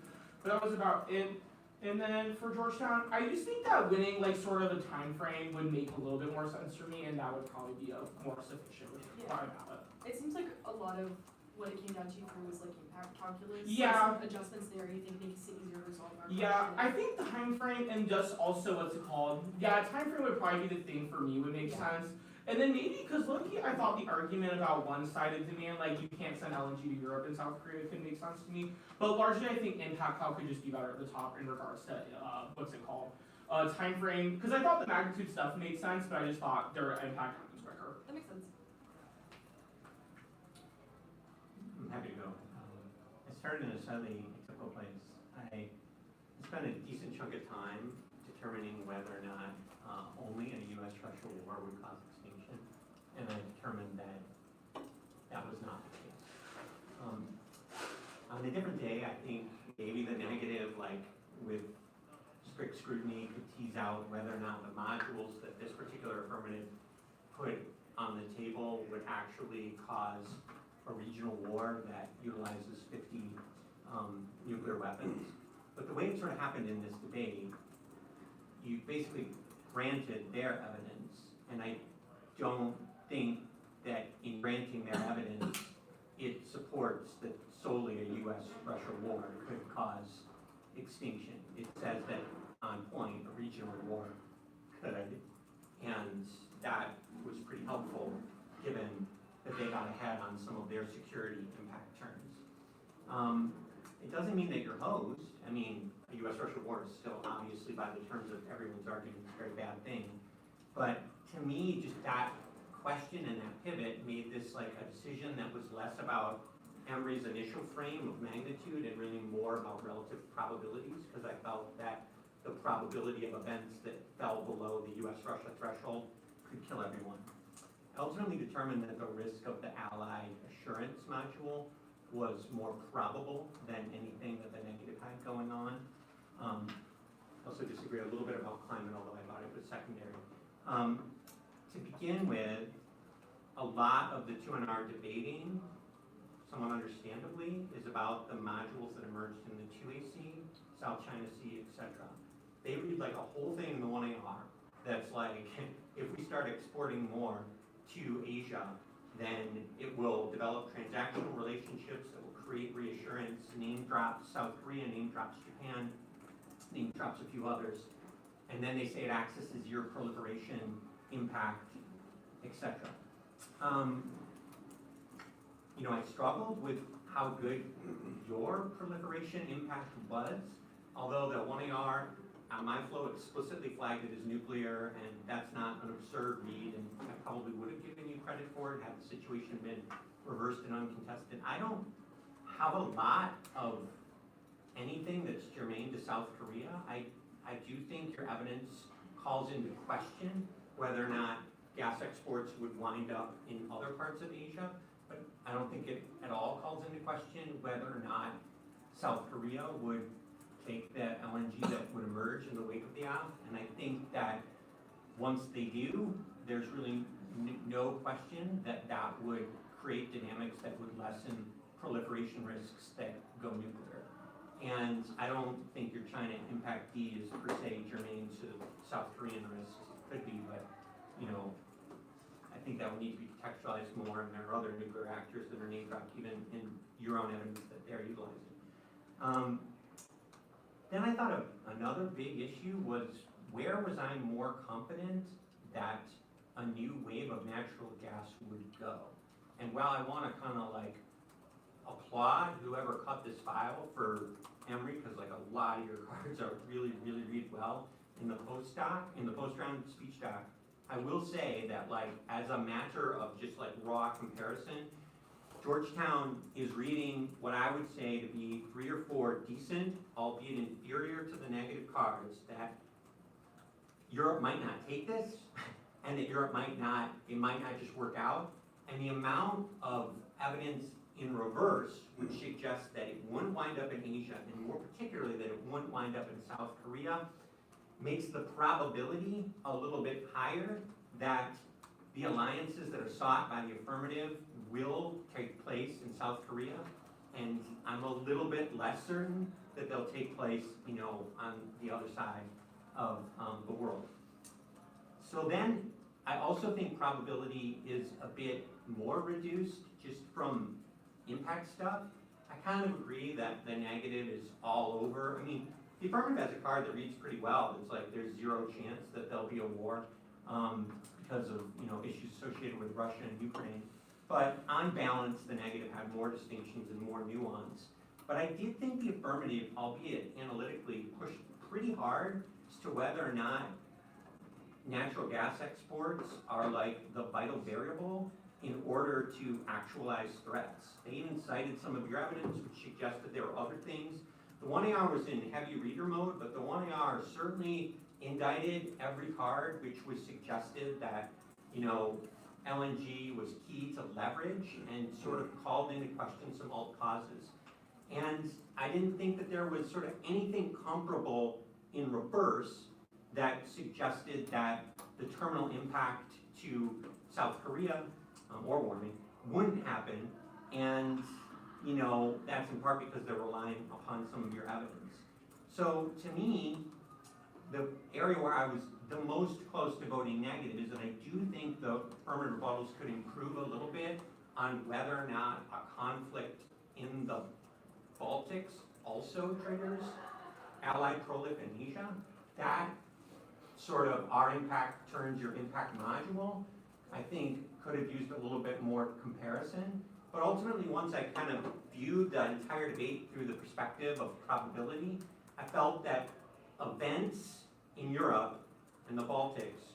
S7: But that was about it. And then for Georgetown, I just think that winning sort of a time frame would make a little bit more sense for me, and that would probably be a more sufficient ballot.
S3: It seems like a lot of what it came down to for was impact calculus.
S7: Yeah.
S3: Some adjustments there you think makes it easier to resolve our
S7: Yeah,
S3: question.
S7: I think the time frame and just also what's it called? Yeah, time frame would probably be the thing for me, would make sense. And then maybe, because low-key, I thought the argument about one-sided demand, you can't send LNG to Europe and South Korea, could make sense to me. But largely, I think impact calc could just be better at the top in regards to, what's it called? Time frame, because I thought the magnitude stuff made sense, but I just thought their impact happens quicker.
S3: That makes sense.
S5: I'm happy to go. I started in a slightly atypical place. I spent a decent chunk of time determining whether or not only a U.S.-Russia war would cause extinction, and I determined that that was not the case. On a different day, I think maybe the negative, with strict scrutiny, could tease out whether or not the modules that this particular affirmative put on the table would actually cause a regional war that utilizes 50 nuclear weapons. But the way it sort of happened in this debate, you basically granted their evidence, and I don't think that in granting their evidence, it supports that solely a U.S.-Russia war could cause extinction. It says that on point, a regional war could, and that was pretty helpful given that they got ahead on some of their security impact terms. It doesn't mean that you're hosed. I mean, a U.S.-Russia war is still obviously, by the terms of everyone's argument, a very bad thing. But to me, just that question and that pivot made this a decision that was less about Emory's initial frame of magnitude and really more about relative probabilities, because I felt that the probability of events that fell below the U.S.-Russia threshold could kill everyone. ultimately determined that the risk of the Allied assurance module was more probable than anything that the negative had going on. Also disagree a little bit about climate, although I thought it was secondary. To begin with, a lot of the 2NR debating, somewhat understandably, is about the modules that emerged in the 2AC, South China Sea, etc. They read like a whole thing in the 1AR that's like, if we start exporting more to Asia, then it will develop transactional relationships that will create reassurance, name drops South Korea, name drops Japan, name drops a few others. And then they say it accesses your proliferation, impact, etc. You know, I struggled with how good your proliferation impact was, although the 1AR on my flow explicitly flagged it as nuclear, and that's not an absurd read, and I probably would have given you credit for it had the situation been reversed and uncontested. I don't have a lot of anything that's germane to South Korea. I do think your evidence calls into question whether or not gas exports would wind up in other parts of Asia, but I don't think it at all calls into question whether or not South Korea would take the LNG that would emerge in the wake of the OP. And I think that once they do, there's really no question that that would create dynamics that would lessen proliferation risks that go nuclear. And I don't think your China impact D is per se germane to South Korean risks. It could be, but you know, I think that would need to be contextualized more, and there are other nuclear actors that are name dropped even in your own evidence that they're utilizing. Then I thought of another big issue was, where was I more confident that a new wave of natural gas would go? And while I want to kind of like applaud whoever cut this file for Emory, because like a lot of your cards are really read well in the post-round speech doc, I will say that like as a matter of just like raw comparison, Georgetown is reading what I would say to be 3 or 4 decent, albeit inferior to the negative cards, that Europe might not take this, and that Europe might not just work out. And the amount of evidence in reverse would suggest that it wouldn't wind up in Asia, and more particularly that it wouldn't wind up in South Korea, makes the probability a little bit higher that the alliances that are sought by the affirmative will take place in South Korea, and I'm a little bit less certain that they'll take place, you know, on the other side of the world. So then, I also think probability is a bit more reduced just from impact stuff. I kind of agree that the negative is all over. I mean, the affirmative has a card that reads pretty well. It's like there's 0 chance that there'll be a war because of, you know, issues associated with Russia and Ukraine. But on balance, the negative had more distinctions and more nuance. But I did think the affirmative, albeit analytically, pushed pretty hard as to whether or not natural gas exports are like the vital variable in order to actualize threats. They even cited some of your evidence which suggested there were other things. The 1AR was in heavy reader mode, but the 1AR certainly indicted every card which was suggested that, you know, LNG was key to leverage and sort of called into question some alt causes. And I didn't think that there was sort of anything comparable in reverse that suggested that the terminal impact to South Korea, or warming, wouldn't happen. And, you know, that's in part because they're relying upon some of your evidence. So to me, the area where I was the most close to voting negative is that I do think the affirmative rebuttals could improve a little bit on whether or not a conflict in the Baltics also triggers allied prolif in Asia. That sort of our impact turns your impact module, I think could have used a little bit more comparison. But ultimately, once I kind of viewed the entire debate through the perspective of probability, I felt that events in Europe and the Baltics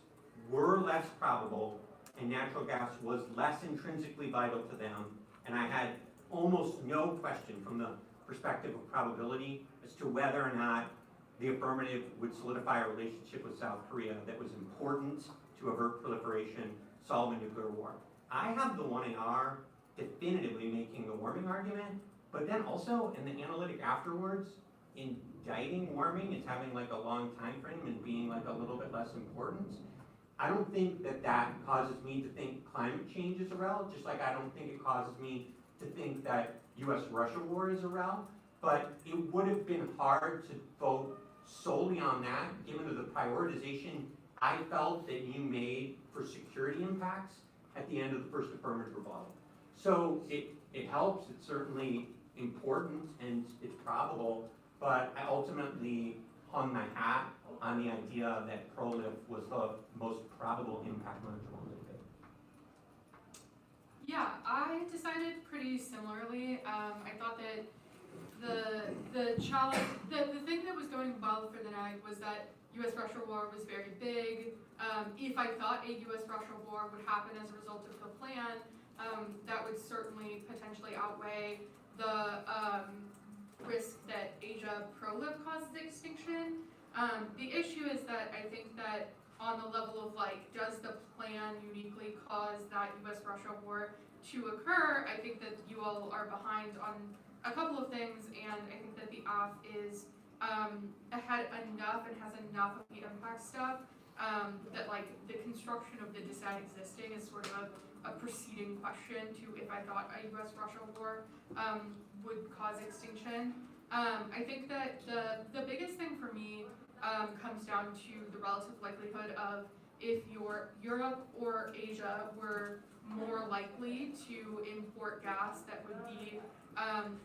S5: were less probable, and natural gas was less intrinsically vital to them, and I had almost no question from the perspective of probability as to whether or not the affirmative would solidify a relationship with South Korea that was important to avert proliferation, solve a nuclear war. I have the 1AR definitively making the warming argument, but then also in the analytic afterwards, indicting warming as having like a long time frame and being like a little bit less important. I don't think that that causes me to think climate change is a rel, just like I don't think it causes me to think that US-Russia war is a rel, but it would have been hard to vote solely on that, given the prioritization I felt that you made for security impacts at the end of the first affirmative rebuttal. So it helps, it's certainly important, and it's probable, but I ultimately hung my hat on the idea that prolif was the most probable impact module.
S6: Yeah, I decided pretty similarly. I thought that the challenge, the thing that was going well for the NAG was that US-Russia war was very big. If I thought a US-Russia war would happen as a result of the plan, that would certainly potentially outweigh the risk that Asia prolif causes extinction. The issue is that I think that on the level of like, does the plan uniquely cause that US-Russia war to occur, I think that you all are behind on a couple of things, and I think that the AF is ahead enough and has enough of the impact stuff that like the construction of the decide existing is sort of a preceding question to if I thought a US-Russia war would cause extinction. I think that the biggest thing for me comes down to the relative likelihood of if Europe or Asia were more likely to import gas that would be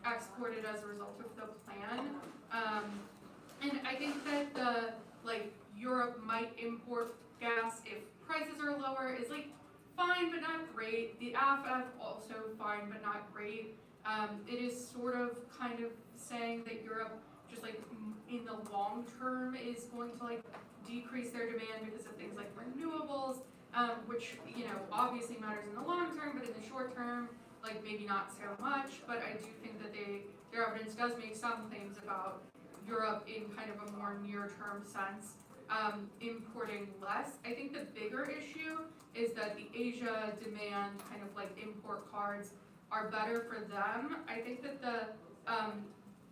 S6: exported as a result of the plan. And I think that Europe might import gas if prices are lower is like fine but not great. The AFF also fine but not great. It is sort of kind of saying that Europe just like in the long term is going to like decrease their demand because of things like renewables, which obviously matters in the long term, but in the short term, like maybe not so much. But I do think that their evidence does make some claims about Europe in kind of a more near-term sense, importing less. I think the bigger issue is that the Asia demand kind of like import cards are better for them. I think that the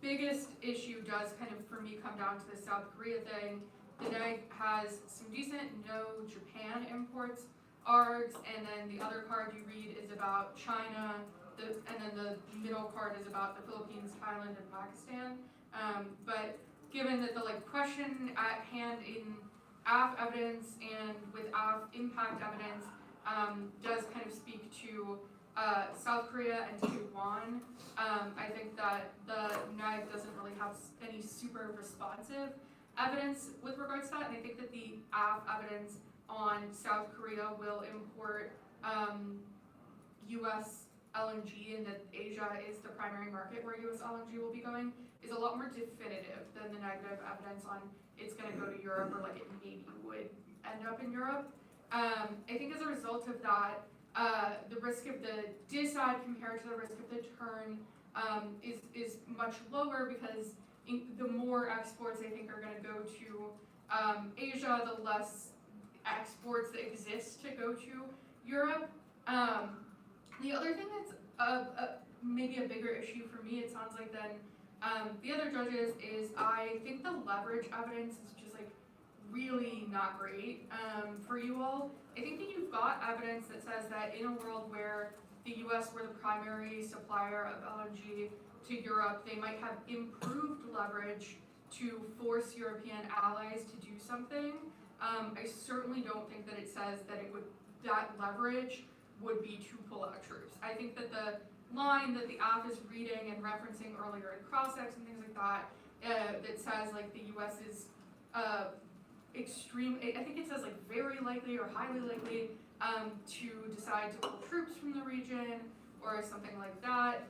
S6: biggest issue does kind of, for me, come down to the South Korea thing. The NEG has some decent no Japan imports ARGs, and then the other card you read is about China, and then the middle card is about the Philippines, Thailand, and Pakistan. But given that the question at hand in AF evidence and with AF impact evidence does kind of speak to South Korea and Taiwan, I think that the NEG doesn't really have any super responsive evidence with regards to that, and I think that the AF evidence on South Korea will import US LNG and that Asia is the primary market where US LNG will be going is a lot more definitive than the negative evidence on it's going to go to Europe or like it maybe would end up in Europe. I think as a result of that, the risk of the decide compared to the risk of the turn is much lower because the more exports I think are going to go to Asia, the less exports that exist to go to Europe. The other thing that's maybe a bigger issue for me, it sounds like than the other judges, is I think the leverage evidence is just like really not great for you all. I think that you've got evidence that says that in a world where the US were the primary supplier of LNG to Europe, they might have improved leverage to force European allies to do something. I certainly don't think that it says that that leverage would be to pull out troops. I think that the line that the AF is reading and referencing earlier in cross-ex and things like that, that says like the US is extreme, I think it says like very likely or highly likely to decide to pull troops from the region or something like that.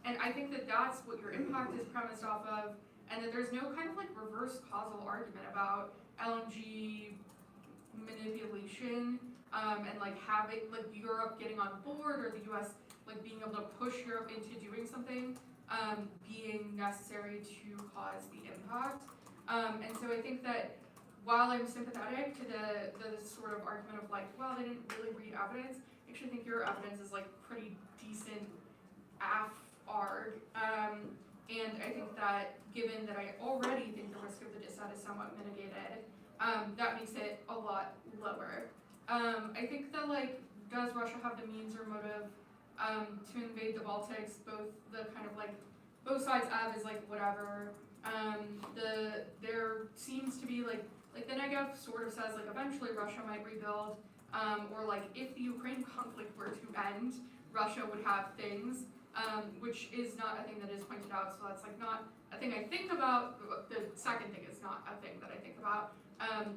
S6: And I think that that's what your impact is premised off of, and that there's no kind of like reverse causal argument about LNG manipulation and like having like Europe getting on board or the US like being able to push Europe into doing something being necessary to cause the impact. And so I think that while I'm sympathetic to the sort of argument of like, well, they didn't really read evidence, I actually think your evidence is like pretty decent arg. And I think that given that I already think the risk of the dissent is somewhat mitigated, that makes it a lot lower. I think that like, does Russia have the means or motive to invade the Baltics? Both the kind of like, both sides have is like whatever. There seems to be like the Negev sort of says like eventually Russia might rebuild, or like if the Ukraine conflict were to end, Russia would have things, which is not a thing that is pointed out, so that's like not a thing I think about. The second thing is not a thing that I think about.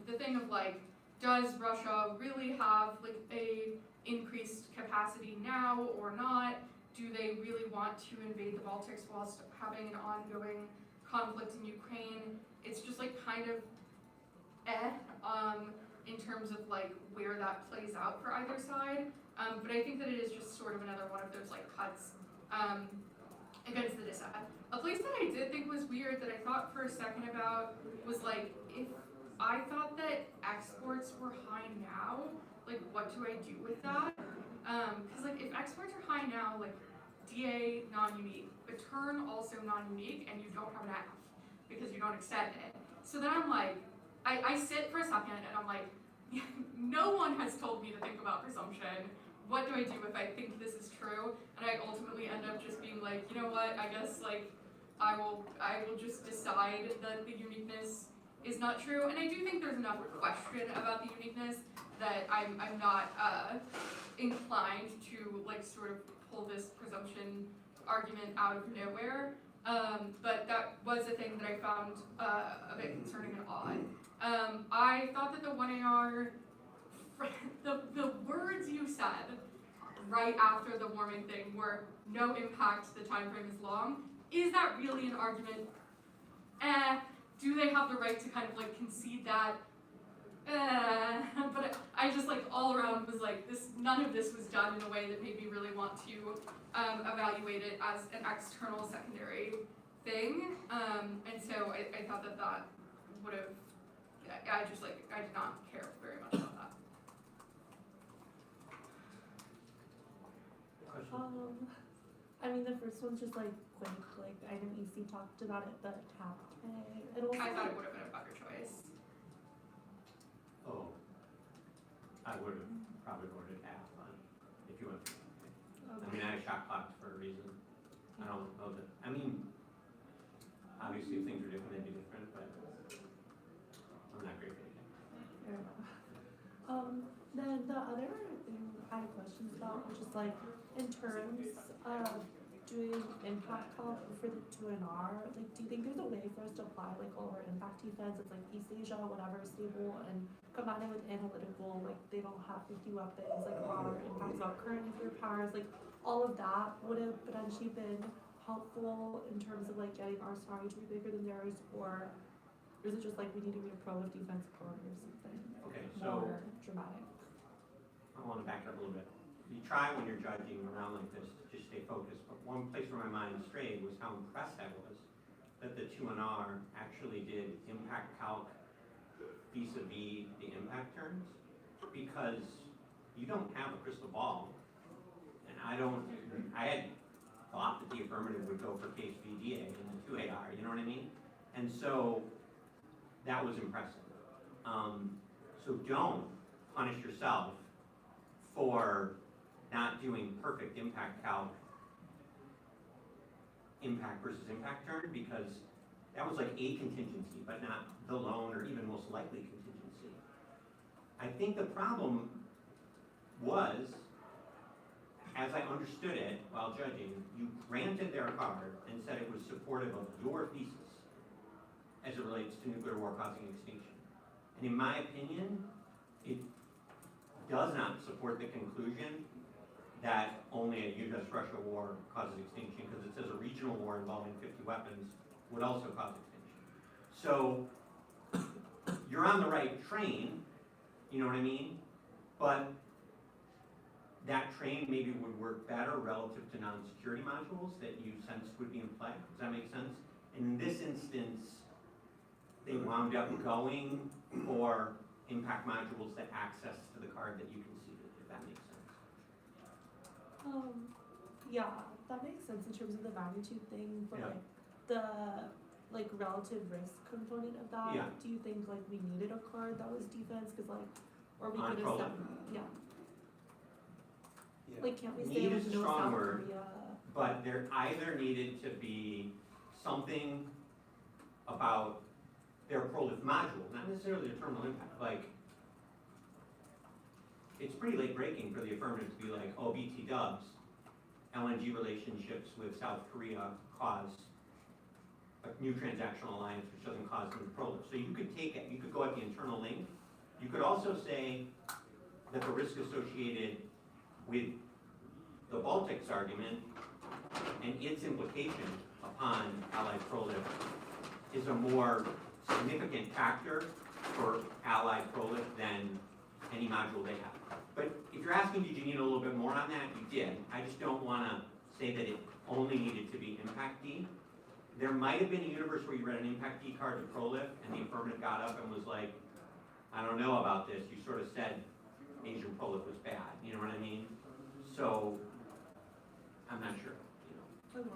S6: The thing of like, does Russia really have like a increased capacity now or not? Do they really want to invade the Baltics whilst having an ongoing conflict in Ukraine? It's just like kind of in terms of like where that plays out for either side. But I think that it is just sort of another one of those like cuts against the dissent. A place that I did think was weird that I thought for a second about was like, if I thought that exports were high now, like what do I do with that? Because like if exports are high now, like DA non-unique, but turn also non-unique, and you don't have an F because you don't extend it. So then I'm like, I sit for a second and I'm like, no one has told me to think about presumption. What do I do if I think this is true? And I ultimately end up just being like, you know what, I guess like I will just decide that the uniqueness is not true. And I do think there's enough question about the uniqueness that I'm not inclined to like sort of pull this presumption argument out of nowhere. But that was a thing that I found a bit concerning and odd. I thought that the 1AR, the words you said right after the warming thing were no impact, the time frame is long. Is that really an argument? Do they have the right to kind of like concede that? But I just like all around was like this. None of this was done in a way that made me really want to evaluate it as an external secondary thing. And so I thought that would have. I did not care very much about that.
S5: Question?
S2: I mean, the first one's just like quick. Like I know EC talked about it, but tap pay. It also
S6: I thought it would have been a better choice.
S5: Oh, I would have probably voted half on if you went. I mean, I shot clocked for a reason. I don't know that. I mean, obviously, if things are different, they'd be different, but I'm not great at it.
S2: Fair enough. Then the other thing I had questions about was just like in terms of doing impact calc for the 2NR, like do you think there's a way for us to apply like all of our impact defense, it's like East Asia, whatever, stable, and combine it with analytical, like they don't have 50 weapons, like our impacts about current nuclear powers, like all of that would have potentially been helpful in terms of like getting our scenario to be bigger than theirs, or is it just like we need to be a pro of defense core or something
S5: Okay, so
S2: more dramatic?
S5: I want to back up a little bit. You try when you're judging around like this to just stay focused, but one place where my mind strayed was how impressed I was that the 2NR actually did impact calc vis-a-vis the impact terms, because you don't have a crystal ball, and I had thought that the affirmative would go for KHVDA and the 2AR, you know what I mean? And so that was impressive. So don't punish yourself for not doing perfect impact calc, impact versus impact turn, because that was like a contingency, but not the lone or even most likely contingency. I think the problem was, as I understood it while judging, you granted their card and said it was supportive of your thesis as it relates to nuclear war causing extinction. And in my opinion, it does not support the conclusion that only a US-Russia war causes extinction, because it says a regional war involving 50 weapons would also cause extinction. So you're on the right train, you know what I mean? But that train maybe would work better relative to non-security modules that you sensed would be in play. Does that make sense? And in this instance, they wound up going for impact modules that access to the card that you conceded, if that makes sense.
S2: Yeah, that makes sense in terms of the magnitude thing, but
S5: Yeah.
S2: like the relative risk component of that.
S5: Yeah.
S2: Do you think like we needed a card that was defense? Cause like, or we
S5: On
S2: could have
S5: pro
S2: said,
S5: level?
S2: yeah.
S4: Yeah.
S2: Like, can't we say
S5: Need
S2: like
S5: is a
S2: no
S5: strong
S2: South
S5: word.
S2: Korea?
S5: But there either needed to be something about their prolif module, not necessarily the terminal impact, like, it's pretty late breaking for the affirmative to be like, oh, BT dubs, LNG relationships with South Korea cause a new transactional alliance which doesn't cause them to prolif. So you could take it, you could go at the internal link. You could also say that the risk associated with the Baltics argument and its implication upon allied prolif is a more significant factor for allied prolif than any module they have. But if you're asking, did you need a little bit more on that? You did. I just don't wanna say that it only needed to be impact D. There might have been a universe where you read an impact D card to prolif and the affirmative got up and was like, I don't know about this. You sort of said Asian prolif was bad, you know what I mean? So, I'm not sure, you know.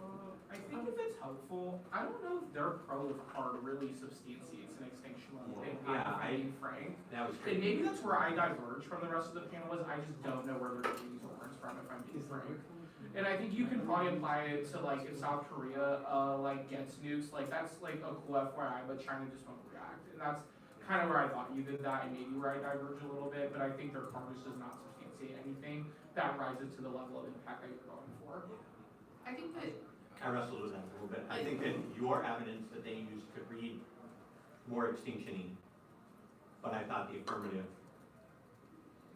S7: I think if it's helpful, I don't know if their prolif card really substantiates an extinction level impact,
S5: Yeah,
S7: if I'm being frank.
S5: That was
S7: And
S5: great.
S7: maybe that's where I diverge from the rest of the panel is I just don't know where they're getting these words from, if I'm being frank. And I think you can probably apply it to like if South Korea like gets nukes, like that's like a cool FYI, but China just won't react. And that's kind of where I thought you did that and maybe where I diverge a little bit, but I think their card just does not substantiate anything that rises to the level of impact that you're going for.
S6: I think that
S5: I wrestled with that a little bit. I think that your evidence that they used could read more extinction-y, but I thought the affirmative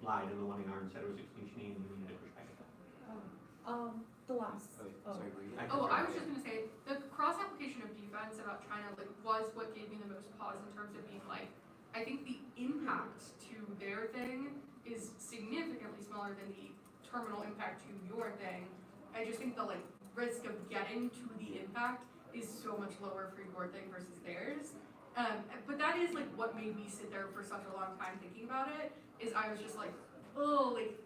S5: lied in the one R and said it was extinction-y and you needed to push back at that.
S2: The last.
S4: Okay,
S2: Oh.
S4: sorry, were you?
S6: I was just gonna say, the cross-application of defense about China, like, was what gave me the most pause in terms of being like, I think the impact to their thing is significantly smaller than the terminal impact to your thing. I just think the, like, risk of getting to the impact is so much lower for your thing versus theirs. But that is, like, what made me sit there for such a long time thinking about it, is I was just like, oh, like,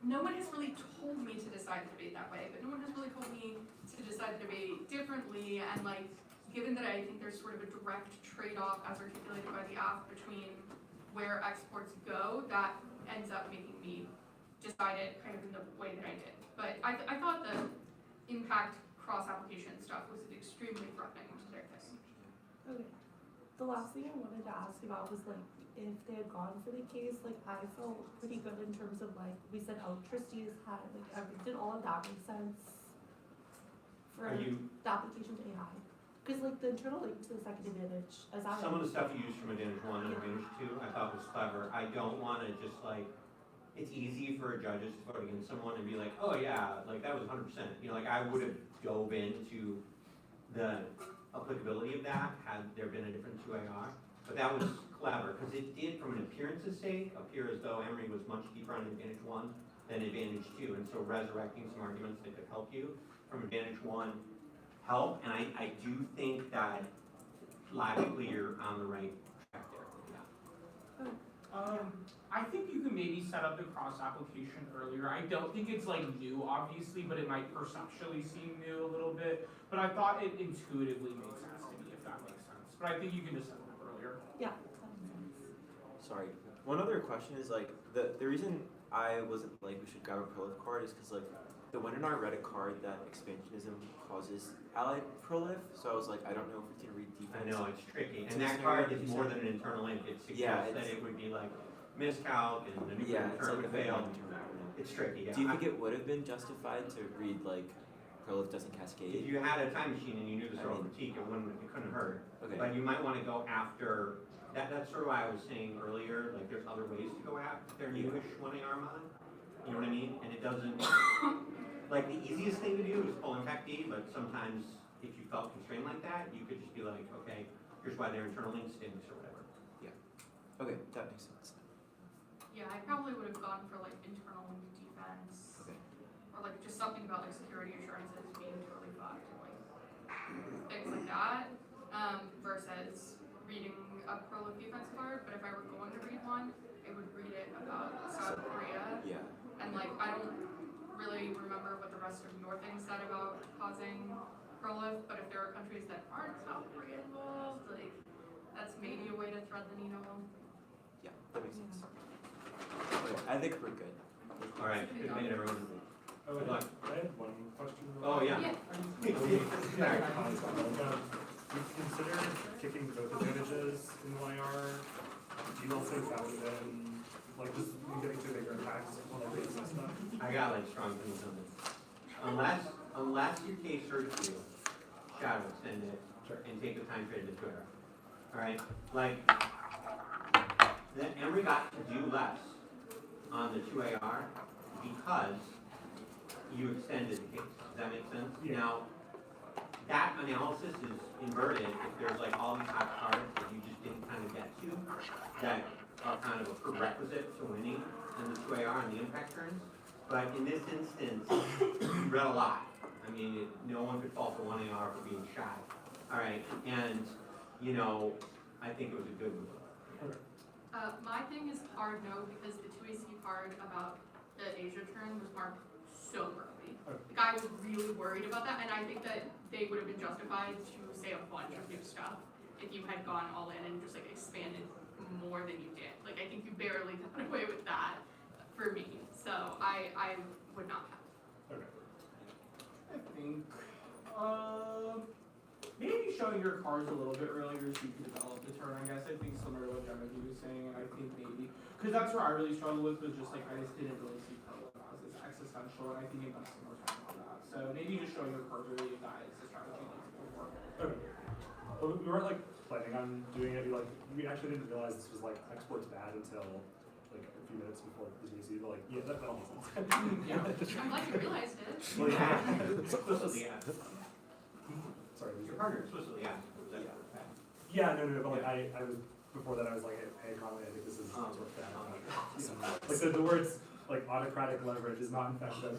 S6: no one has really told me to decide the debate that way, but no one has really told me to decide the debate differently, and like, given that I think there's sort of a direct trade-off as articulated by the app between where exports go, that ends up making me decide it kind of in the way that I did. But I thought the impact cross-application stuff was extremely threatening to their thing.
S2: Okay. The last thing I wanted to ask about was like, if they had gone for the case, like I felt pretty good in terms of like, we said electricity is had, like, did all of that make sense? For
S5: Are you,
S2: the application to AI? Cause like the internal link to the second advantage, as I.
S5: some of the stuff you used from Advantage 1 and Advantage 2, I thought was clever. I don't wanna just like, it's easy for judges to vote against someone and be like, oh yeah, like that was 100%. You know, like I would have dove into the applicability of that had there been a different 2AR. But that was clever, because it did, from an appearance's sake, appear as though Emory was much deeper on Advantage 1 than Advantage 2, and so resurrecting some arguments that could help you from Advantage 1 help, and I do think that logically you're on the right track there, yeah.
S7: I think you can maybe set up the cross-application earlier. I don't think it's like new, obviously, but it might perceptually seem new a little bit. But I thought it intuitively made sense to me, if that makes sense. But I think you can just set it up earlier.
S2: Yeah, that makes sense.
S4: Sorry. One other question is like the reason I wasn't like we should grab a prolif card is because like the webinar read a card that expansionism causes allied prolif, so I was like, I don't know if it's gonna read defense.
S5: I know, it's tricky,
S4: It's
S5: and that
S4: a
S5: card
S4: scenario
S5: is
S4: you
S5: more
S4: said.
S5: than an internal link, it
S4: Yeah,
S5: suggests that
S4: it's-
S5: it would be like miscalc and the nuclear
S4: Yeah, it's
S5: return
S4: like
S5: would
S4: a
S5: fail.
S4: long-term.
S5: It's tricky, yeah.
S4: Do you think it would have been justified to read like prolif doesn't
S5: If
S4: cascade?
S5: you had a time machine and you knew the
S4: I
S5: sort of
S4: mean-
S5: critique, it couldn't hurt.
S4: Okay.
S5: But you might wanna go after, that's sort of why I was saying earlier, like there's other ways to go after newish 1AR mod. You know what I mean? And it doesn't, like the easiest thing to do is pull impact D, but sometimes if you felt constrained like that, you could just be like, okay, here's why their internal link stinks or whatever.
S4: Okay, that makes sense.
S6: Yeah, I probably would have gone for like internal defense.
S4: Okay.
S6: Or like just something about like security assurances being totally fucked and like things like that, versus reading a pro-live defense card, but if I were going to read one, I would read it about South Korea.
S4: Yeah.
S6: And like, I don't really remember what the rest of your thing said about causing pro-live, but if there are countries that aren't South Korea involved, like, that's maybe a way to thread the needle.
S4: Yeah, that makes sense. Okay, I think we're good.
S5: All right, good night, everyone.
S1: Oh,
S5: Good luck.
S1: I had one question.
S5: Oh, yeah.
S6: Yeah.
S1: We've considered kicking both advantages in the YR. Do you also factor in, like, just getting to bigger impacts on the rates and stuff?
S5: I got like strong feelings on this. Unless your case hurts you, shadow extend it and take the time trade to Twitter. All right, like then Emory got to do less on the 2AR because you extended the case. Does that make sense?
S1: Yeah.
S5: Now, that analysis is inverted if there's like all these hot cards that you just didn't kind of get to that are kind of a prerequisite to winning in the 2AR and the impact turns. But in this instance, you read a lot. I mean, no one could fault the 1AR for being shy. All right, and you know, I think it was a good move.
S6: My thing is hard no, because the 2AC card about the Asia turn was marked so early. Like, I was really worried about that, and I think that they would have been justified to say a bunch of new stuff if you had gone all in and just like expanded more than you did. Like, I think you barely got away with that for me, so I would not have.
S1: Okay.
S7: I think, maybe showing your cards a little bit earlier so you can develop the turn, I guess. I think similar to what Genevieve was saying, and I think maybe, because that's where I really struggled with, was just like, I just didn't really see pro as this existential, and I think investing more time on that. So maybe just showing your cards early, if that is the strategy you need to go for.
S1: Okay. Well, we weren't like planning on doing it. We actually didn't realize this was like exports bad until like a few minutes before the GC. But like, yeah, that all makes sense.
S7: Yeah.
S6: I'm glad you realized it.
S1: Well, yeah.
S5: Explicitly asked.
S1: Sorry.
S5: Your partner explicitly asked.
S1: Yeah, no, but like I was before that I was like, hey Conley, I think this is exports bad. I'm not sure. Like the words like autocratic leverage is not in fact that.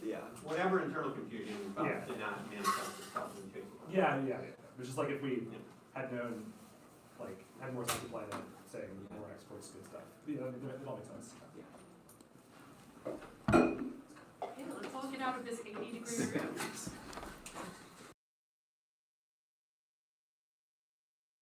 S4: Yeah.
S5: Whatever internal confusion we felt
S1: Yeah.
S5: did not manifest itself in chasing.
S1: Yeah. It's just like if we had known, like, had more time to plan and saying more exports good stuff. Yeah, it all makes sense.
S6: Okay, let's all get out of this 80-degree room.